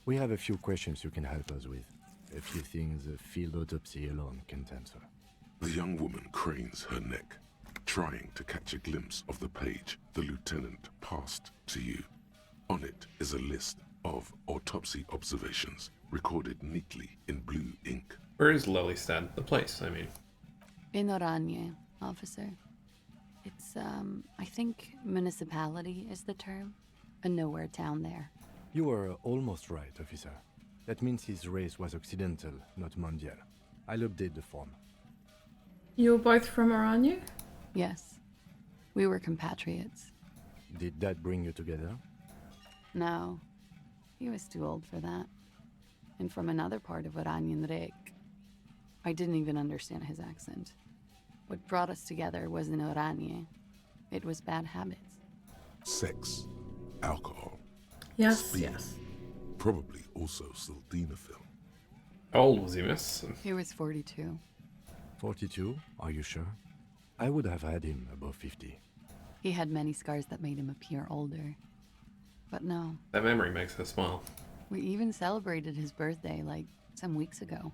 We have a few questions you can help us with. A few things a field autopsy alone can't answer. The young woman cranes her neck, trying to catch a glimpse of the page the lieutenant passed to you. On it is a list of autopsy observations, recorded neatly in blue ink. Where is Lelystad? The place, I mean. In Oranje, officer. It's, I think municipality is the term. A nowhere town there. You were almost right, officer. That means his race was occidental, not mondial. I'll update the form. You were both from Oranje? Yes. We were compatriots. Did that bring you together? No. He was too old for that. And from another part of Oranjenrek. I didn't even understand his accent. What brought us together wasn't Oranje. It was bad habits. Sex, alcohol, yes, speed, yes. Probably also sildenafil. How old was he, miss? He was 42. 42? Are you sure? I would have had him above 50. He had many scars that made him appear older. But no. That memory makes her smile. We even celebrated his birthday, like, some weeks ago.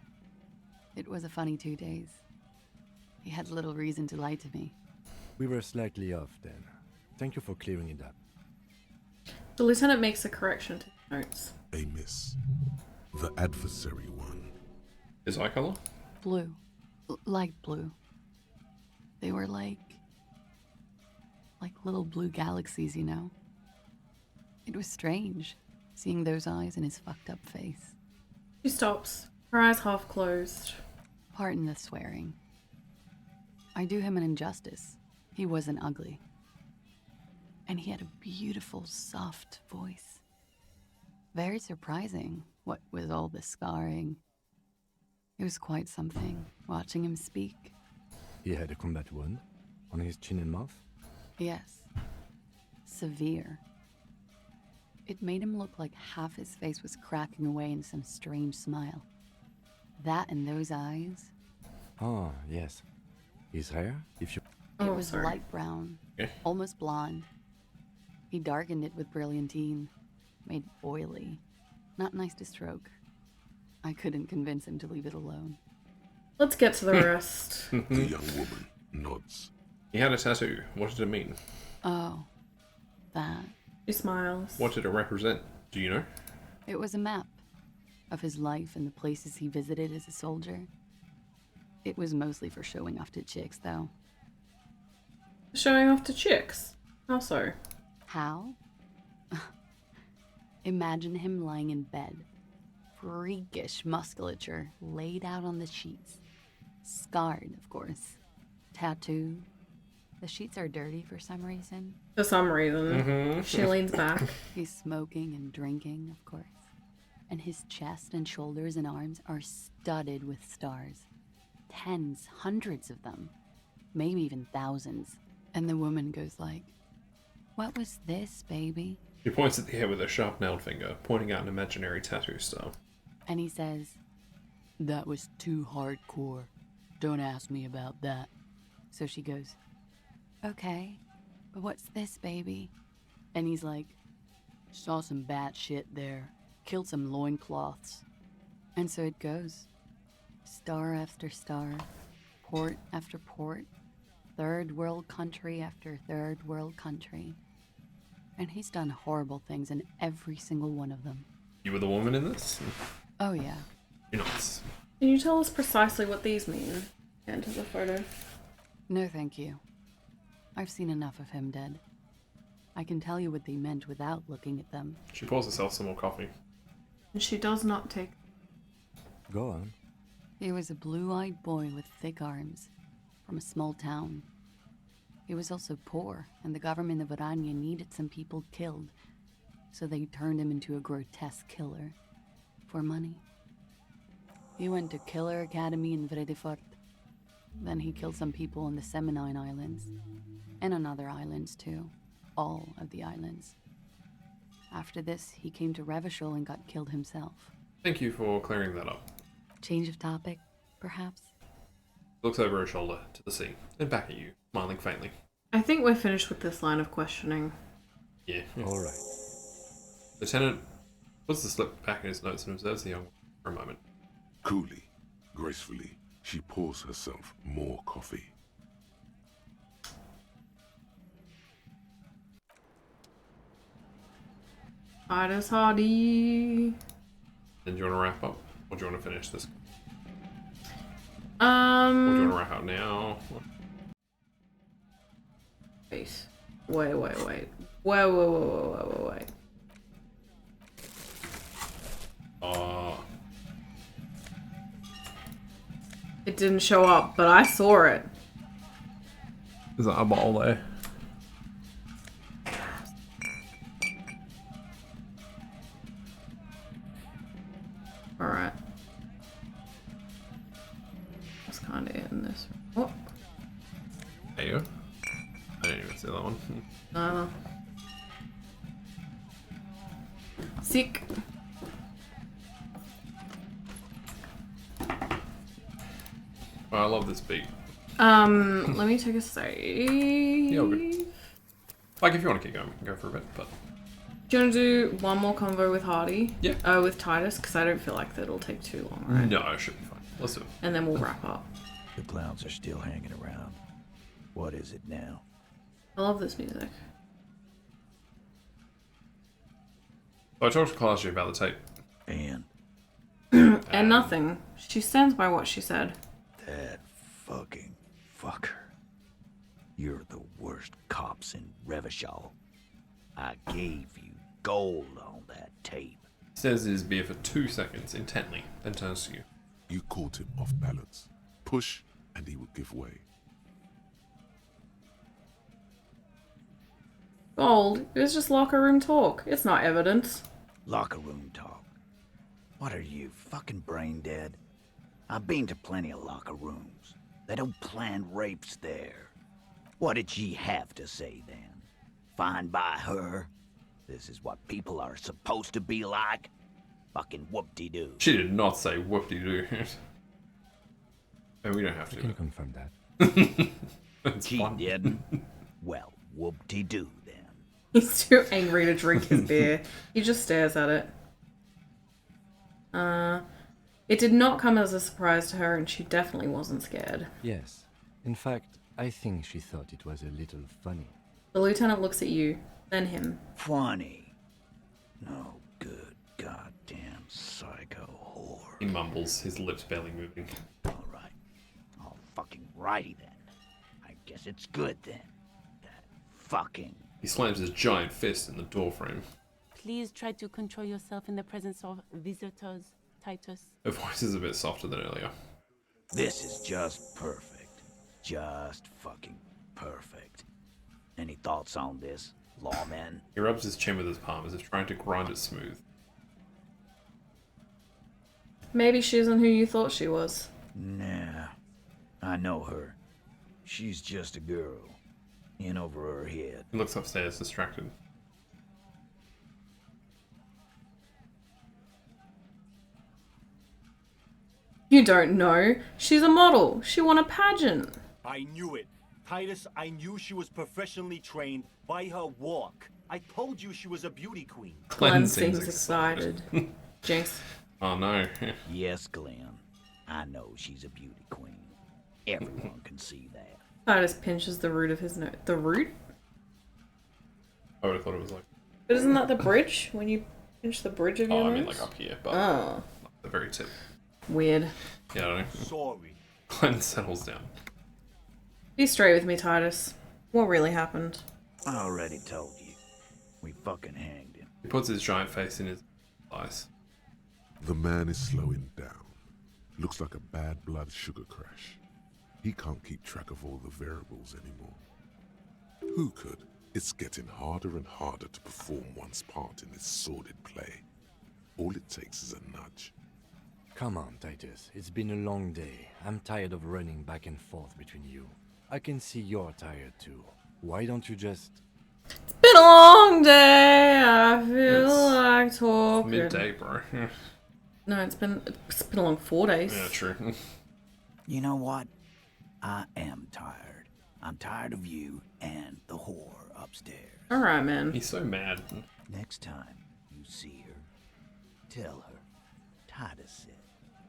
It was a funny 2 days. He had little reason to lie to me. We were slightly off then. Thank you for clearing it up. The lieutenant makes a correction to the notes. A miss. The adversary one. His eye color? Blue. Light blue. They were like little blue galaxies, you know? It was strange, seeing those eyes in his fucked up face. She stops, Her eyes half closed. Pardon the swearing. I do him an injustice. He wasn't ugly. And he had a beautiful, soft voice. Very surprising, what with all the scarring. It was quite something, watching him speak. He had a combat wound on his chin and mouth? Yes. Severe. It made him look like half his face was cracking away in some strange smile. That and those eyes. Ah, yes. His hair, if you... It was light brown, almost blonde. He darkened it with brilliantine, made it oily. Not nice to stroke. I couldn't convince him to leave it alone. Let's get to the rest. The young woman nods. He had a tattoo. What did it mean? Oh, that. She smiles. What did it represent? Do you know? It was a map of his life and the places he visited as a soldier. It was mostly for showing off to chicks, though. Showing off to chicks? How so? How? Imagine him lying in bed. Freakish musculature laid out on the sheets. Scarred, of course. Tattooed. The sheets are dirty for some reason. For some reason. She leans back. He's smoking and drinking, of course. And his chest and shoulders and arms are studded with stars. Tens, hundreds of them. Maybe even thousands. And the woman goes like, "What was this, baby?" She points at the hair with a sharp-nailed finger, pointing out an imaginary tattoo style. And he says, "That was too hardcore. Don't ask me about that." So she goes, "Okay, but what's this, baby?" And he's like, "Saw some bat shit there. Killed some loincloths." And so it goes. Star after star, port after port, third world country after third world country. And he's done horrible things in every single one of them. You were the woman in this? Oh yeah. You're not. Can you tell us precisely what these mean? Enter the photo. No, thank you. I've seen enough of him dead. I can tell you what they meant without looking at them. She pours herself some more coffee. And she does not take... Go on. He was a blue-eyed boy with thick arms, from a small town. He was also poor, and the government of Orania needed some people killed, so they turned him into a grotesque killer. For money. He went to Killer Academy in Vredefort. Then he killed some people on the Seminine Islands, and on other islands too. All of the islands. After this, he came to Revachol and got killed himself. Thank you for clearing that up. Change of topic, perhaps? Looks over her shoulder to the sea, and back at you, smiling faintly. I think we're finished with this line of questioning. Yeah. Alright. Lieutenant puts the slip back in his notes and observes the young woman for a moment. Coolly, gracefully, she pours herself more coffee. Titus Hardy. Then do you want to wrap up? Or do you want to finish this? Or do you want to wrap up now? Wait. Wait. It didn't show up, but I saw it. Is that a ball there? Alright. That's kind of it in this. Oh. There you go. I didn't even see that one. No. Sick. Oh, I love this beat. Let me take a save. Yeah, all good. Like, if you want to keep going, we can go for a bit, but... Do you want to do one more convo with Hardy? Yeah. With Titus, because I don't feel like that'll take too long, right? No, it should be fine. Let's do it. And then we'll wrap up. The clowns are still hanging around. What is it now? I love this music. So I talked to Kalasha about the tape. And? And nothing. She stands by what she said. That fucking fucker. You're the worst cops in Revachol. I gave you gold on that tape. Stares at his beer for 2 seconds intently, then turns to you. You caught him off balance. Push, and he would give way. Gold, it was just locker room talk. It's not evidence. Locker room talk. What are you, fucking brain dead? I've been to plenty of locker rooms. They don't plan rapes there. What did she have to say then? Fine by her? This is what people are supposed to be like? Fucking whoop-de-doo. She did not say whoop-de-doo. And we don't have to. I can confirm that. She didn't? Well, whoop-de-doo then. He's too angry to drink his beer. He just stares at it. It did not come as a surprise to her, and she definitely wasn't scared. Yes. In fact, I think she thought it was a little funny. The lieutenant looks at you, then him. Funny. No good goddamn psycho whore. He mumbles, his lips barely moving. Alright. All fucking righty then. I guess it's good then. That fucking... He slams his giant fist in the doorframe. Please try to control yourself in the presence of visitors, Titus. Her voice is a bit softer than earlier. This is just perfect. Just fucking perfect. Any thoughts on this, lawman? He rubs his chin with his palm as if trying to grind it smooth. Maybe she isn't who you thought she was. Nah. I know her. She's just a girl. In over her head. He looks upstairs, distracted. You don't know. She's a model. She won a pageant. I knew it. Titus, I knew she was professionally trained by her walk. I told you she was a beauty queen. Glenn seems excited. Jinx. Oh no. Yes, Glenn. I know she's a beauty queen. Everyone can see that. Titus pinches the root of his nose. The root? I would have thought it was like... But isn't that the bridge? When you pinch the bridge of your nose? I mean like up here, but oh. Not the very tip. Weird. Yeah, I don't know. Sorry. Glenn settles down. Be straight with me, Titus. What really happened? I already told you. We fucking hanged him. He puts his giant face in his eyes. The man is slowing down. Looks like a bad blood sugar crash. He can't keep track of all the variables anymore. Who could? It's getting harder and harder to perform one's part in this sordid play. All it takes is a nudge. Come on, Titus. It's been a long day. I'm tired of running back and forth between you. I can see you're tired too. Why don't you just... It's been a long day. I feel like talking. Midday, bro. No, it's been a long 4 days. Yeah, true. You know what? I am tired. I'm tired of you and the whore upstairs. Alright, man. He's so mad. Next time you see her, tell her Titus said,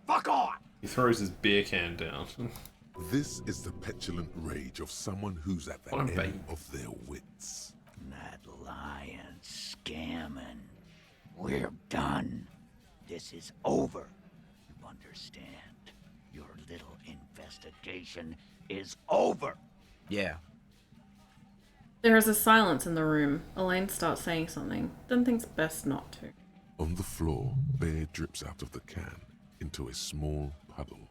"Fuck on!" He throws his beer can down. This is the petulant rage of someone who's at the end of their wits. That lying, scamming. We're done. This is over. You understand? Your little investigation is over. Yeah. There is a silence in the room. Elaine starts saying something, then thinks best not to. On the floor, beer drips out of the can into a small puddle.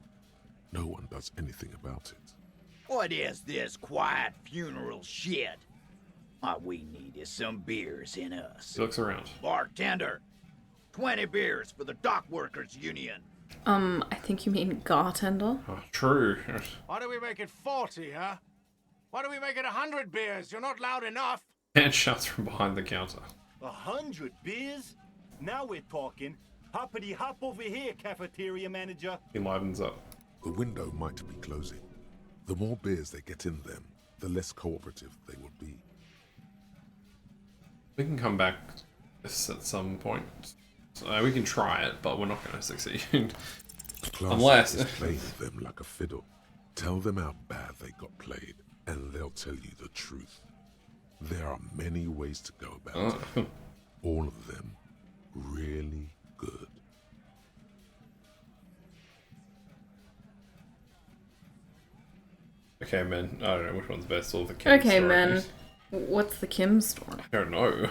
No one does anything about it. What is this quiet funeral shit? What we need is some beers in us. He looks around. Bartender, 20 beers for the Dock Workers Union. I think you mean gartender. Oh, true. Why do we make it 40, huh? Why do we make it 100 beers? You're not loud enough. And shouts from behind the counter. 100 beers? Now we're talking. Hoppity hop over here, cafeteria manager. He livens up. The window might be closing. The more beers they get in them, the less cooperative they will be. We can come back this at some point. So we can try it, but we're not going to succeed. Unless is playing them like a fiddle. Tell them how bad they got played, and they'll tell you the truth. There are many ways to go about it. All of them really good. Okay, man. I don't know which one's best. All the Kim Okay, stories. man. What's the Kim story? I don't know.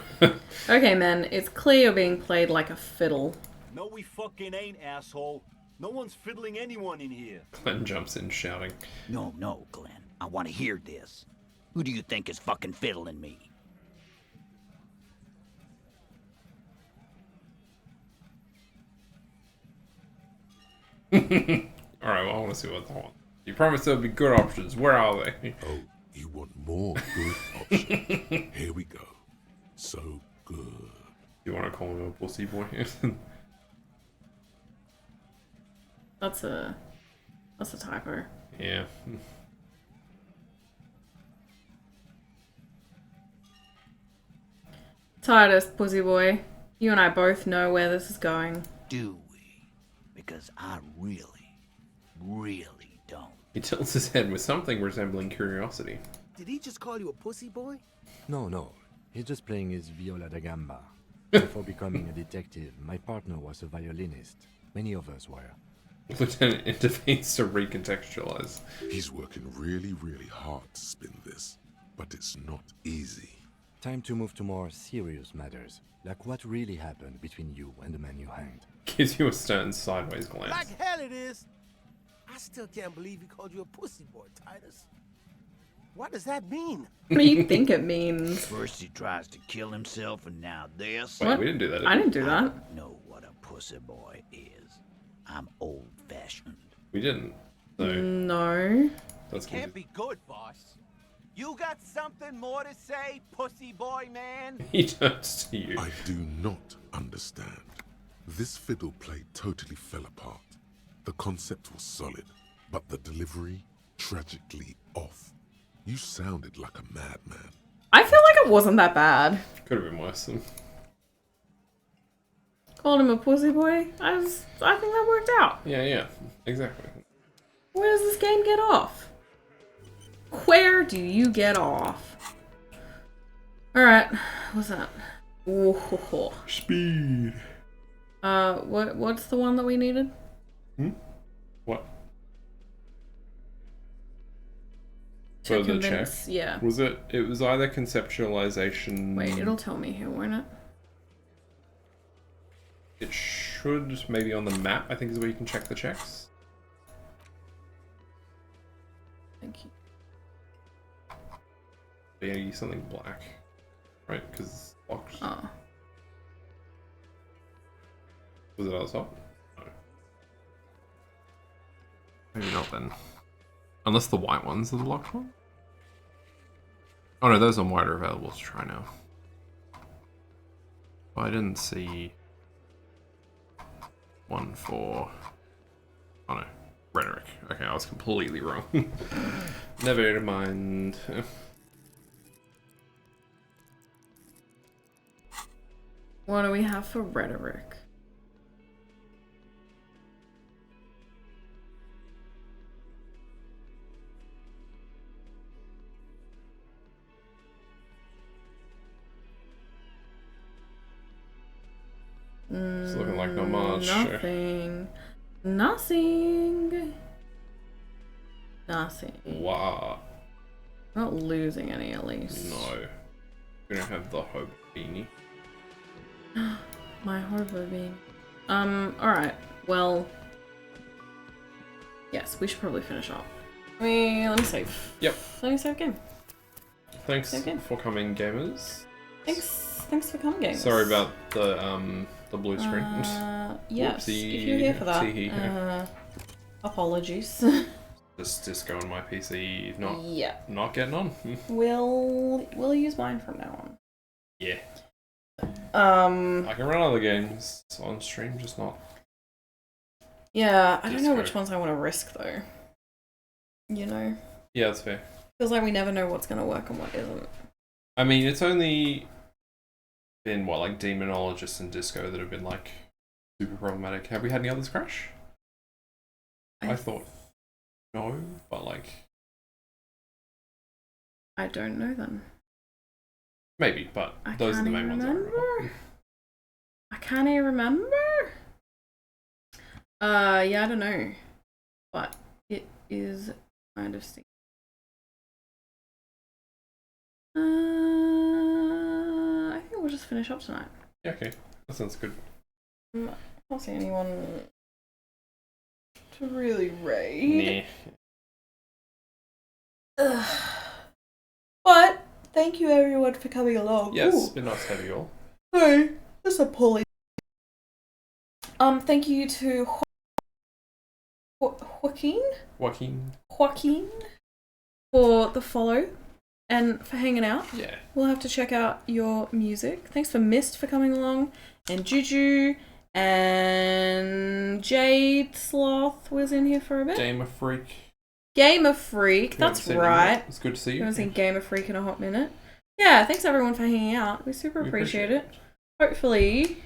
Okay, man. It's clear you're being played like a fiddle. No, we fucking ain't, asshole. No one's fiddling anyone in here. Glenn jumps in shouting. No, no, Glenn. I want to hear this. Who do you think is fucking fiddling me? Alright, well, I want to see what they want. You promised there would be good options. Where are they? Oh, you want more good options? Here we go. So good. You want to call him a pussy boy? That's a typo. Yeah. Titus, pussy boy. You and I both know where this is going. Do we? Because I really, really don't. He tilts his head with something resembling curiosity. Did he just call you a pussy boy? No. He's just playing his viola da gamba. Before becoming a detective, my partner was a violinist. Many of us were. Lieutenant intervenes to recontextualize. He's working really, really hard to spin this, but it's not easy. Time to move to more serious matters, like what really happened between you and the man you hanged. Gives you a stern sideways glance. Like hell it is. I still can't believe he called you a pussy boy, Titus. What does that mean? What do you think it means? First he tries to kill himself, and now this. Wait, we didn't do that. I didn't do that. I know what a pussy boy is. I'm old-fashioned. We didn't. So No. that's good. Can't be good, boss. You got something more to say, pussy boy man? He turns to you. I do not understand. This fiddle play totally fell apart. The concept was solid, but the delivery tragically off. You sounded like a madman. I feel like it wasn't that bad. Could have been worse. Called him a pussy boy. I think that worked out. Yeah, exactly. Where does this game get off? Where do you get off? Alright, what's that? Ooh. Speed. What's the one that we needed? What? To For the check? convince, yeah. Was it? It was either conceptualization. Wait, it'll tell me here, won't it? It should, maybe on the map, I think is where you can check the checks. Thank you. But yeah, use something black. Right, because it's locked. Oh. Was it at the top? No. Maybe not then. Unless the white ones are the locked one? Oh no, those on white are available to try now. Well, I didn't see one for... Oh no, rhetoric. Okay, I was completely wrong. Never mind. What do we have for rhetoric? It's looking like not much. Nothing. Nothing. Nothing. Wow. Not losing any at least. No. We don't have the hope beanie. My horror being. Alright. Well. Yes, we should probably finish up. Let me save. Yep. Let me save game. Thanks Save game. for coming, gamers. Thanks for coming, gamers. Sorry about the blue screen. Yes, Whoopsie. if you're here for that. Tee-hee. Apologies. Just disco on my PC, not getting on. We'll use mine from now on. Yeah. I can run other games on stream, just not. Yeah, I don't know Disco. which ones I want to risk though. You know? Yeah, that's fair. Feels like we never know what's gonna work and what isn't. I mean, it's only been what, like Demonologist and Disco that have been like super problematic. Have we had any others crash? I thought no, but like I don't know then. maybe, but those are the main ones I remember. I can't even remember. Yeah, I don't know. But it is kind of sticky. I think we'll just finish up tonight. Yeah, okay. That sounds good. I don't see anyone really read. Nah. But thank you everyone for coming along. Yes, Ooh. been nice to have you all. Hey, that's a pulley. Thank you to Joaquin for the follow and for hanging out. Yeah. We'll have to check out your music. Thanks for Mist for coming along, and Juju, and Jade Sloth was in here for a bit. Gamer Freak. That's right. It's good to see you. I haven't seen Gamer Freak in a hot minute. Yeah, thanks everyone for hanging out. We super appreciate it. Hopefully,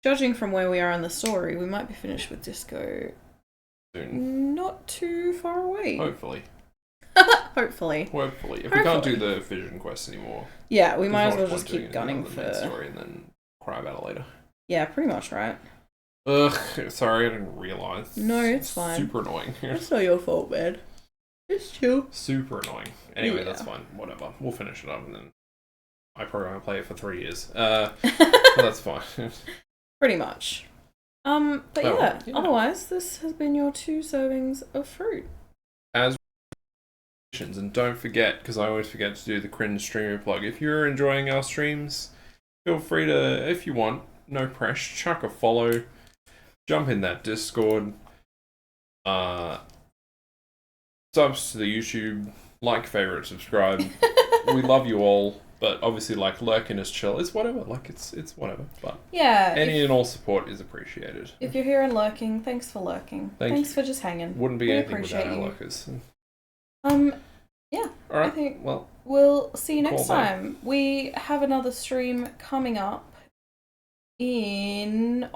judging from where we are in the story, we might be finished with Disco soon. Not too far away. Hopefully. Hopefully. If we can't do the Vision Quest anymore. Yeah, we might as well just keep gunning for the story and then cry about it later. Yeah, pretty much, right? Ugh, sorry, I didn't realise. No, it's fine. Super annoying. It's not your fault, man. It's chill. Super annoying. Anyway, that's fine. Whatever. We'll finish it up and then I probably won't play it for 3 years. But that's fine. Pretty much. But yeah, otherwise, this has been your 2 servings of fruit. And don't forget, because I always forget to do the cringe streamer plug, if you're enjoying our streams, feel free to, if you want, no pressure, chuck a follow, jump in that Discord, subs to the YouTube, like, favorite, subscribe. We love you all, but obviously, like, lurking is chill. It's whatever, like, it's whatever. But yeah, any and all support is appreciated. If you're here and lurking, thanks for lurking. Thanks for just hanging. Wouldn't be anything without our lurkers. Yeah. All right. I think well, we'll see you next time. We have another stream coming up on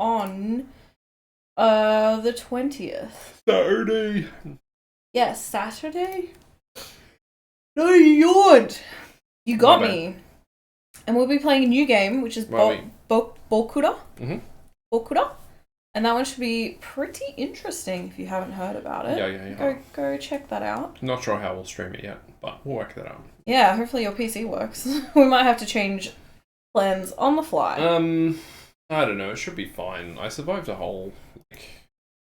the 20th. Saturday. Yes, Saturday. No, you got me. And we'll be playing a new game, which is Bokura. Mm-hmm. Bokura. And that one should be pretty interesting if you haven't heard about it. Yeah. Go check that out. Not sure how we'll stream it yet, but we'll work that out. Yeah, hopefully your PC works. We might have to change plans on the fly. I don't know. It should be fine. I survived a whole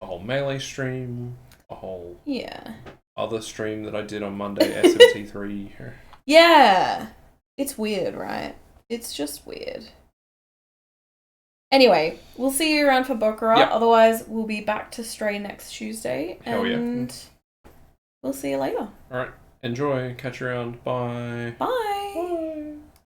Melee stream, a whole other stream that I did on Monday, SMT3. Yeah, it's weird, right? It's just weird. Anyway, we'll see you around for Bokura. Yep. Otherwise, we'll be back to Stray next Tuesday. Hell and we'll see you later. Alright. Enjoy. Catch you around. Bye. Bye.